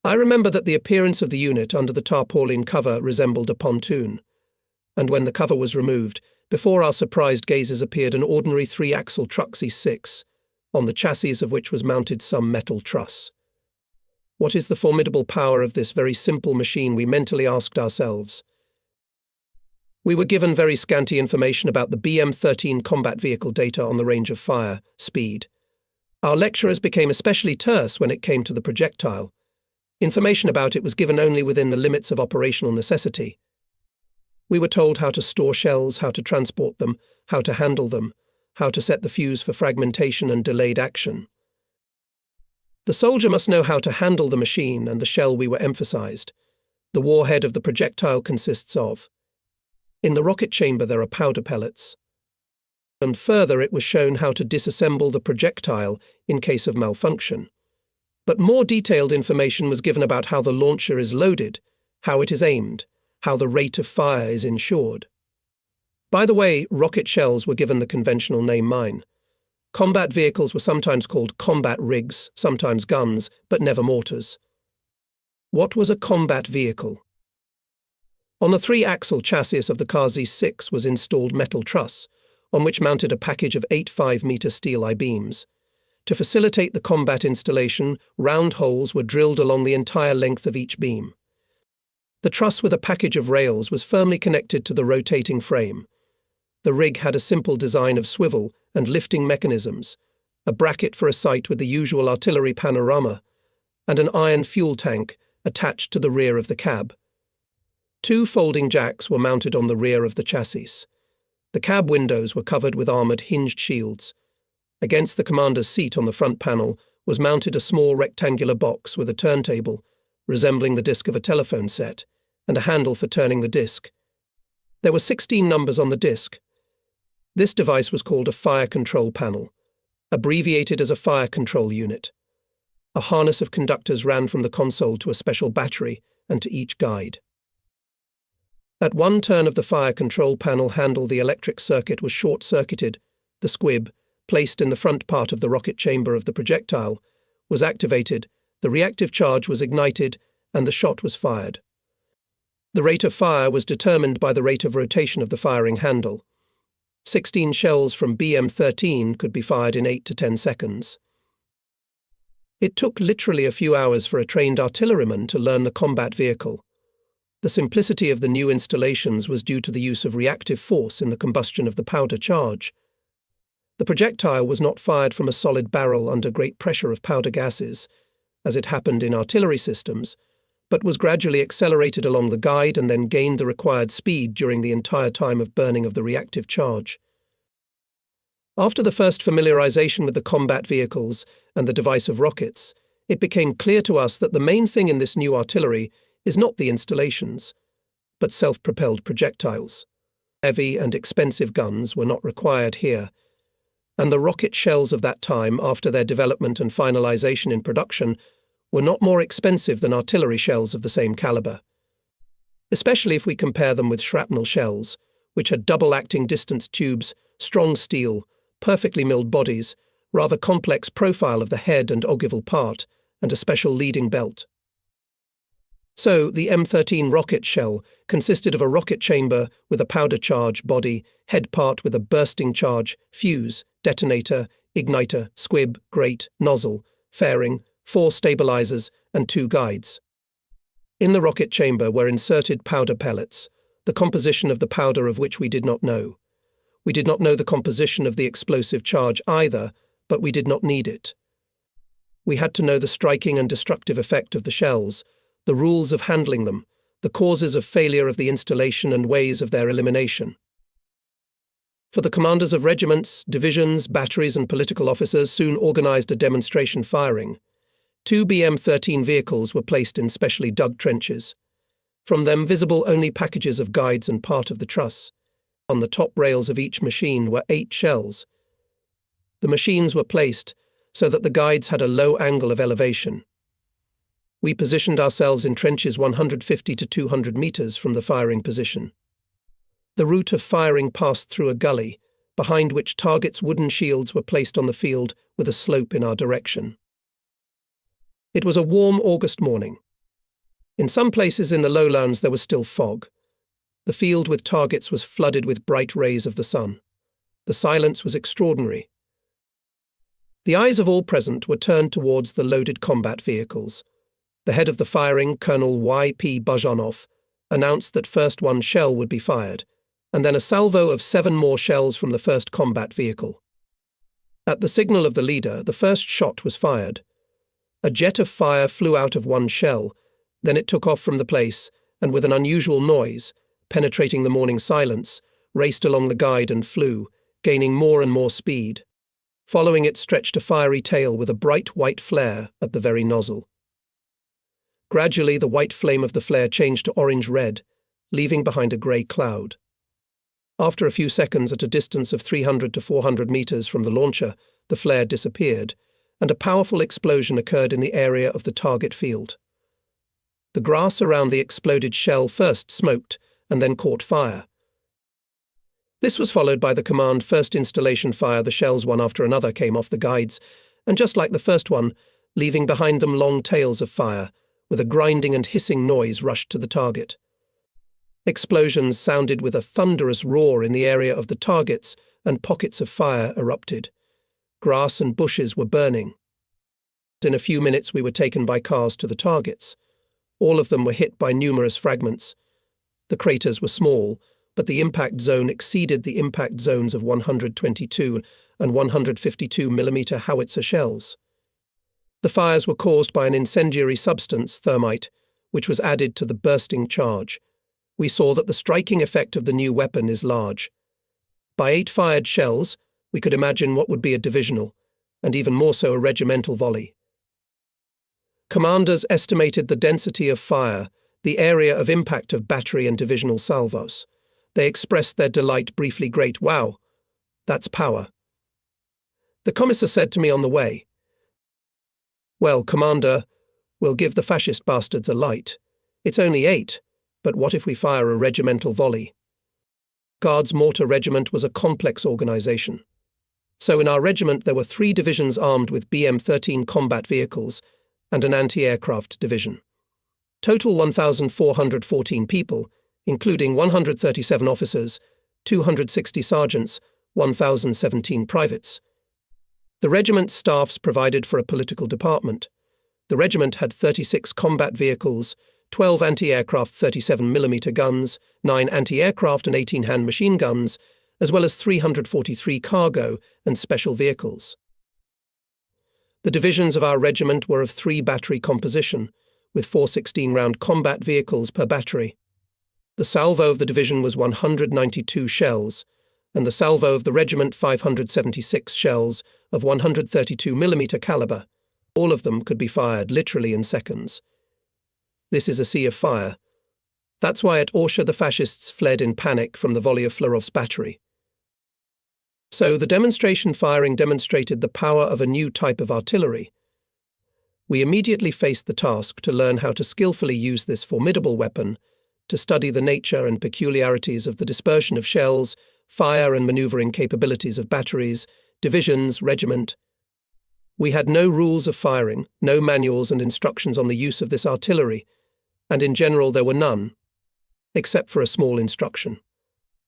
I remember that the appearance of the unit under the tarpaulin cover resembled a pontoon, and when the cover was removed, before our surprised gazes appeared an ordinary 3-axle truck C6, on the chassis of which was mounted some metal truss. What is the formidable power of this very simple machine, we mentally asked ourselves. We were given very scanty information about the BM-13 combat vehicle data on the range of fire, speed. Our lecturers became especially terse when it came to the projectile. Information about it was given only within the limits of operational necessity. We were told how to store shells, how to transport them, how to handle them, how to set the fuse for fragmentation and delayed action. The soldier must know how to handle the machine and the shell we were emphasized. The warhead of the projectile consists of. In the rocket chamber there are powder pellets. And further it was shown how to disassemble the projectile in case of malfunction. But more detailed information was given about how the launcher is loaded, how it is aimed, how the rate of fire is ensured. By the way, rocket shells were given the conventional name mine. Combat vehicles were sometimes called combat rigs, sometimes guns, but never mortars. What was a combat vehicle? On the 3-axle chassis of the car Z6 was installed metal truss, on which mounted a package of 8 5-meter steel I-beams. To facilitate the combat installation, round holes were drilled along the entire length of each beam. The truss with a package of rails was firmly connected to the rotating frame. The rig had a simple design of swivel and lifting mechanisms, a bracket for a sight with the usual artillery panorama, and an iron fuel tank attached to the rear of the cab. 2 folding jacks were mounted on the rear of the chassis. The cab windows were covered with armoured hinged shields. Against the commander's seat on the front panel was mounted a small rectangular box with a turntable, resembling the disc of a telephone set, and a handle for turning the disc. There were 16 numbers on the disc. This device was called a fire control panel, abbreviated as a fire control unit. A harness of conductors ran from the console to a special battery and to each guide. At one turn of the fire control panel handle, the electric circuit was short-circuited. The squib, placed in the front part of the rocket chamber of the projectile, was activated, the reactive charge was ignited, and the shot was fired. The rate of fire was determined by the rate of rotation of the firing handle. 16 shells from BM-13 could be fired in 8 to 10 seconds. It took literally a few hours for a trained artilleryman to learn the combat vehicle. The simplicity of the new installations was due to the use of reactive force in the combustion of the powder charge. The projectile was not fired from a solid barrel under great pressure of powder gases, as it happened in artillery systems, but was gradually accelerated along the guide and then gained the required speed during the entire time of burning of the reactive charge. After the first familiarization with the combat vehicles and the device of rockets, it became clear to us that the main thing in this new artillery is not the installations, but self-propelled projectiles. Heavy and expensive guns were not required here, and the rocket shells of that time, after their development and finalization in production, were not more expensive than artillery shells of the same caliber. Especially if we compare them with shrapnel shells, which had double-acting distance tubes, strong steel, perfectly milled bodies, rather complex profile of the head and ogival part, and a special leading belt. So, the M13 rocket shell consisted of a rocket chamber with a powder charge body, head part with a bursting charge, fuse, detonator, igniter, squib, grate, nozzle, fairing, 4 stabilizers, and 2 guides. In the rocket chamber were inserted powder pellets, the composition of the powder of which we did not know. We did not know the composition of the explosive charge either, but we did not need it. We had to know the striking and destructive effect of the shells, the rules of handling them, the causes of failure of the installation and ways of their elimination. For the commanders of regiments, divisions, batteries and political officers soon organized a demonstration firing. 2 BM-13 vehicles were placed in specially dug trenches. From them visible only packages of guides and part of the truss. On the top rails of each machine were 8 shells. The machines were placed so that the guides had a low angle of elevation. We positioned ourselves in trenches 150 to 200 meters from the firing position. The route of firing passed through a gully, behind which targets' wooden shields were placed on the field with a slope in our direction. It was a warm August morning. In some places in the lowlands there was still fog. The field with targets was flooded with bright rays of the sun. The silence was extraordinary. The eyes of all present were turned towards the loaded combat vehicles. The head of the firing, Colonel Y.P. Buzhanov, announced that first 1 shell would be fired, and then a salvo of 7 more shells from the first combat vehicle. At the signal of the leader, the first shot was fired. A jet of fire flew out of 1 shell, then it took off from the place, and with an unusual noise, penetrating the morning silence, raced along the guide and flew, gaining more and more speed. Following it stretched a fiery tail with a bright white flare at the very nozzle. Gradually, the white flame of the flare changed to orange-red, leaving behind a grey cloud. After a few seconds, at a distance of 300 to 400 meters from the launcher, the flare disappeared, and a powerful explosion occurred in the area of the target field. The grass around the exploded shell first smoked and then caught fire. This was followed by the command first installation fire. The shells one after another came off the guides, and just like the first one, leaving behind them long tails of fire, with a grinding and hissing noise rushed to the target. Explosions sounded with a thunderous roar in the area of the targets, and pockets of fire erupted. Grass and bushes were burning. In a few minutes we were taken by cars to the targets. All of them were hit by numerous fragments. The craters were small, but the impact zone exceeded the impact zones of 122 and 152 mm howitzer shells. The fires were caused by an incendiary substance, thermite, which was added to the bursting charge. We saw that the striking effect of the new weapon is large. By 8 fired shells, we could imagine what would be a divisional, and even more so a regimental volley. Commanders estimated the density of fire, the area of impact of battery and divisional salvos. They expressed their delight briefly. Great, wow, that's power. The commissar said to me on the way, "Well, Commander, we'll give the fascist bastards a light. It's only 8, but what if we fire a regimental volley?" Guards Mortar Regiment was a complex organization. So in our regiment there were 3 divisions armed with BM-13 combat vehicles and an anti-aircraft division. Total 1,414 people, including 137 officers, 260 sergeants, 1,017 privates. The regiment's staffs provided for a political department. The regiment had 36 combat vehicles, 12 anti-aircraft 37mm guns, 9 anti-aircraft and 18 hand machine guns, as well as 343 cargo and special vehicles. The divisions of our regiment were of 3 battery composition, with 4 16-round combat vehicles per battery. The salvo of the division was 192 shells, and the salvo of the regiment 576 shells of 132mm caliber. All of them could be fired literally in seconds. This is a sea of fire. That's why at Austria the fascists fled in panic from the volley of Flerov's battery. So the demonstration firing demonstrated the power of a new type of artillery. We immediately faced the task to learn how to skillfully use this formidable weapon, to study the nature and peculiarities of the dispersion of shells, fire and maneuvering capabilities of batteries, divisions, regiment. We had no rules of firing, no manuals and instructions on the use of this artillery, and in general there were none, except for a small instruction.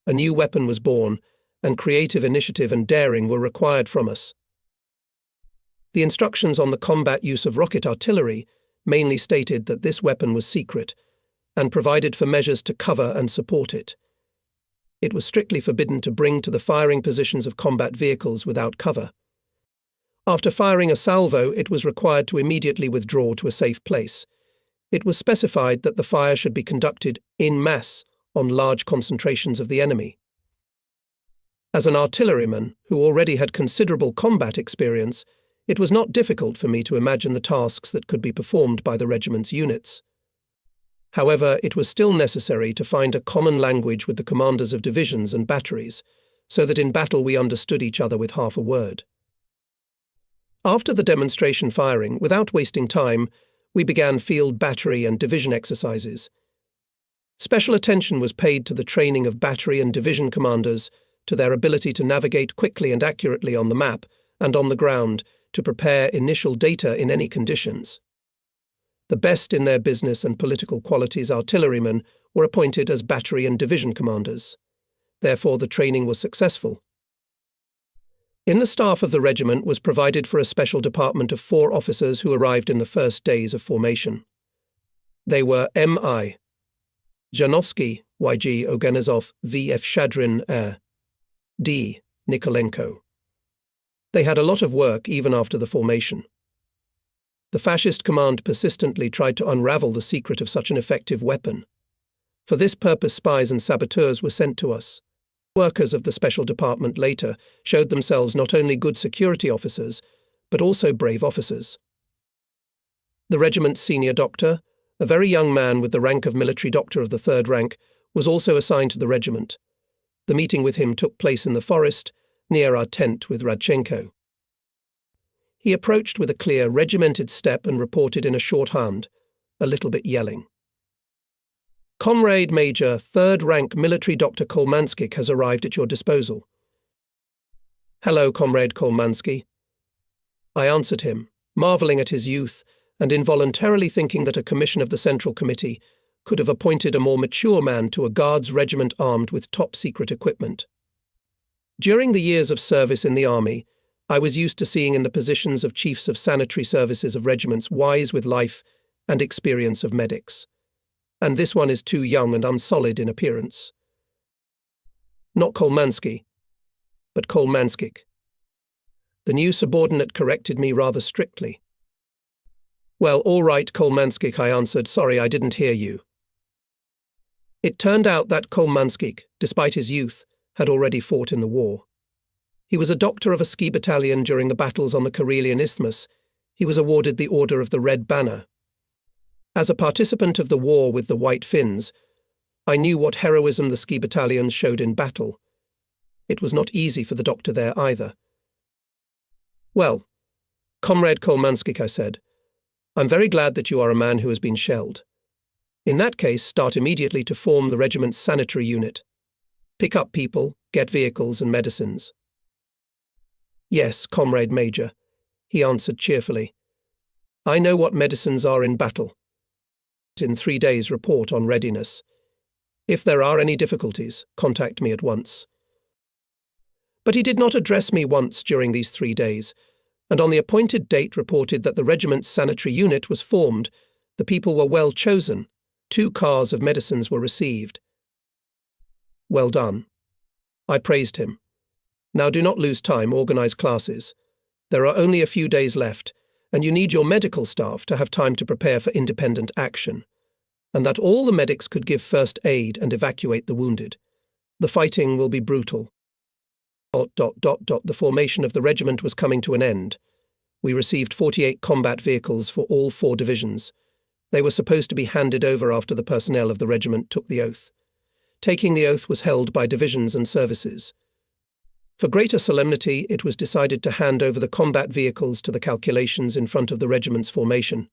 A new weapon was born, and creative initiative and daring were required from us. The instructions on the combat use of rocket artillery mainly stated that this weapon was secret, and provided for measures to cover and support it. It was strictly forbidden to bring to the firing positions of combat vehicles without cover. After firing a salvo, it was required to immediately withdraw to a safe place. It was specified that the fire should be conducted en masse on large concentrations of the enemy. As an artilleryman who already had considerable combat experience, it was not difficult for me to imagine the tasks that could be performed by the regiment's units. However, it was still necessary to find a common language with the commanders of divisions and batteries, so that in battle we understood each other with half a word. After the demonstration firing, without wasting time, we began field battery and division exercises. Special attention was paid to the training of battery and division commanders, to their ability to navigate quickly and accurately on the map and on the ground to prepare initial data in any conditions. The best in their business and political qualities artillerymen were appointed as battery and division commanders. Therefore, the training was successful. In the staff of the regiment was provided for a special department of 4 officers who arrived in the first days of formation. They were M.I. Janovsky, Y.G. Oganezov, V.F. Shadrin, D. Nikolenko. They had a lot of work even after the formation. The fascist command persistently tried to unravel the secret of such an effective weapon. For this purpose, spies and saboteurs were sent to us. Workers of the special department later showed themselves not only good security officers, but also brave officers. The regiment's senior doctor, a very young man with the rank of military doctor of the 3rd rank, was also assigned to the regiment. The meeting with him took place in the forest, near our tent with Radchenko. He approached with a clear, regimented step and reported in a shorthand, a little bit yelling. Comrade Major, 3rd rank military Dr. Kolmanskik has arrived at your disposal. Hello, Comrade Kolmansky. I answered him, marvelling at his youth and involuntarily thinking that a commission of the Central Committee could have appointed a more mature man to a Guards regiment armed with top-secret equipment. During the years of service in the army, I was used to seeing in the positions of chiefs of sanitary services of regiments wise with life and experience of medics. And this one is too young and unsolid in appearance. Not Kolmansky, but Kolmanskik. The new subordinate corrected me rather strictly. Well, all right, Kolmanskik, I answered. Sorry, I didn't hear you. It turned out that Kolmanskik, despite his youth, had already fought in the war. He was a doctor of a ski battalion during the battles on the Karelian Isthmus. He was awarded the Order of the Red Banner. As a participant of the war with the White Finns, I knew what heroism the ski battalions showed in battle. It was not easy for the doctor there either. Well, Comrade Kolmanskik, I said, I'm very glad that you are a man who has been shelled. In that case, start immediately to form the regiment's sanitary unit. Pick up people, get vehicles and medicines. Yes, Comrade Major, he answered cheerfully. I know what medicines are in battle. In 3 days, report on readiness. If there are any difficulties, contact me at once. But he did not address me once during these 3 days, and on the appointed date reported that the regiment's sanitary unit was formed, the people were well chosen, 2 cars of medicines were received. Well done. I praised him. Now do not lose time, organize classes. There are only a few days left, and you need your medical staff to have time to prepare for independent action, and that all the medics could give first aid and evacuate the wounded. The fighting will be brutal. The formation of the regiment was coming to an end. We received 48 combat vehicles for all 4 divisions. They were supposed to be handed over after the personnel of the regiment took the oath. Taking the oath was held by divisions and services. For greater solemnity, it was decided to hand over the combat vehicles to the calculations in front of the regiment's formation.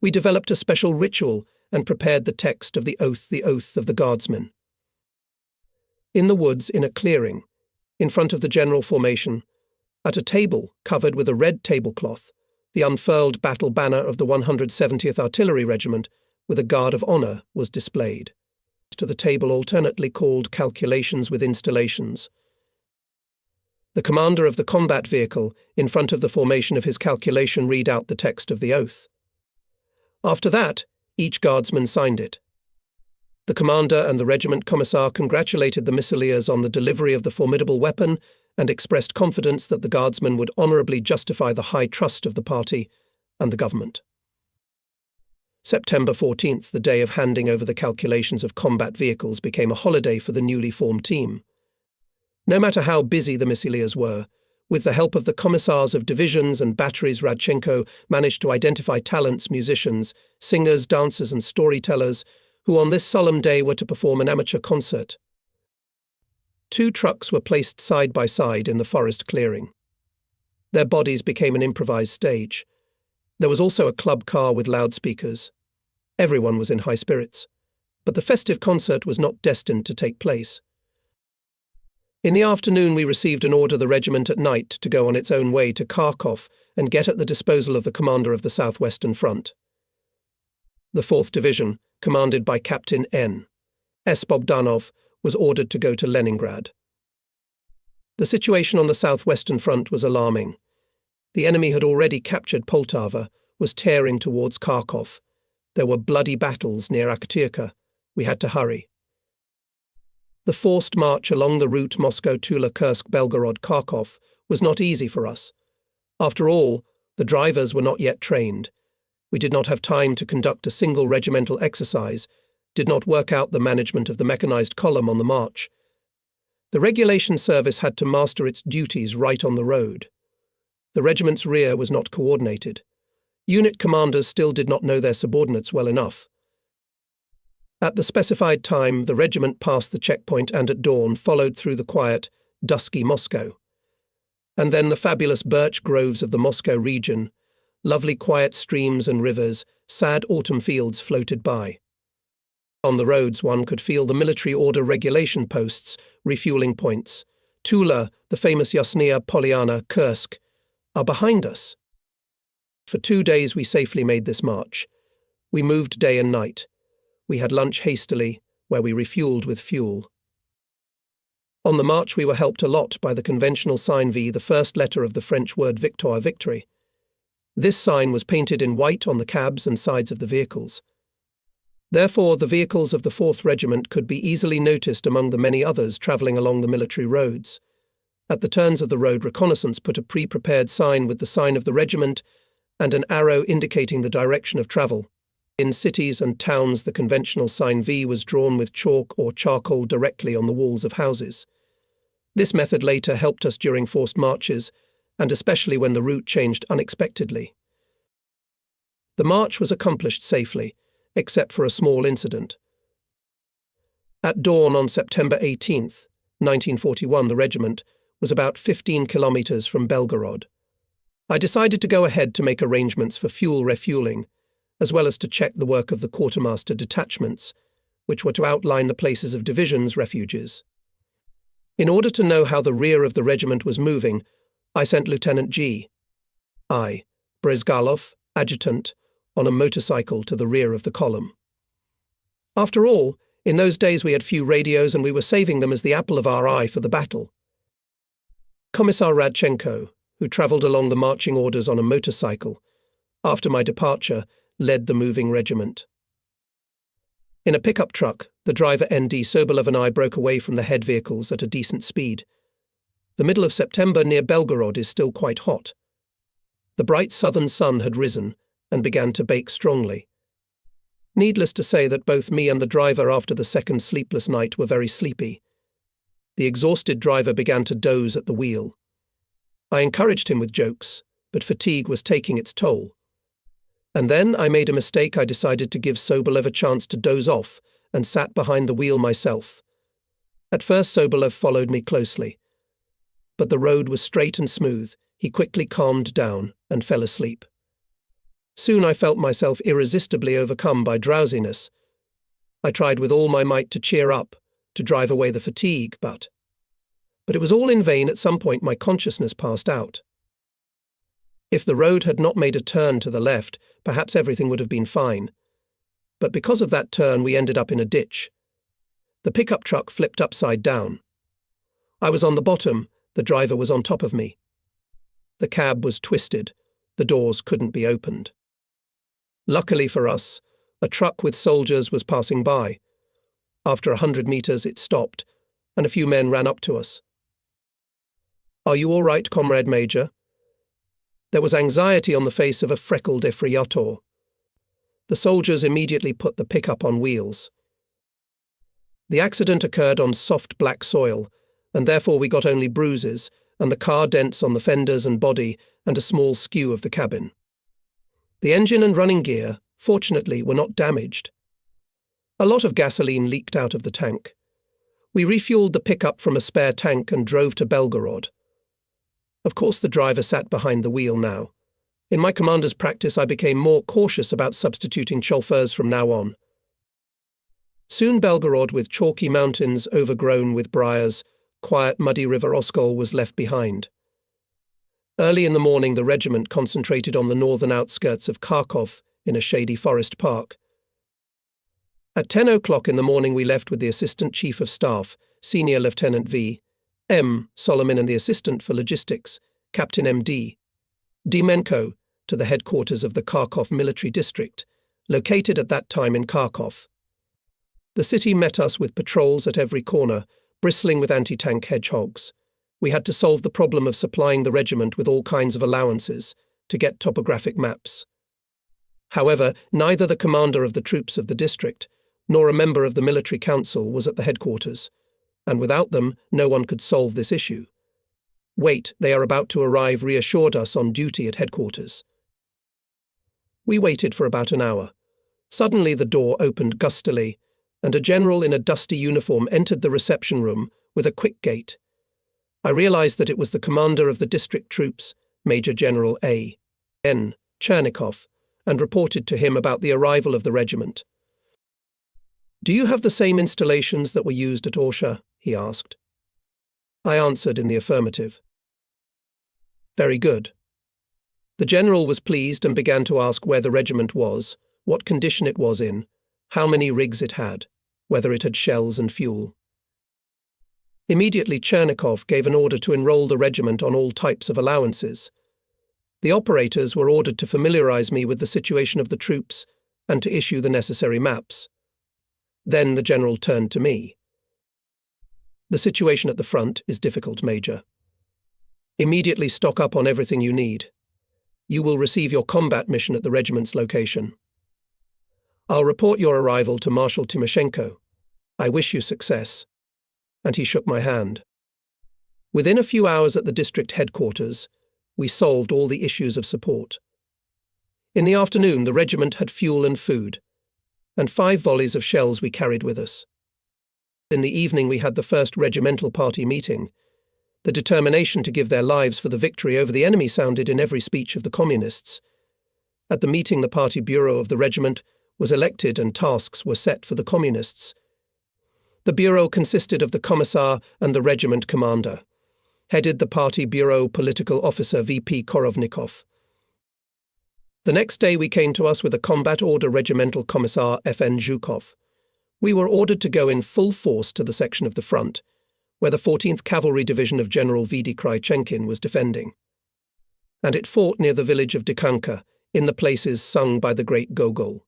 We developed a special ritual and prepared the text of the oath of the Guardsmen. In the woods, in a clearing, in front of the general formation, at a table covered with a red tablecloth, the unfurled battle banner of the 170th Artillery Regiment with a guard of honour, was displayed. To the table alternately called calculations with installations. The commander of the combat vehicle, in front of the formation of his calculation, read out the text of the oath. After that, each guardsman signed it. The commander and the regiment commissar congratulated the missileers on the delivery of the formidable weapon and expressed confidence that the guardsmen would honourably justify the high trust of the party and the government. September 14th, the day of handing over the calculations of combat vehicles, became a holiday for the newly formed team. No matter how busy the missileers were, with the help of the commissars of divisions and batteries, Radchenko managed to identify talents, musicians, singers, dancers and storytellers who on this solemn day were to perform an amateur concert. 2 trucks were placed side by side in the forest clearing. Their bodies became an improvised stage. There was also a club car with loudspeakers. Everyone was in high spirits, but the festive concert was not destined to take place. In the afternoon we received an order the regiment at night to go on its own way to Kharkiv and get at the disposal of the commander of the southwestern front. The 4th Division, commanded by Captain N. S. Bogdanov, was ordered to go to Leningrad. The situation on the southwestern front was alarming. The enemy had already captured Poltava, was tearing towards Kharkiv. There were bloody battles near Katyusha. We had to hurry. The forced march along the route Moscow-Tula-Kursk-Belgorod-Kharkov was not easy for us. After all, the drivers were not yet trained. We did not have time to conduct a single regimental exercise, did not work out the management of the mechanized column on the march. The regulation service had to master its duties right on the road. The regiment's rear was not coordinated. Unit commanders still did not know their subordinates well enough. At the specified time, the regiment passed the checkpoint and at dawn followed through the quiet, dusky Moscow. And then the fabulous birch groves of the Moscow region, lovely quiet streams and rivers, sad autumn fields floated by. On the roads one could feel the military order regulation posts, refueling points. Tula, the famous Yasnaya Polyana, Kursk, are behind us. For 2 days we safely made this march. We moved day and night. We had lunch hastily, where we refueled with fuel. On the march we were helped a lot by the conventional sign V, the first letter of the French word victoire, victory. This sign was painted in white on the cabs and sides of the vehicles. Therefore, the vehicles of the 4th Regiment could be easily noticed among the many others travelling along the military roads. At the turns of the road, reconnaissance put a pre-prepared sign with the sign of the regiment and an arrow indicating the direction of travel. In cities and towns, the conventional sign V was drawn with chalk or charcoal directly on the walls of houses. This method later helped us during forced marches, and especially when the route changed unexpectedly. The march was accomplished safely, except for a small incident. At dawn on September 18th, 1941, the regiment was about 15 kilometers from Belgorod. I decided to go ahead to make arrangements for fuel refueling, as well as to check the work of the quartermaster detachments, which were to outline the places of divisions' refuges. In order to know how the rear of the regiment was moving, I sent Lieutenant G.I. Bresgalov, adjutant, on a motorcycle to the rear of the column. After all, in those days we had few radios and we were saving them as the apple of our eye for the battle. Commissar Radchenko, who travelled along the marching orders on a motorcycle, after my departure, led the moving regiment. In a pickup truck, the driver N.D. Sobolov and I broke away from the head vehicles at a decent speed. The middle of September near Belgorod is still quite hot. The bright southern sun had risen and began to bake strongly. Needless to say that both me and the driver after the second sleepless night were very sleepy. The exhausted driver began to doze at the wheel. I encouraged him with jokes, but fatigue was taking its toll. And then I made a mistake. I decided to give Sobolov a chance to doze off and sat behind the wheel myself. At first Sobolov followed me closely. But the road was straight and smooth. He quickly calmed down and fell asleep. Soon I felt myself irresistibly overcome by drowsiness. I tried with all my might to cheer up, to drive away the fatigue, but it was all in vain. At some point my consciousness passed out. If the road had not made a turn to the left, perhaps everything would have been fine. but because of that turn we ended up in a ditch. The pickup truck flipped upside down. I was on the bottom, the driver was on top of me. The cab was twisted, the doors couldn't be opened. Luckily for us, a truck with soldiers was passing by. After 100 meters it stopped, and a few men ran up to us. "Are you all right, Comrade Major?" There was anxiety on the face of a freckled Efreyator. The soldiers immediately put the pickup on wheels. The accident occurred on soft black soil, and therefore we got only bruises, and the car dents on the fenders and body, and a small skew of the cabin. The engine and running gear, fortunately, were not damaged. A lot of gasoline leaked out of the tank. We refueled the pickup from a spare tank and drove to Belgorod. Of course, the driver sat behind the wheel now. In my commander's practice, I became more cautious about substituting chauffeurs from now on. Soon Belgorod, with chalky mountains overgrown with briars, quiet muddy river Oskol was left behind. Early in the morning the regiment concentrated on the northern outskirts of Kharkiv in a shady forest park. At 10 o'clock in the morning we left with the Assistant Chief of Staff, Senior Lieutenant V. M. Solomon, and the Assistant for Logistics, Captain M.D. Dimenko, to the headquarters of the Kharkiv Military District, located at that time in Kharkiv. The city met us with patrols at every corner, bristling with anti-tank hedgehogs. We had to solve the problem of supplying the regiment with all kinds of allowances, to get topographic maps. However, neither the commander of the troops of the district, nor a member of the military council was at the headquarters, and without them no one could solve this issue. "Wait, they are about to arrive," reassured us on duty at headquarters. We waited for about an hour. Suddenly the door opened gustily, and a general in a dusty uniform entered the reception room with a quick gait. I realized that it was the commander of the district troops, Major General A. N. Chernikov, and reported to him about the arrival of the regiment. "Do you have the same installations that were used at Orsha?" he asked. I answered in the affirmative. "Very good." The general was pleased and began to ask where the regiment was, what condition it was in, how many rigs it had, whether it had shells and fuel. Immediately Chernikov gave an order to enroll the regiment on all types of allowances. The operators were ordered to familiarize me with the situation of the troops and to issue the necessary maps. Then the general turned to me. "The situation at the front is difficult, Major. Immediately stock up on everything you need. You will receive your combat mission at the regiment's location. I'll report your arrival to Marshal Timoshenko. I wish you success." And he shook my hand. Within a few hours at the district headquarters, we solved all the issues of support. In the afternoon, the regiment had fuel and food, and 5 volleys of shells we carried with us. In the evening we had the first regimental party meeting. The determination to give their lives for the victory over the enemy sounded in every speech of the communists. At the meeting the party bureau of the regiment was elected and tasks were set for the communists. The bureau consisted of the commissar and the regiment commander. Headed the party bureau political officer VP Korovnikov. The next day we came to us with a combat order regimental commissar FN Zhukov. We were ordered to go in full force to the section of the front, where the 14th Cavalry Division of General Vidi Krychenkin was defending. And it fought near the village of Dikanka, in the places sung by the great Gogol.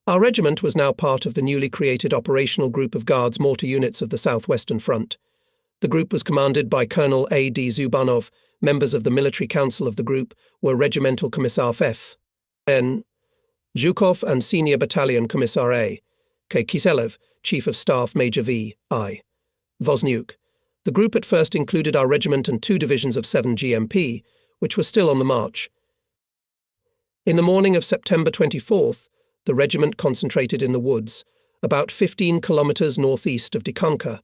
Our regiment was now part of the newly created operational group of Guards mortar units of the Southwestern Front. The group was commanded by Colonel A. D. Zubanov. Members of the military council of the group were Regimental Commissar F. N. Zhukov and Senior Battalion Commissar A. K. Kiselev, Chief of Staff Major V. I. Voznyuk. The group at first included our regiment and 2 divisions of 7 GMP, which were still on the march. In the morning of September 24th, the regiment concentrated in the woods, about 15 kilometers northeast of Dikanka.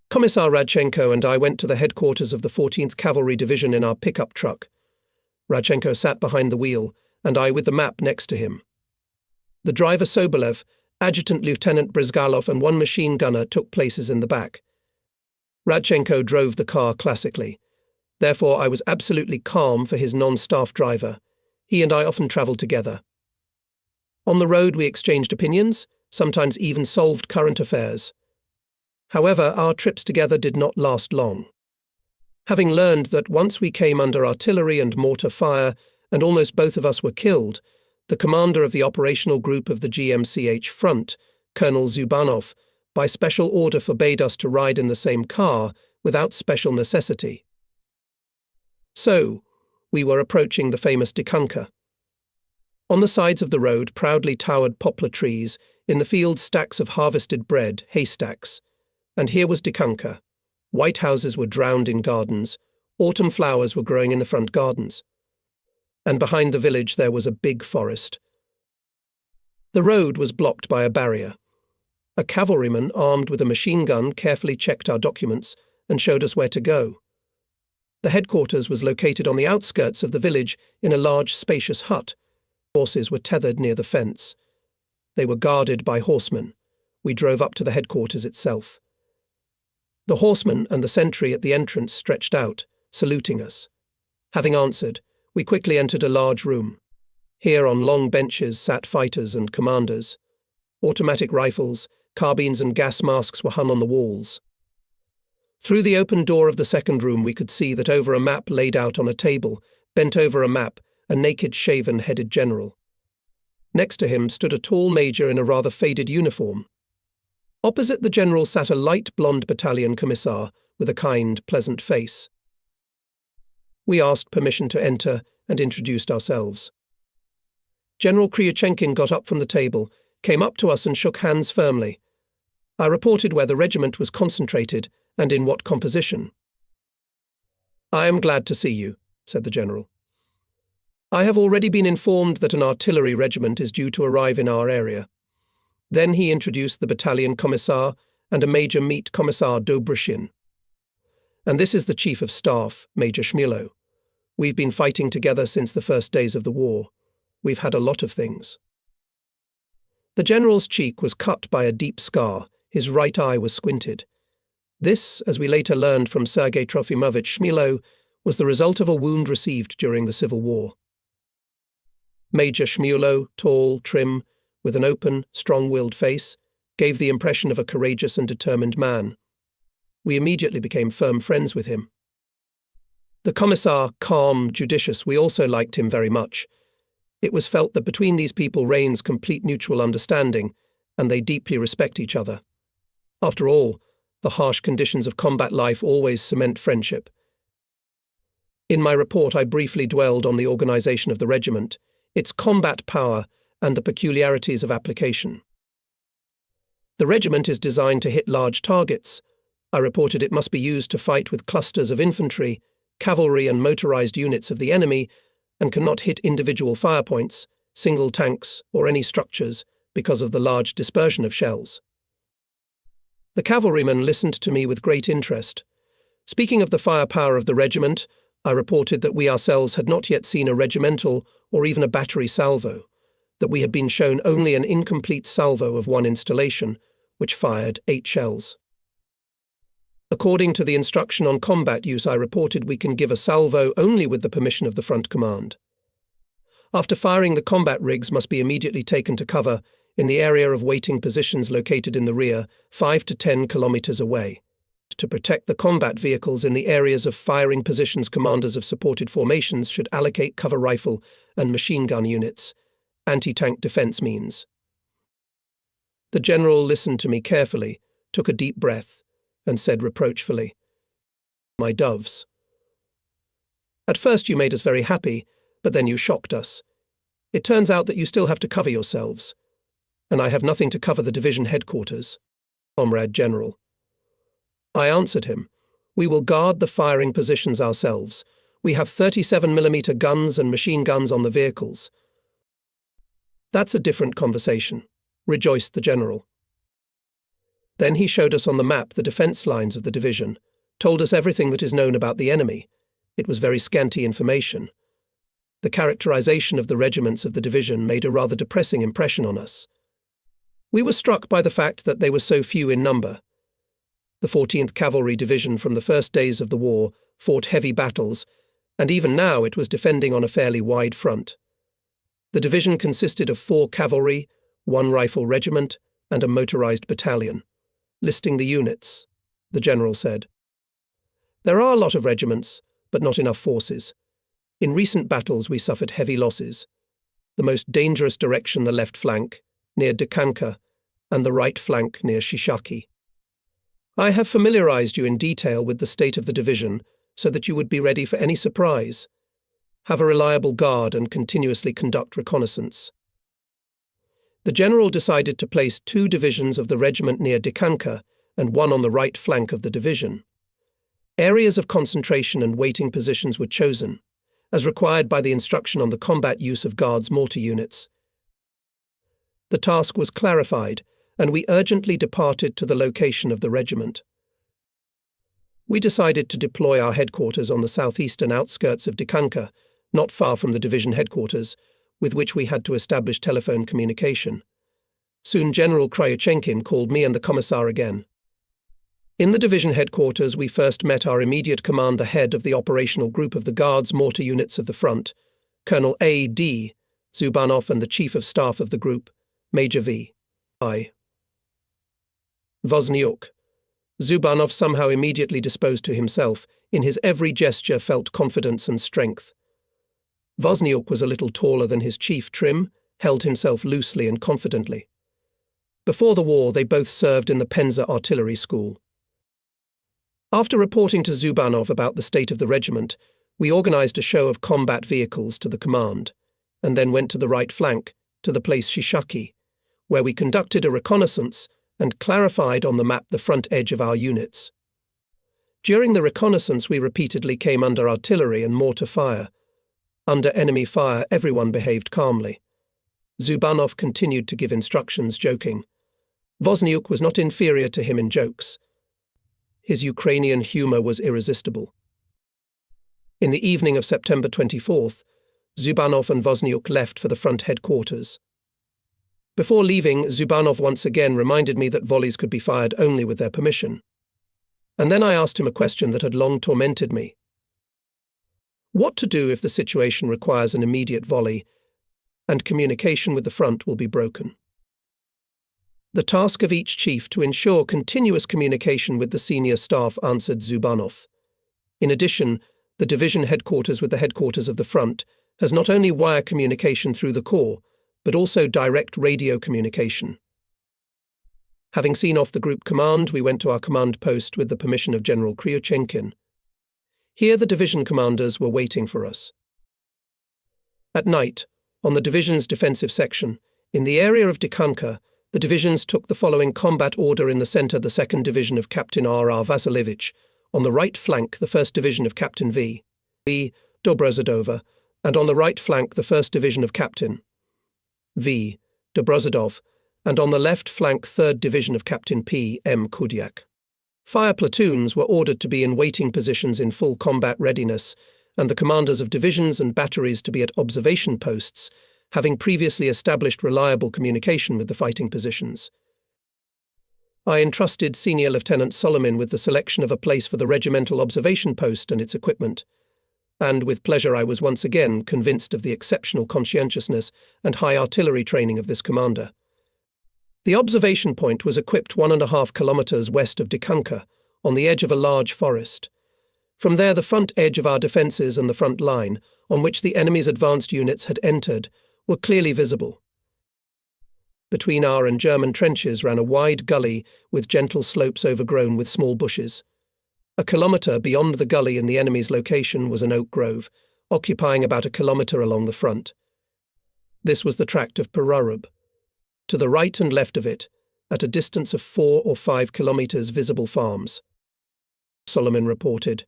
Commissar Radchenko and I went to the headquarters of the 14th Cavalry Division in our pickup truck. Radchenko sat behind the wheel, and I with the map next to him. The driver Sobolev, Adjutant Lieutenant Brizgalov and 1 machine gunner took places in the back. Radchenko drove the car classically. Therefore I was absolutely calm for his non-staff driver. He and I often travelled together. On the road we exchanged opinions, sometimes even solved current affairs. However, our trips together did not last long. Having learned that once we came under artillery and mortar fire, and almost both of us were killed, the commander of the operational group of the GMCH front, Colonel Zubanov, by special order forbade us to ride in the same car without special necessity. So, we were approaching the famous Dikanka. On the sides of the road proudly towered poplar trees, in the fields stacks of harvested bread, haystacks. And here was Dikanka. White houses were drowned in gardens, autumn flowers were growing in the front gardens. And behind the village there was a big forest. The road was blocked by a barrier. A cavalryman armed with a machine gun carefully checked our documents and showed us where to go. The headquarters was located on the outskirts of the village in a large, spacious hut. Horses were tethered near the fence. They were guarded by horsemen. We drove up to the headquarters itself. The horseman and the sentry at the entrance stretched out, saluting us. Having answered, we quickly entered a large room. Here on long benches sat fighters and commanders. Automatic rifles, carbines and gas masks were hung on the walls. Through the open door of the second room we could see that over a map laid out on a table, bent over a map, a naked shaven-headed general. Next to him stood a tall major in a rather faded uniform. Opposite the general sat a light blonde battalion commissar with a kind, pleasant face. We asked permission to enter and introduced ourselves. General Kryuchenkin got up from the table, came up to us and shook hands firmly. I reported where the regiment was concentrated and in what composition. "I am glad to see you," said the general. "I have already been informed that an artillery regiment is due to arrive in our area." Then he introduced the battalion commissar and a Major Meet Commissar Dobryshin. "And this is the Chief of Staff, Major Shmilo. We've been fighting together since the first days of the war. We've had a lot of things." The general's cheek was cut by a deep scar, his right eye was squinted. This, as we later learned from Sergei Trofimovich Shmilo, was the result of a wound received during the Civil War. Major Shmilo, tall, trim, with an open, strong-willed face, gave the impression of a courageous and determined man. We immediately became firm friends with him. The commissar, calm, judicious, we also liked him very much. It was felt that between these people reigns complete mutual understanding, and they deeply respect each other. After all, the harsh conditions of combat life always cement friendship. In my report I briefly dwelled on the organization of the regiment, its combat power, and the peculiarities of application. The regiment is designed to hit large targets. I reported it must be used to fight with clusters of infantry, cavalry and motorized units of the enemy, and cannot hit individual fire points, single tanks, or any structures because of the large dispersion of shells. The cavalryman listened to me with great interest. Speaking of the firepower of the regiment, I reported that we ourselves had not yet seen a regimental or even a battery salvo, that we had been shown only an incomplete salvo of one installation, which fired 8 shells. According to the instruction on combat use, I reported we can give a salvo only with the permission of the front command. After firing, the combat rigs must be immediately taken to cover in the area of waiting positions located in the rear, 5 to 10 kilometers away. To protect the combat vehicles in the areas of firing positions, commanders of supported formations should allocate cover rifle and machine gun units, anti-tank defense means. The general listened to me carefully, took a deep breath, and said reproachfully, "My doves. At first you made us very happy, but then you shocked us. It turns out that you still have to cover yourselves, and I have nothing to cover the division headquarters, Comrade General." I answered him, "We will guard the firing positions ourselves. We have 37mm guns and machine guns on the vehicles." "That's a different conversation," rejoiced the general. Then he showed us on the map the defense lines of the division, told us everything that is known about the enemy. It was very scanty information. The characterization of the regiments of the division made a rather depressing impression on us. We were struck by the fact that they were so few in number. The 14th Cavalry Division from the first days of the war fought heavy battles, and even now it was defending on a fairly wide front. The division consisted of 4 cavalry, 1 rifle regiment, and a motorized battalion. Listing the units, the general said. There are a lot of regiments, but not enough forces. In recent battles we suffered heavy losses. The most dangerous direction the left flank, near Dekanka, and the right flank near Shishaki. I have familiarized you in detail with the state of the division so that you would be ready for any surprise. Have a reliable guard and continuously conduct reconnaissance. The general decided to place 2 divisions of the regiment near Dekanka and 1 on the right flank of the division. Areas of concentration and waiting positions were chosen, as required by the instruction on the combat use of Guards mortar units. The task was clarified, and we urgently departed to the location of the regiment. We decided to deploy our headquarters on the southeastern outskirts of Dekanka, not far from the division headquarters, with which we had to establish telephone communication. Soon General Kryuchenkin called me and the commissar again. In the division headquarters we first met our immediate command, the head of the operational group of the Guards mortar units of the front, Colonel A.D. Zubanov, and the Chief of Staff of the group, Major V.I. Wozniuk. Zubanov, somehow immediately disposed to himself, in his every gesture felt confidence and strength. Wozniuk was a little taller than his chief, trim, held himself loosely and confidently. Before the war they both served in the Penza artillery school. After reporting to Zubanov about the state of the regiment, we organized a show of combat vehicles to the command, and then went to the right flank, to the place Shishaki, where we conducted a reconnaissance and clarified on the map the front edge of our units. During the reconnaissance we repeatedly came under artillery and mortar fire. Under enemy fire everyone behaved calmly. Zubanov continued to give instructions, joking. Wozniuk was not inferior to him in jokes. His Ukrainian humour was irresistible. In the evening of September 24th, Zubanov and Wozniuk left for the front headquarters. Before leaving, Zubanov once again reminded me that volleys could be fired only with their permission. And then I asked him a question that had long tormented me. What to do if the situation requires an immediate volley and communication with the front will be broken? The task of each chief to ensure continuous communication with the senior staff, answered Zubanov. In addition, the division headquarters with the headquarters of the front has not only wire communication through the corps, but also direct radio communication. Having seen off the group command, we went to our command post with the permission of General Kryuchenkin. Here the division commanders were waiting for us. At night, on the division's defensive section, in the area of Dekanka, the divisions took the following combat order: in the centre the 2nd Division of Captain R.R. Vasilevich, on the right flank the 1st Division of Captain V. Dobrozadova, and on the right flank the 1st Division of Captain V. Dobrozadov, and on the left flank 3rd Division of Captain P. M. Kudyak. Fire platoons were ordered to be in waiting positions in full combat readiness, and the commanders of divisions and batteries to be at observation posts, having previously established reliable communication with the fighting positions. I entrusted Senior Lieutenant Solomin with the selection of a place for the regimental observation post and its equipment, and with pleasure I was once again convinced of the exceptional conscientiousness and high artillery training of this commander. The observation point was equipped 1.5 kilometers west of Dekanka, on the edge of a large forest. From there the front edge of our defences and the front line, on which the enemy's advanced units had entered, were clearly visible. Between our and German trenches ran a wide gully with gentle slopes overgrown with small bushes. A kilometre beyond the gully in the enemy's location was an oak grove, occupying about a kilometre along the front. This was the tract of Perarub. To the right and left of it, at a distance of 4 or 5 kilometres, visible farms. Solomon reported.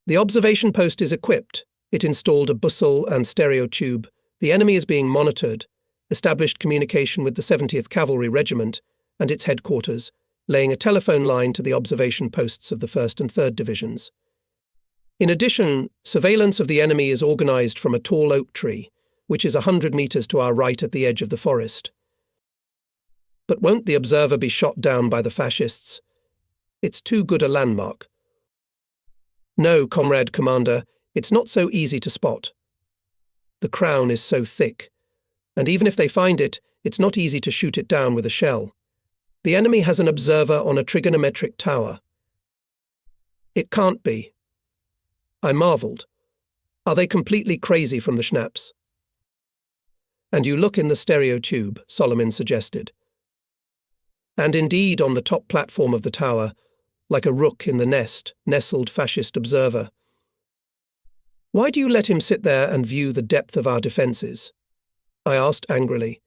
The observation post is equipped. It installed a bussel and stereo tube. The enemy is being monitored. Established communication with the 70th Cavalry Regiment and its headquarters, laying a telephone line to the observation posts of the 1st and 3rd Divisions. In addition, surveillance of the enemy is organised from a tall oak tree, which is 100 metres to our right at the edge of the forest. But won't the observer be shot down by the fascists? It's too good a landmark. No, Comrade Commander, it's not so easy to spot. The crown is so thick. And even if they find it, it's not easy to shoot it down with a shell. The enemy has an observer on a trigonometric tower. It can't be. I marvelled. Are they completely crazy from the schnapps? And you look in the stereo tube, Solomon suggested. And indeed on the top platform of the tower, like a rook in the nest, nestled fascist observer. Why do you let him sit there and view the depth of our defences? I asked angrily.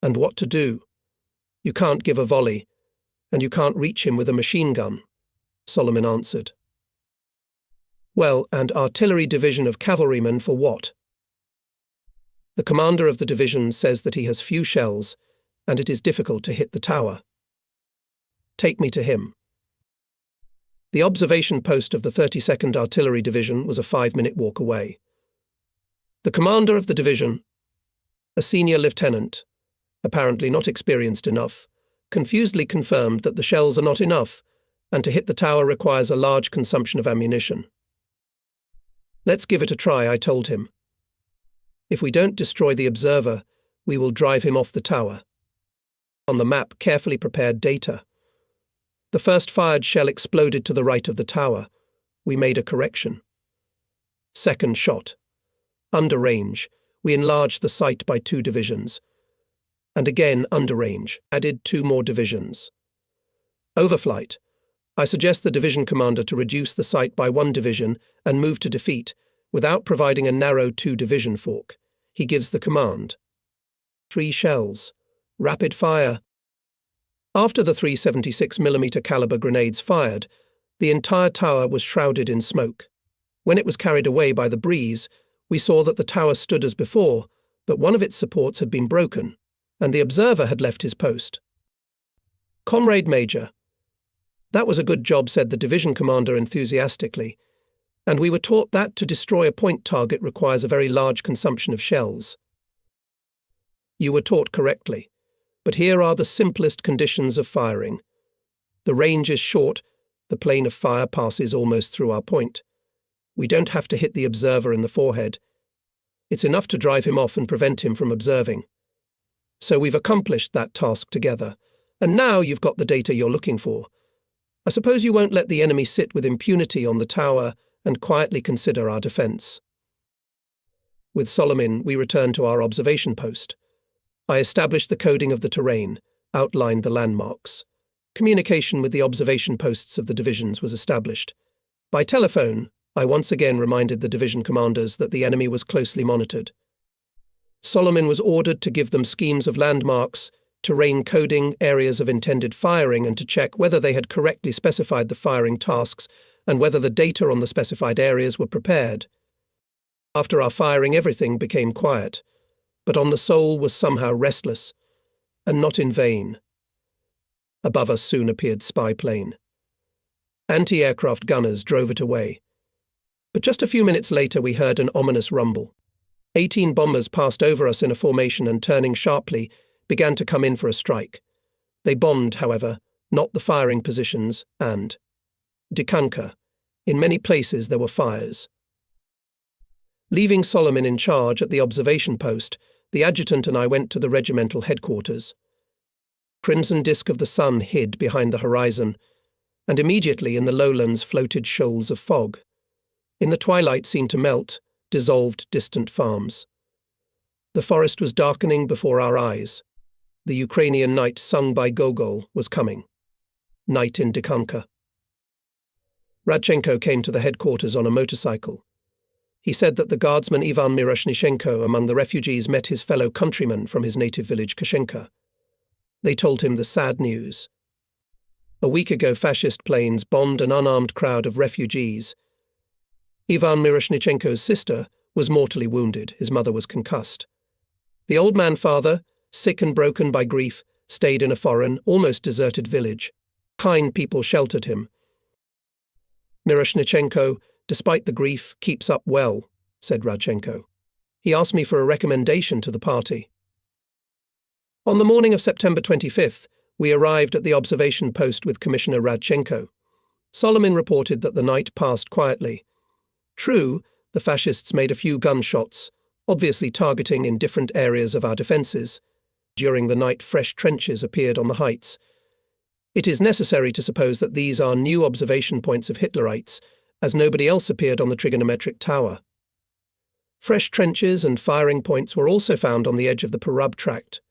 And what to do? You can't give a volley, and you can't reach him with a machine gun, Solomon answered. Well, and artillery division of cavalrymen for what? The commander of the division says that he has few shells, and it is difficult to hit the tower. Take me to him. The observation post of the 32nd Artillery Division was a 5-minute walk away. The commander of the division, a senior lieutenant, apparently not experienced enough, confusedly confirmed that the shells are not enough, and to hit the tower requires a large consumption of ammunition. Let's give it a try, I told him. If we don't destroy the observer, we will drive him off the tower. On the map, carefully prepared data. The first fired shell exploded to the right of the tower. We made a correction. Second shot. Under range, we enlarged the site by 2 divisions. And again under range, added 2 more divisions. Overflight. I suggest the division commander to reduce the site by 1 division and move to defeat, without providing a narrow 2-division fork. He gives the command. 3 shells. Rapid fire. After the 376mm caliber grenades fired, the entire tower was shrouded in smoke. When it was carried away by the breeze, we saw that the tower stood as before, but one of its supports had been broken, and the observer had left his post. Comrade Major. That was a good job, said the division commander enthusiastically, and we were taught that to destroy a point target requires a very large consumption of shells. You were taught correctly, but here are the simplest conditions of firing. The range is short, the plane of fire passes almost through our point. We don't have to hit the observer in the forehead. It's enough to drive him off and prevent him from observing. So we've accomplished that task together, and now you've got the data you're looking for. I suppose you won't let the enemy sit with impunity on the tower and quietly consider our defence. With Solomon, we returned to our observation post. I established the coding of the terrain, outlined the landmarks. Communication with the observation posts of the divisions was established. By telephone, I once again reminded the division commanders that the enemy was closely monitored. Solomon was ordered to give them schemes of landmarks, terrain coding, areas of intended firing, and to check whether they had correctly specified the firing tasks and whether the data on the specified areas were prepared. After our firing, everything became quiet, but on the soul was somehow restless, and not in vain. Above us soon appeared spy plane. Anti-aircraft gunners drove it away. But just a few minutes later we heard an ominous rumble. 18 bombers passed over us in a formation and, turning sharply, began to come in for a strike. They bombed, however, not the firing positions, and Dikanka. In many places there were fires. Leaving Solomon in charge at the observation post, the adjutant and I went to the regimental headquarters. Crimson disk of the sun hid behind the horizon, and immediately in the lowlands floated shoals of fog. In the twilight seemed to melt, dissolved distant farms. The forest was darkening before our eyes. The Ukrainian night sung by Gogol was coming. Night in Dikanka. Radchenko came to the headquarters on a motorcycle. He said that the guardsman Ivan Miroshnichenko among the refugees met his fellow countrymen from his native village Kashenka. They told him the sad news. A week ago, fascist planes bombed an unarmed crowd of refugees. Ivan Miroshnichenko's sister was mortally wounded. His mother was concussed. The old man father, sick and broken by grief, stayed in a foreign, almost deserted village. Kind people sheltered him. Miroshnichenko, despite the grief, keeps up well, said Radchenko. He asked me for a recommendation to the party. On the morning of September 25th, we arrived at the observation post with Commissioner Radchenko. Solomon reported that the night passed quietly. True, the fascists made a few gunshots, obviously targeting in different areas of our defences. During the night, fresh trenches appeared on the heights. It is necessary to suppose that these are new observation points of Hitlerites, as nobody else appeared on the trigonometric tower. Fresh trenches and firing points were also found on the edge of the Parub tract.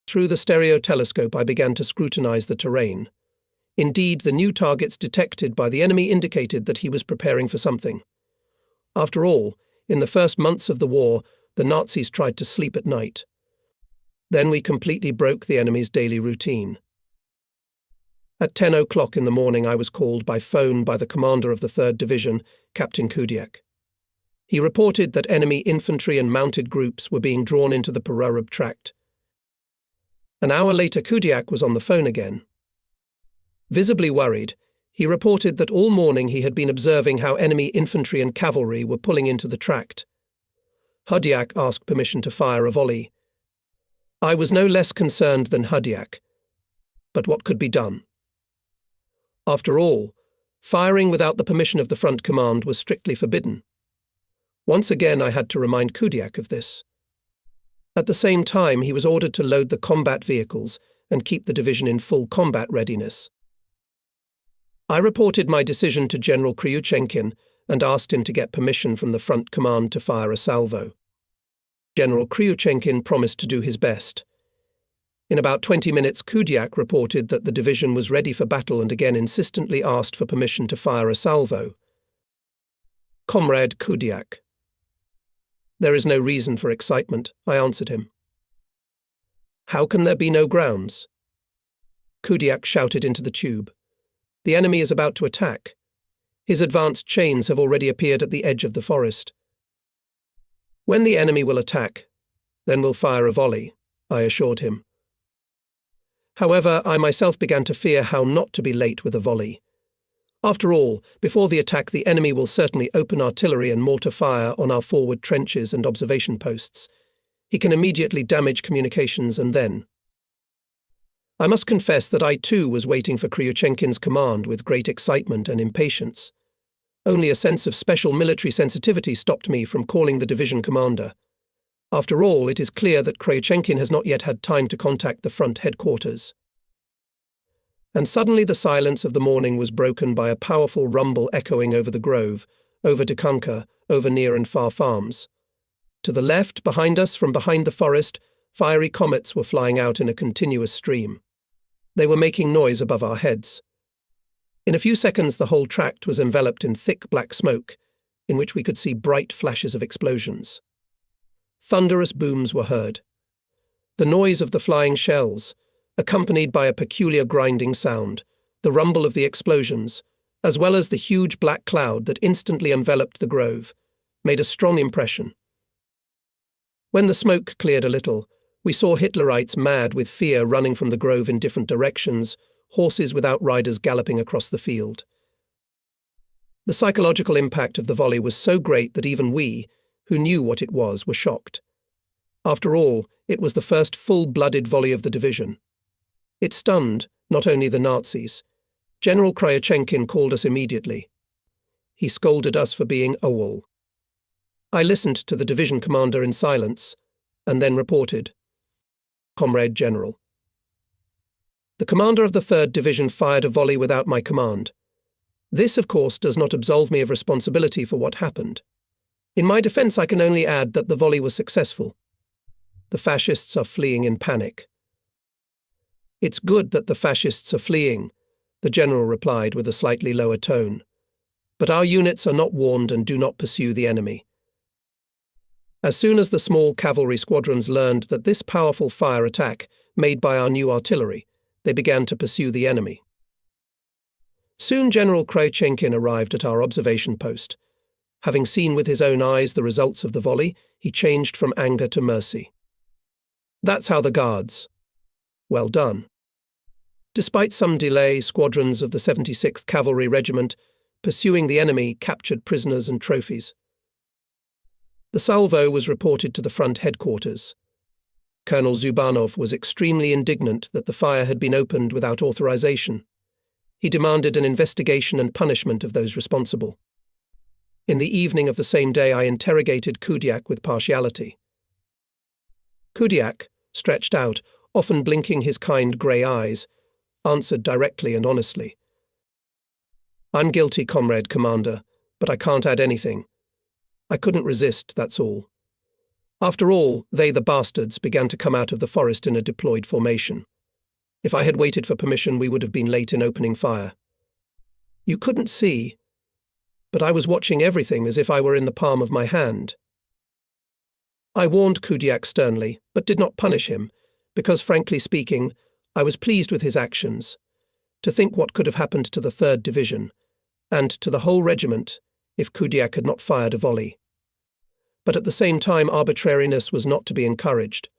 Through the stereo telescope, I began to scrutinize the terrain. Indeed, the new targets detected by the enemy indicated that he was preparing for something. After all, in the first months of the war, the Nazis tried to sleep at night. Then we completely broke the enemy's daily routine. At 10 o'clock in the morning, I was called by phone by the commander of the 3rd Division, Captain Kudiak. He reported that enemy infantry and mounted groups were being drawn into the Parub tract. An hour later, Kudiak was on the phone again. Visibly worried, he reported that all morning he had been observing how enemy infantry and cavalry were pulling into the tract. Kudiak asked permission to fire a volley. I was no less concerned than Kudiak. But what could be done? After all, firing without the permission of the front command was strictly forbidden. Once again, I had to remind Kudiak of this. At the same time, he was ordered to load the combat vehicles and keep the division in full combat readiness. I reported my decision to General Kryuchenkin and asked him to get permission from the front command to fire a salvo. General Kryuchenkin promised to do his best. In about 20 minutes, Kudiak reported that the division was ready for battle and again insistently asked for permission to fire a salvo. Comrade Kudiak. There is no reason for excitement, I answered him. How can there be no grounds? Kudiak shouted into the tube. The enemy is about to attack. His advanced chains have already appeared at the edge of the forest. When the enemy will attack, then we'll fire a volley, I assured him. However, I myself began to fear how not to be late with a volley. After all, before the attack, the enemy will certainly open artillery and mortar fire on our forward trenches and observation posts. He can immediately damage communications and then. I must confess that I too was waiting for Kryuchenkin's command with great excitement and impatience. Only a sense of special military sensitivity stopped me from calling the division commander. After all, it is clear that Kryuchenkin has not yet had time to contact the front headquarters. And suddenly the silence of the morning was broken by a powerful rumble echoing over the grove, over Dikanka, over near and far farms. To the left, behind us, from behind the forest, fiery comets were flying out in a continuous stream. They were making noise above our heads. In a few seconds, the whole tract was enveloped in thick black smoke, in which we could see bright flashes of explosions. Thunderous booms were heard. The noise of the flying shells, accompanied by a peculiar grinding sound, the rumble of the explosions, as well as the huge black cloud that instantly enveloped the grove, made a strong impression. When the smoke cleared a little, we saw Hitlerites mad with fear running from the grove in different directions, horses without riders galloping across the field. The psychological impact of the volley was so great that even we, who knew what it was, were shocked. After all, it was the first full-blooded volley of the division. It stunned not only the Nazis. General Kryuchenkin called us immediately. He scolded us for being AWOL. I listened to the division commander in silence, and then reported, Comrade General. The commander of the 3rd Division fired a volley without my command. This, of course, does not absolve me of responsibility for what happened. In my defense, I can only add that the volley was successful. The fascists are fleeing in panic. It's good that the fascists are fleeing, the general replied with a slightly lower tone. But our units are not warned and do not pursue the enemy. As soon as the small cavalry squadrons learned that this powerful fire attack made by our new artillery, they began to pursue the enemy. Soon General Kryuchenkin arrived at our observation post. Having seen with his own eyes the results of the volley, he changed from anger to mercy. That's how the Guards. Well done. Despite some delay, squadrons of the 76th Cavalry Regiment, pursuing the enemy, captured prisoners and trophies. The salvo was reported to the front headquarters. Colonel Zubanov was extremely indignant that the fire had been opened without authorization. He demanded an investigation and punishment of those responsible. In the evening of the same day I interrogated Kudiak with partiality. Kudiak, stretched out, often blinking his kind grey eyes, answered directly and honestly. "I'm guilty, comrade commander, but I can't add anything. I couldn't resist, that's all. After all, they, the bastards, began to come out of the forest in a deployed formation. If I had waited for permission, we would have been late in opening fire. You couldn't see, but I was watching everything as if I were in the palm of my hand." I warned Kudiak sternly, but did not punish him, because, frankly speaking, I was pleased with his actions. To think what could have happened to the 3rd Division, and to the whole regiment, if Kudiak had not fired a volley. But at the same time, arbitrariness was not to be encouraged.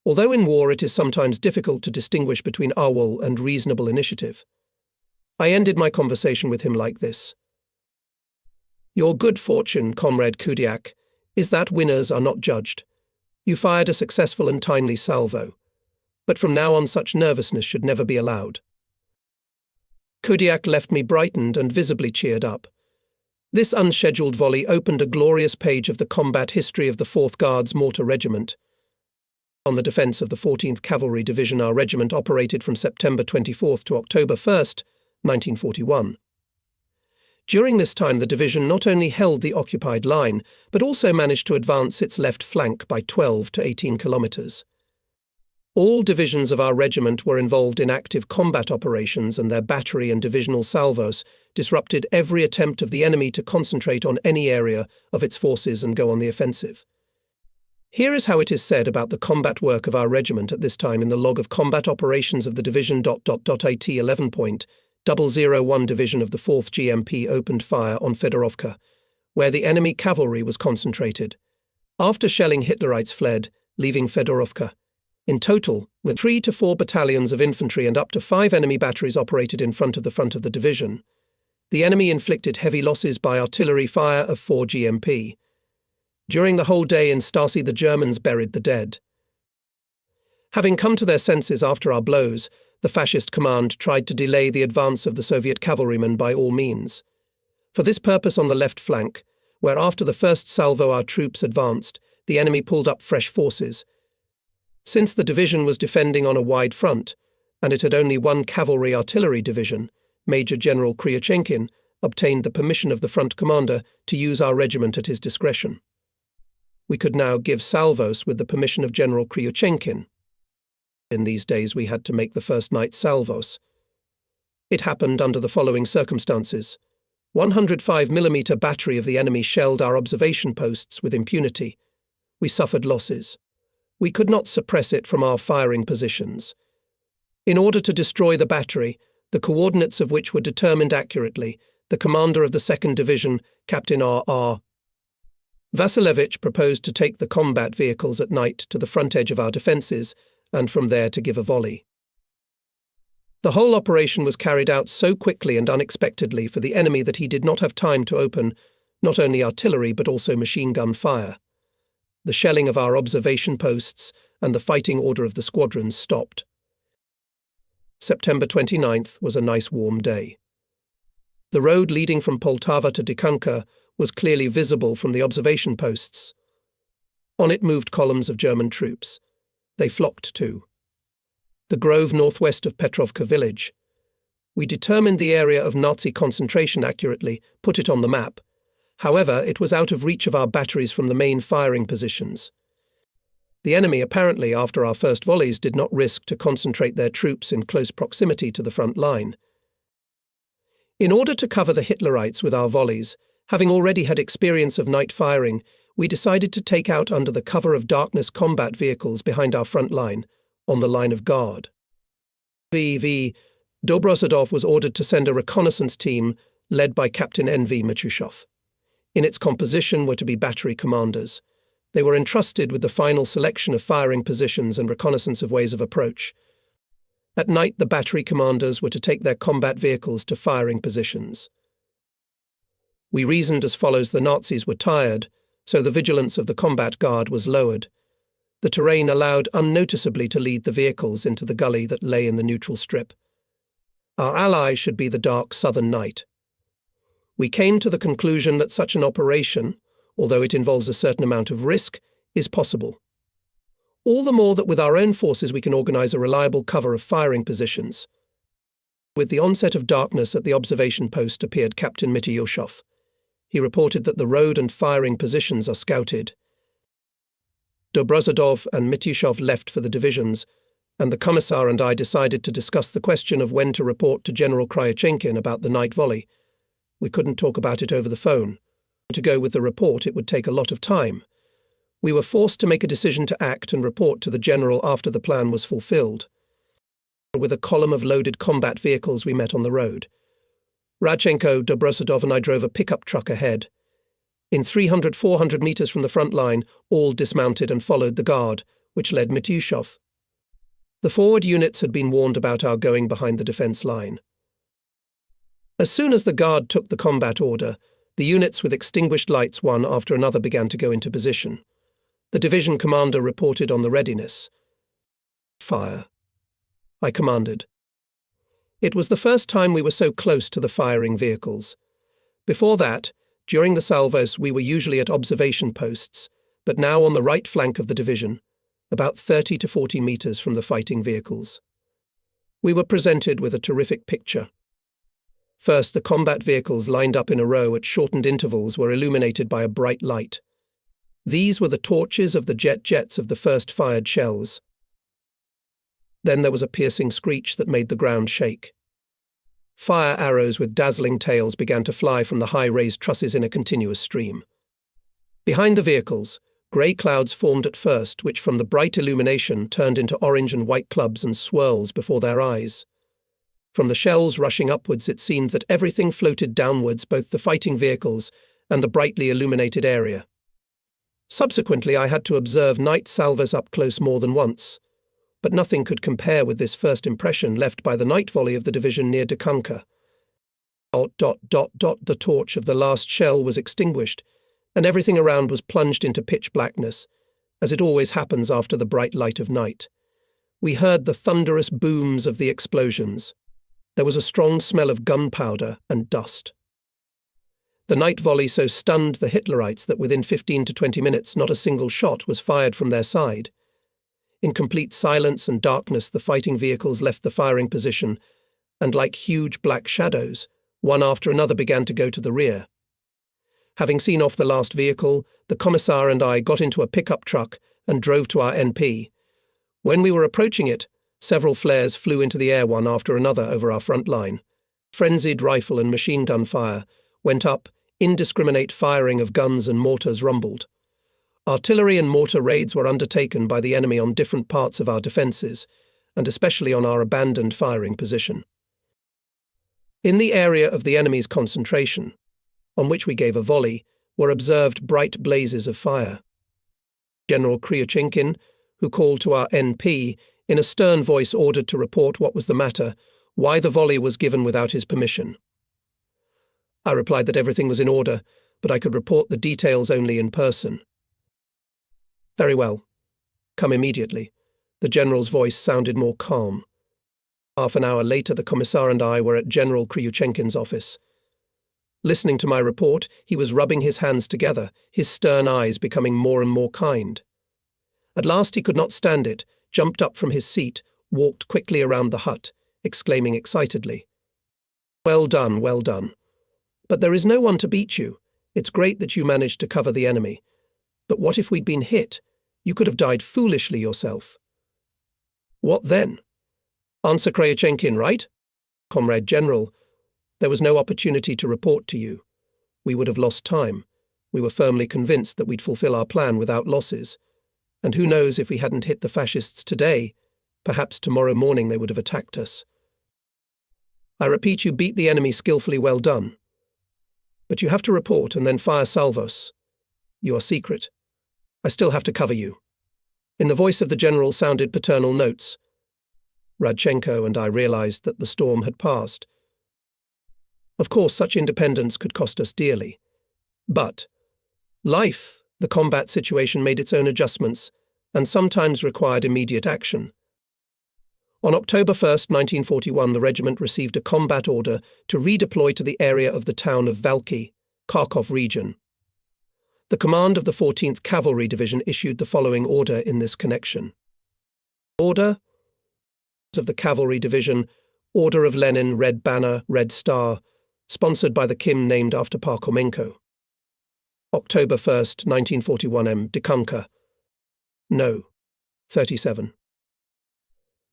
Although in war it is sometimes difficult to distinguish between AWOL and reasonable initiative. I ended my conversation with him like this. "Your good fortune, Comrade Kudiak, is that winners are not judged. You fired a successful and timely salvo. But from now on such nervousness should never be allowed." Kudiak left me brightened and visibly cheered up. This unscheduled volley opened a glorious page of the combat history of the 4th Guards Mortar Regiment. On the defence of the 14th Cavalry Division, our regiment operated from September 24th to October 1st, 1941. During this time, the division not only held the occupied line, but also managed to advance its left flank by 12 to 18 kilometres. All divisions of our regiment were involved in active combat operations, and their battery and divisional salvos disrupted every attempt of the enemy to concentrate on any area of its forces and go on the offensive. Here is how it is said about the combat work of our regiment at this time in the log of combat operations of the division. It 11.001 Division of the 4th GMP opened fire on Fedorovka, where the enemy cavalry was concentrated. After shelling, Hitlerites fled, leaving Fedorovka. In total, with 3 to 4 battalions of infantry and up to 5 enemy batteries operated in front of the division, the enemy inflicted heavy losses by artillery fire of 4 GMP. During the whole day in Stasi, the Germans buried the dead. Having come to their senses after our blows, the fascist command tried to delay the advance of the Soviet cavalrymen by all means. For this purpose, on the left flank, where after the first salvo our troops advanced, the enemy pulled up fresh forces. Since the division was defending on a wide front, and it had only one cavalry artillery division, Major General Kryuchenkin obtained the permission of the front commander to use our regiment at his discretion. We could now give salvos with the permission of General Kryuchenkin. In these days we had to make the first night salvos. It happened under the following circumstances. 105mm battery of the enemy shelled our observation posts with impunity. We suffered losses. We could not suppress it from our firing positions. In order to destroy the battery, the coordinates of which were determined accurately, the commander of the 2nd Division, Captain R.R. Vasilevich, proposed to take the combat vehicles at night to the front edge of our defences, and from there to give a volley. The whole operation was carried out so quickly and unexpectedly for the enemy that he did not have time to open not only artillery but also machine gun fire. The shelling of our observation posts and the fighting order of the squadrons stopped. September 29th was a nice warm day. The road leading from Poltava to Dikanka was clearly visible from the observation posts. On it moved columns of German troops. They flocked to the grove northwest of Petrovka village. We determined the area of Nazi concentration accurately, put it on the map. However, it was out of reach of our batteries from the main firing positions. The enemy, apparently after our first volleys, did not risk to concentrate their troops in close proximity to the front line. In order to cover the Hitlerites with our volleys, having already had experience of night firing, we decided to take out under the cover of darkness combat vehicles behind our front line, on the line of guard. V. Dobrosadov was ordered to send a reconnaissance team led by Captain N.V. Machushov. In its composition were to be battery commanders. They were entrusted with the final selection of firing positions and reconnaissance of ways of approach. At night, the battery commanders were to take their combat vehicles to firing positions. We reasoned as follows: the Nazis were tired, so the vigilance of the combat guard was lowered. The terrain allowed unnoticeably to lead the vehicles into the gully that lay in the neutral strip. Our ally should be the dark southern night. We came to the conclusion that such an operation, although it involves a certain amount of risk, is possible. All the more that with our own forces we can organize a reliable cover of firing positions. With the onset of darkness at the observation post appeared Captain Mityushov. He reported that the road and firing positions are scouted. Dobrozadov and Mityushov left for the divisions, and the Commissar and I decided to discuss the question of when to report to General Kryuchenkin about the night volley. We couldn't talk about it over the phone. To go with the report, it would take a lot of time. We were forced to make a decision to act and report to the General after the plan was fulfilled. With a column of loaded combat vehicles we met on the road. Radchenko, Dobrozadov and I drove a pickup truck ahead. In 300–400 meters from the front line, all dismounted and followed the guard, which led Mityushov. The forward units had been warned about our going behind the defence line. As soon as the guard took the combat order, the units with extinguished lights one after another began to go into position. The division commander reported on the readiness. Fire. I commanded. It was the first time we were so close to the firing vehicles. Before that, during the salvos, we were usually at observation posts, but now on the right flank of the division, about 30 to 40 meters from the fighting vehicles. We were presented with a terrific picture. First, the combat vehicles lined up in a row at shortened intervals were illuminated by a bright light. These were the torches of the jets of the first fired shells. Then there was a piercing screech that made the ground shake. Fire arrows with dazzling tails began to fly from the high-raised trusses in a continuous stream. Behind the vehicles, grey clouds formed at first, which from the bright illumination turned into orange and white clubs and swirls before their eyes. From the shells rushing upwards, it seemed that everything floated downwards, both the fighting vehicles and the brightly illuminated area. Subsequently, I had to observe night salvos up close more than once, but nothing could compare with this first impression left by the night volley of the division near Dekanka. The torch of the last shell was extinguished, and everything around was plunged into pitch blackness, as it always happens after the bright light of night. We heard the thunderous booms of the explosions. There was a strong smell of gunpowder and dust. The night volley so stunned the Hitlerites that within 15 to 20 minutes not a single shot was fired from their side. In complete silence and darkness, the fighting vehicles left the firing position, and like huge black shadows, one after another began to go to the rear. Having seen off the last vehicle, the Commissar and I got into a pickup truck and drove to our NP. When we were approaching it, several flares flew into the air one after another over our front line. Frenzied rifle and machine gun fire went up, indiscriminate firing of guns and mortars rumbled. Artillery and mortar raids were undertaken by the enemy on different parts of our defences, and especially on our abandoned firing position. In the area of the enemy's concentration, on which we gave a volley, were observed bright blazes of fire. General Kryuchenkin, who called to our NP, in a stern voice ordered to report what was the matter, why the volley was given without his permission. I replied that everything was in order, but I could report the details only in person. Very well. Come immediately. The General's voice sounded more calm. Half an hour later, the Commissar and I were at General Kryuchenkin's office. Listening to my report, he was rubbing his hands together, his stern eyes becoming more and more kind. At last he could not stand it, jumped up from his seat, walked quickly around the hut, exclaiming excitedly, "Well done, well done. But there is no one to beat you. It's great that you managed to cover the enemy. But what if we'd been hit? You could have died foolishly yourself." "What then?" "Answer Kryuchenkin, right? Comrade General, there was no opportunity to report to you. We would have lost time. We were firmly convinced that we'd fulfill our plan without losses. And who knows, if we hadn't hit the fascists today, perhaps tomorrow morning they would have attacked us. I repeat, you beat the enemy skillfully, well done. But you have to report and then fire salvos. You are secret. I still have to cover you." In the voice of the General sounded paternal notes. Radchenko and I realized that the storm had passed. Of course, such independence could cost us dearly. But life, the combat situation, made its own adjustments and sometimes required immediate action. On October 1, 1941, the regiment received a combat order to redeploy to the area of the town of Valky, Kharkiv region. The command of the 14th Cavalry Division issued the following order in this connection. Order of the Cavalry Division, Order of Lenin, Red Banner, Red Star, sponsored by the Kim named after Parkhomenko. October 1, 1941 M. Dikanka. No. 37.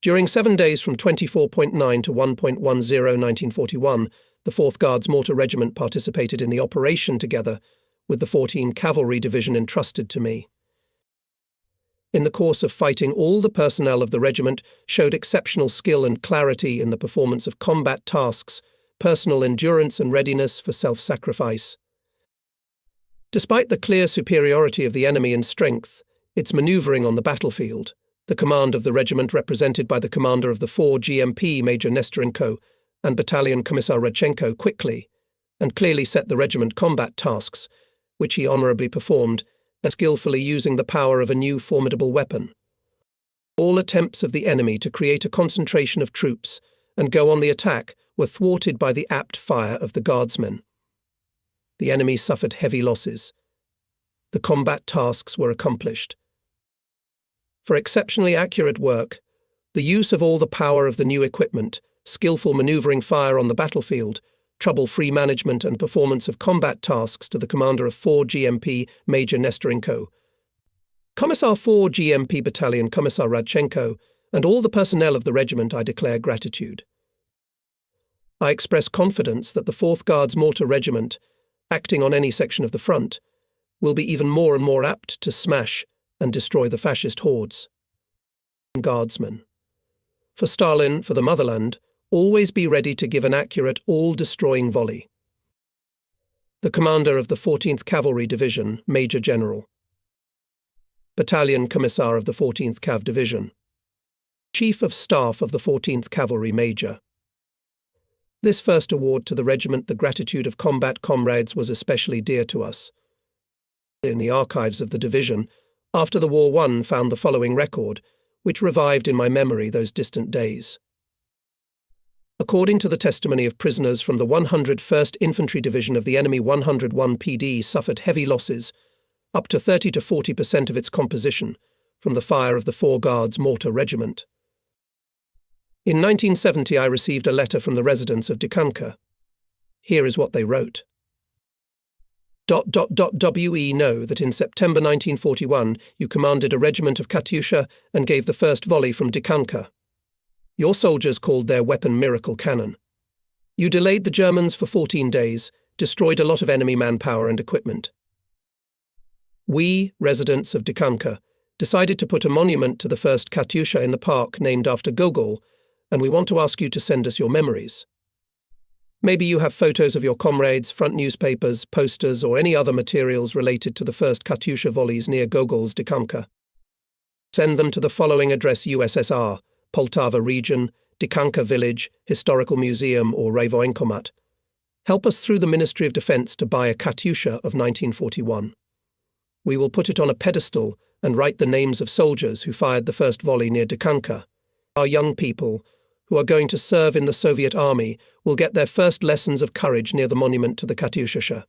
During 7 days from 24.9 to 1.10 1941, the 4th Guards Mortar Regiment participated in the operation together with the 14 Cavalry Division entrusted to me. In the course of fighting, all the personnel of the regiment showed exceptional skill and clarity in the performance of combat tasks, personal endurance and readiness for self-sacrifice. Despite the clear superiority of the enemy in strength, its manoeuvring on the battlefield, the command of the regiment represented by the commander of the 4 GMP Major Nestorenko and Battalion Commissar Radchenko quickly and clearly set the regiment combat tasks, which he honourably performed, and skillfully using the power of a new formidable weapon. All attempts of the enemy to create a concentration of troops and go on the attack were thwarted by the apt fire of the Guardsmen. The enemy suffered heavy losses. The combat tasks were accomplished. For exceptionally accurate work, the use of all the power of the new equipment, skillful manoeuvring fire on the battlefield, trouble-free management and performance of combat tasks to the commander of 4 GMP Major Nestorenko, Commissar 4 GMP Battalion Commissar Radchenko, and all the personnel of the regiment, I declare gratitude. I express confidence that the 4th Guards Mortar Regiment, acting on any section of the front, will be even more and more apt to smash and destroy the fascist hordes. Guardsmen. For Stalin, for the motherland, always be ready to give an accurate, all-destroying volley. The commander of the 14th Cavalry Division, Major General. Battalion Commissar of the 14th Cav Division. Chief of Staff of the 14th Cavalry Major. This first award to the regiment, the gratitude of combat comrades, was especially dear to us. In the archives of the division, after the war, one found the following record, which revived in my memory those distant days. According to the testimony of prisoners from the 101st Infantry Division of the enemy, 101 PD suffered heavy losses, up to 30 to 40% of its composition, from the fire of the 4 Guards Mortar Regiment. In 1970 I received a letter from the residents of Dikanka. Here is what they wrote. We know that in September 1941 you commanded a regiment of Katyusha and gave the first volley from Dikanka. Your soldiers called their weapon Miracle Cannon. You delayed the Germans for 14 days, destroyed a lot of enemy manpower and equipment. We, residents of Dikanka, decided to put a monument to the first Katyusha in the park named after Gogol, and we want to ask you to send us your memories. Maybe you have photos of your comrades, front newspapers, posters, or any other materials related to the first Katyusha volleys near Gogol's Dikanka. Send them to the following address: USSR, Poltava Region, Dikanka Village, Historical Museum, or Rayvoenkomat. Help us through the Ministry of Defense to buy a Katyusha of 1941. We will put it on a pedestal and write the names of soldiers who fired the first volley near Dikanka. Our young people, who are going to serve in the Soviet Army, will get their first lessons of courage near the monument to the Katyusha.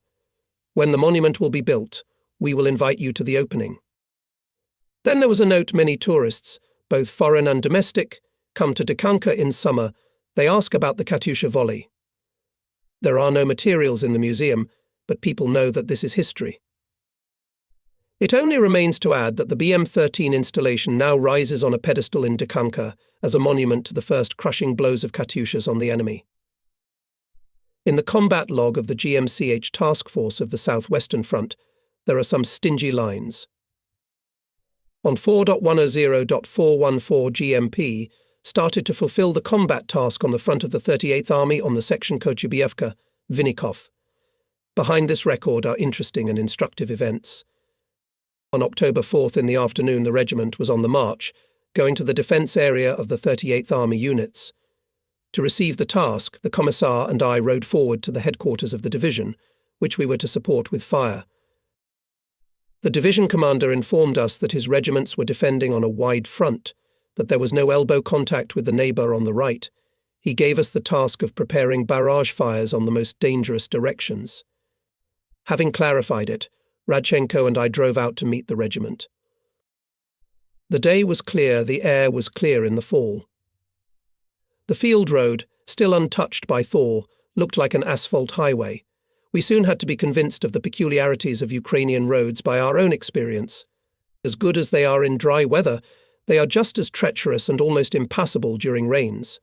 When the monument will be built, we will invite you to the opening. Then there was a note: many tourists, both foreign and domestic, come to Dikanka in summer. They ask about the Katyusha volley. There are no materials in the museum, but people know that this is history. It only remains to add that the BM-13 installation now rises on a pedestal in Dikanka as a monument to the first crushing blows of Katyushas on the enemy. In the combat log of the GMCH task force of the Southwestern Front, there are some stingy lines. On 4.100.414 GMP, started to fulfill the combat task on the front of the 38th Army on the section Kochubievka, Vinnikov. Behind this record are interesting and instructive events. On October 4th in the afternoon, the regiment was on the march, going to the defence area of the 38th Army units. To receive the task, the Commissar and I rode forward to the headquarters of the division, which we were to support with fire. The division commander informed us that his regiments were defending on a wide front, that there was no elbow contact with the neighbour on the right, he gave us the task of preparing barrage fires on the most dangerous directions. Having clarified it, Radchenko and I drove out to meet the regiment. The day was clear, the air was clear in the fall. The field road, still untouched by thaw, looked like an asphalt highway. We soon had to be convinced of the peculiarities of Ukrainian roads by our own experience. As good as they are in dry weather, they are just as treacherous and almost impassable during rains.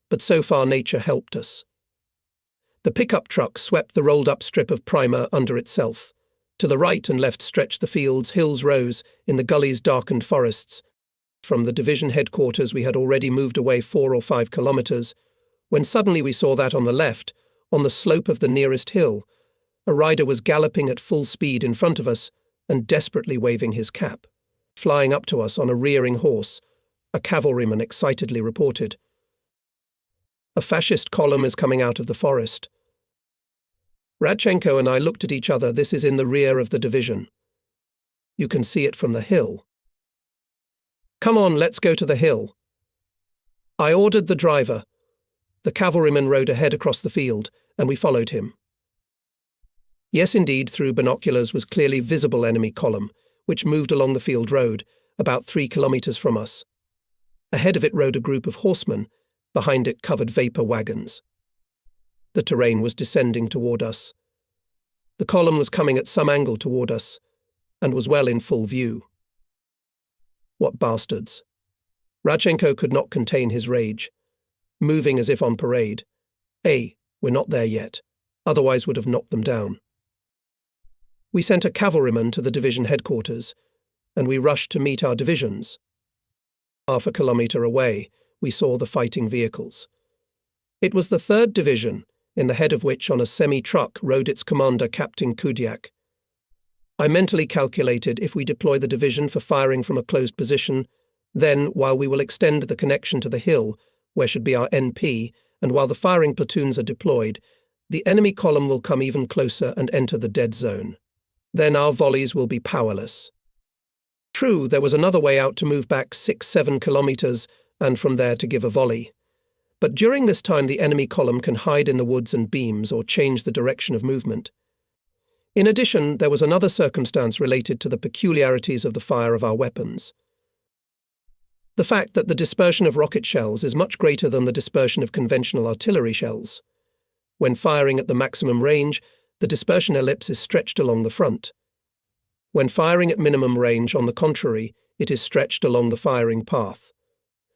But so far nature helped us. The pickup truck swept the rolled-up strip of primer under itself. To the right and left stretched the fields, hills rose, in the gullies darkened forests. From the division headquarters we had already moved away 4 or 5 kilometres, when suddenly we saw that on the left, on the slope of the nearest hill, a rider was galloping at full speed in front of us and desperately waving his cap. Flying up to us on a rearing horse, a cavalryman excitedly reported, "A fascist column is coming out of the forest." Radchenko and I looked at each other. This is in the rear of the division. You can see it from the hill. "Come on, let's go to the hill." I ordered the driver. The cavalryman rode ahead across the field, and we followed him. Yes, indeed, through binoculars was clearly visible enemy column, which moved along the field road, about 3 kilometres from us. Ahead of it rode a group of horsemen, behind it covered vapour wagons. The terrain was descending toward us. The column was coming at some angle toward us, and was well in full view. What bastards! Radchenko could not contain his rage, moving as if on parade. We're not there yet, otherwise would have knocked them down. We sent a cavalryman to the division headquarters, and we rushed to meet our divisions. Half a kilometre away, we saw the fighting vehicles. It was the 3rd Division, in the head of which on a semi-truck rode its commander Captain Kudiak. I mentally calculated if we deploy the division for firing from a closed position, then, while we will extend the connection to the hill, where should be our NP, and while the firing platoons are deployed, the enemy column will come even closer and enter the dead zone. Then our volleys will be powerless. True, there was another way out to move back 6-7 kilometres, and from there to give a volley. But during this time the enemy column can hide in the woods and beams or change the direction of movement. In addition, there was another circumstance related to the peculiarities of the fire of our weapons. The fact that the dispersion of rocket shells is much greater than the dispersion of conventional artillery shells. When firing at the maximum range, the dispersion ellipse is stretched along the front. When firing at minimum range, on the contrary, it is stretched along the firing path.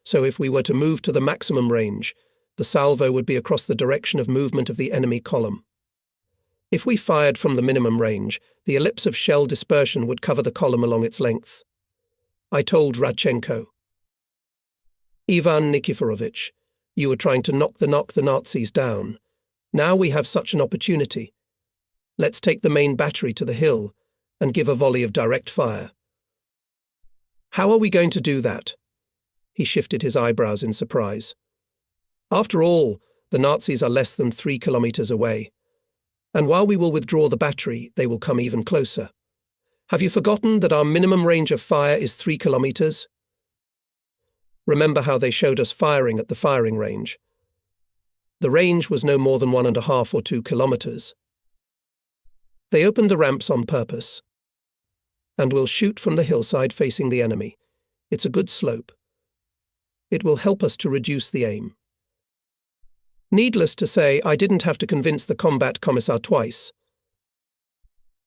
So if we were to move to the maximum range, the salvo would be across the direction of movement of the enemy column. If we fired from the minimum range, the ellipse of shell dispersion would cover the column along its length. I told Radchenko, "Ivan Nikiforovich, you were trying to knock the Nazis down. Now we have such an opportunity. Let's take the main battery to the hill and give a volley of direct fire." "How are we going to do that?" He shifted his eyebrows in surprise. "After all, the Nazis are less than 3 kilometres away. And while we will withdraw the battery, they will come even closer. Have you forgotten that our minimum range of fire is 3 kilometres? Remember how they showed us firing at the firing range. The range was no more than 1.5 or 2 kilometres. They opened the ramps on purpose. And will shoot from the hillside facing the enemy. It's a good slope. It will help us to reduce the aim." Needless to say, I didn't have to convince the combat commissar twice.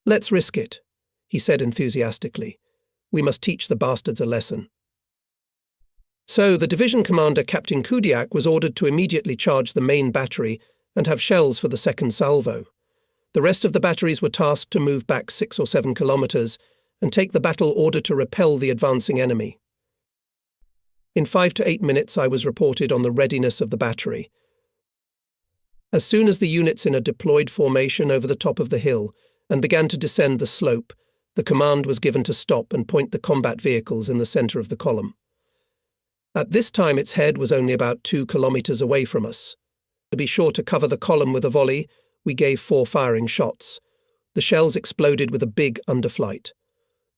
"Let's risk it," he said enthusiastically. "We must teach the bastards a lesson." So the division commander, Captain Kudiak, was ordered to immediately charge the main battery and have shells for the second salvo. The rest of the batteries were tasked to move back 6 or 7 kilometres and take the battle order to repel the advancing enemy. In 5 to 8 minutes I was reported on the readiness of the battery. As soon as the units in a deployed formation over the top of the hill and began to descend the slope, the command was given to stop and point the combat vehicles in the centre of the column. At this time its head was only about 2 kilometres away from us. To be sure to cover the column with a volley, we gave 4 firing shots. The shells exploded with a big underflight.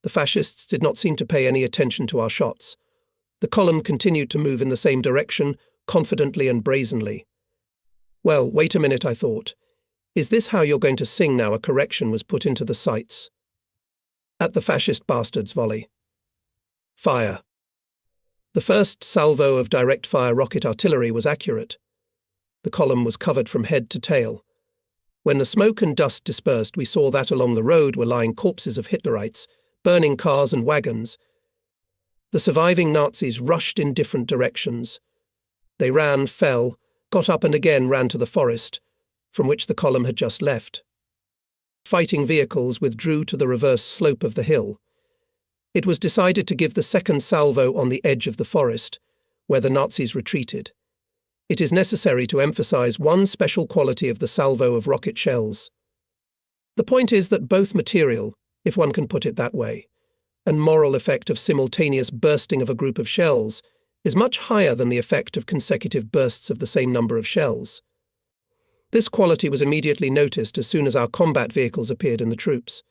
The fascists did not seem to pay any attention to our shots. The column continued to move in the same direction, confidently and brazenly. Well, wait a minute, I thought. Is this how you're going to sing now a correction was put into the sights? At the fascist bastards' volley. Fire. The first salvo of direct-fire rocket artillery was accurate. The column was covered from head to tail. When the smoke and dust dispersed, we saw that along the road were lying corpses of Hitlerites, burning cars and wagons. The surviving Nazis rushed in different directions. They ran, fell, got up and again ran to the forest, from which the column had just left. Fighting vehicles withdrew to the reverse slope of the hill. It was decided to give the second salvo on the edge of the forest, where the Nazis retreated. It is necessary to emphasize one special quality of the salvo of rocket shells. The point is that both material, if one can put it that way, and moral effect of simultaneous bursting of a group of shells is much higher than the effect of consecutive bursts of the same number of shells. This quality was immediately noticed as soon as our combat vehicles appeared in the troops.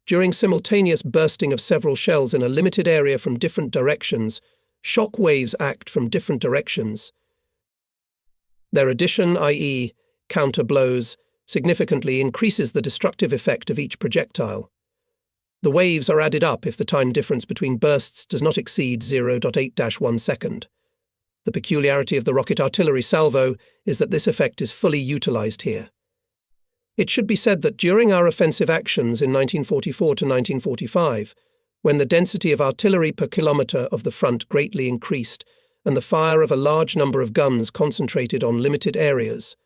During simultaneous bursting of several shells in a limited area from different directions, shock waves act from different directions. Their addition, i.e., counter blows, significantly increases the destructive effect of each projectile. The waves are added up if the time difference between bursts does not exceed 0.8-1 second. The peculiarity of the rocket artillery salvo is that this effect is fully utilized here. It should be said that during our offensive actions in 1944 to 1945, when the density of artillery per kilometre of the front greatly increased and the fire of a large number of guns concentrated on limited areas,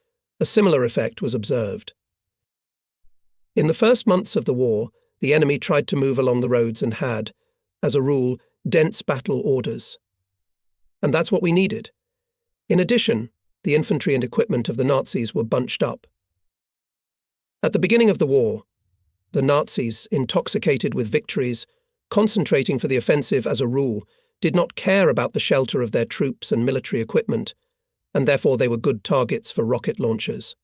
a similar effect was observed. In the first months of the war, the enemy tried to move along the roads and had, as a rule, dense battle orders. And that's what we needed. In addition, the infantry and equipment of the Nazis were bunched up. At the beginning of the war, the Nazis, intoxicated with victories, concentrating for the offensive as a rule, did not care about the shelter of their troops and military equipment, and therefore they were good targets for rocket launchers.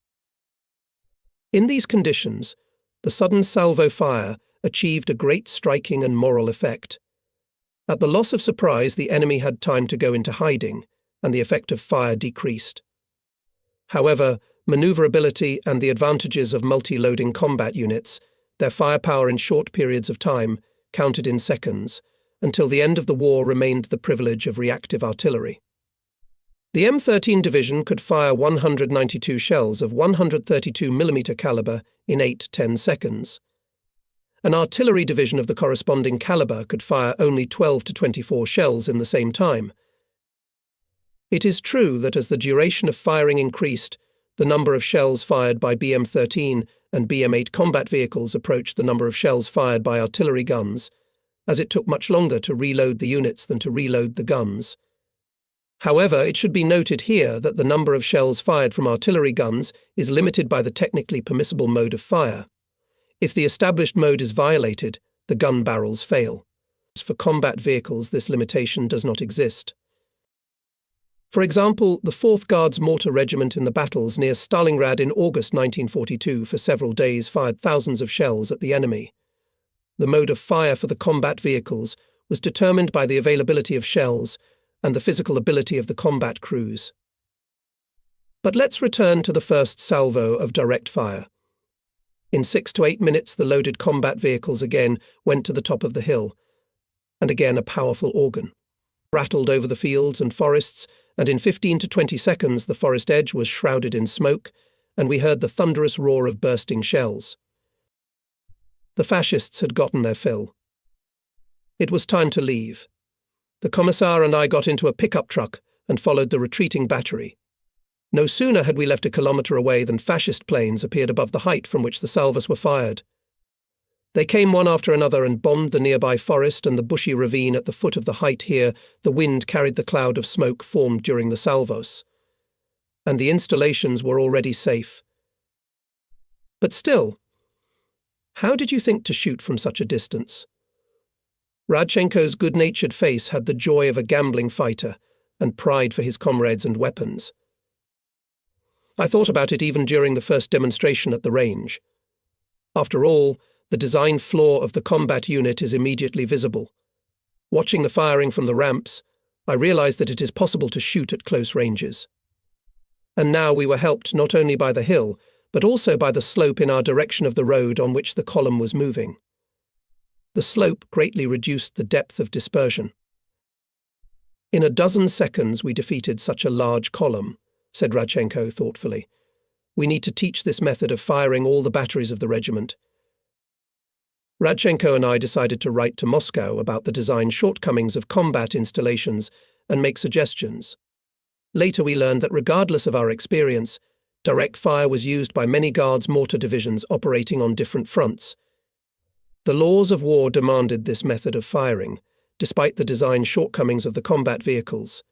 In these conditions, the sudden salvo fire achieved a great striking and moral effect. At the loss of surprise, the enemy had time to go into hiding, and the effect of fire decreased. However, maneuverability and the advantages of multi-loading combat units, their firepower in short periods of time, counted in seconds, until the end of the war remained the privilege of reactive artillery. The M13 division could fire 192 shells of 132mm caliber in 8-10 seconds. An artillery division of the corresponding caliber could fire only 12 to 24 shells in the same time. It is true that as the duration of firing increased, the number of shells fired by BM-13 and BM-8 combat vehicles approached the number of shells fired by artillery guns, as it took much longer to reload the units than to reload the guns. However, it should be noted here that the number of shells fired from artillery guns is limited by the technically permissible mode of fire. If the established mode is violated, the gun barrels fail. For combat vehicles, this limitation does not exist. For example, the 4th Guards Mortar Regiment in the battles near Stalingrad in August 1942 for several days fired thousands of shells at the enemy. The mode of fire for the combat vehicles was determined by the availability of shells and the physical ability of the combat crews. But let's return to the first salvo of direct fire. In 6 to 8 minutes, the loaded combat vehicles again went to the top of the hill, and again a powerful organ rattled over the fields and forests, and in 15 to 20 seconds the forest edge was shrouded in smoke, and we heard the thunderous roar of bursting shells. The fascists had gotten their fill. It was time to leave. The commissar and I got into a pickup truck and followed the retreating battery. No sooner had we left a kilometre away than fascist planes appeared above the height from which the salvos were fired. They came one after another and bombed the nearby forest and the bushy ravine at the foot of the height. Here, the wind carried the cloud of smoke formed during the salvos, and the installations were already safe. But still, how did you think to shoot from such a distance? Radchenko's good-natured face had the joy of a gambling fighter and pride for his comrades and weapons. I thought about it even during the first demonstration at the range. After all, the design flaw of the combat unit is immediately visible. Watching the firing from the ramps, I realized that it is possible to shoot at close ranges. And now we were helped not only by the hill, but also by the slope in our direction of the road on which the column was moving. The slope greatly reduced the depth of dispersion. In a dozen seconds we defeated such a large column, said Radchenko thoughtfully. We need to teach this method of firing all the batteries of the regiment. Radchenko and I decided to write to Moscow about the design shortcomings of combat installations and make suggestions. Later we learned that regardless of our experience, direct fire was used by many Guards mortar divisions operating on different fronts. The laws of war demanded this method of firing, despite the design shortcomings of the combat vehicles.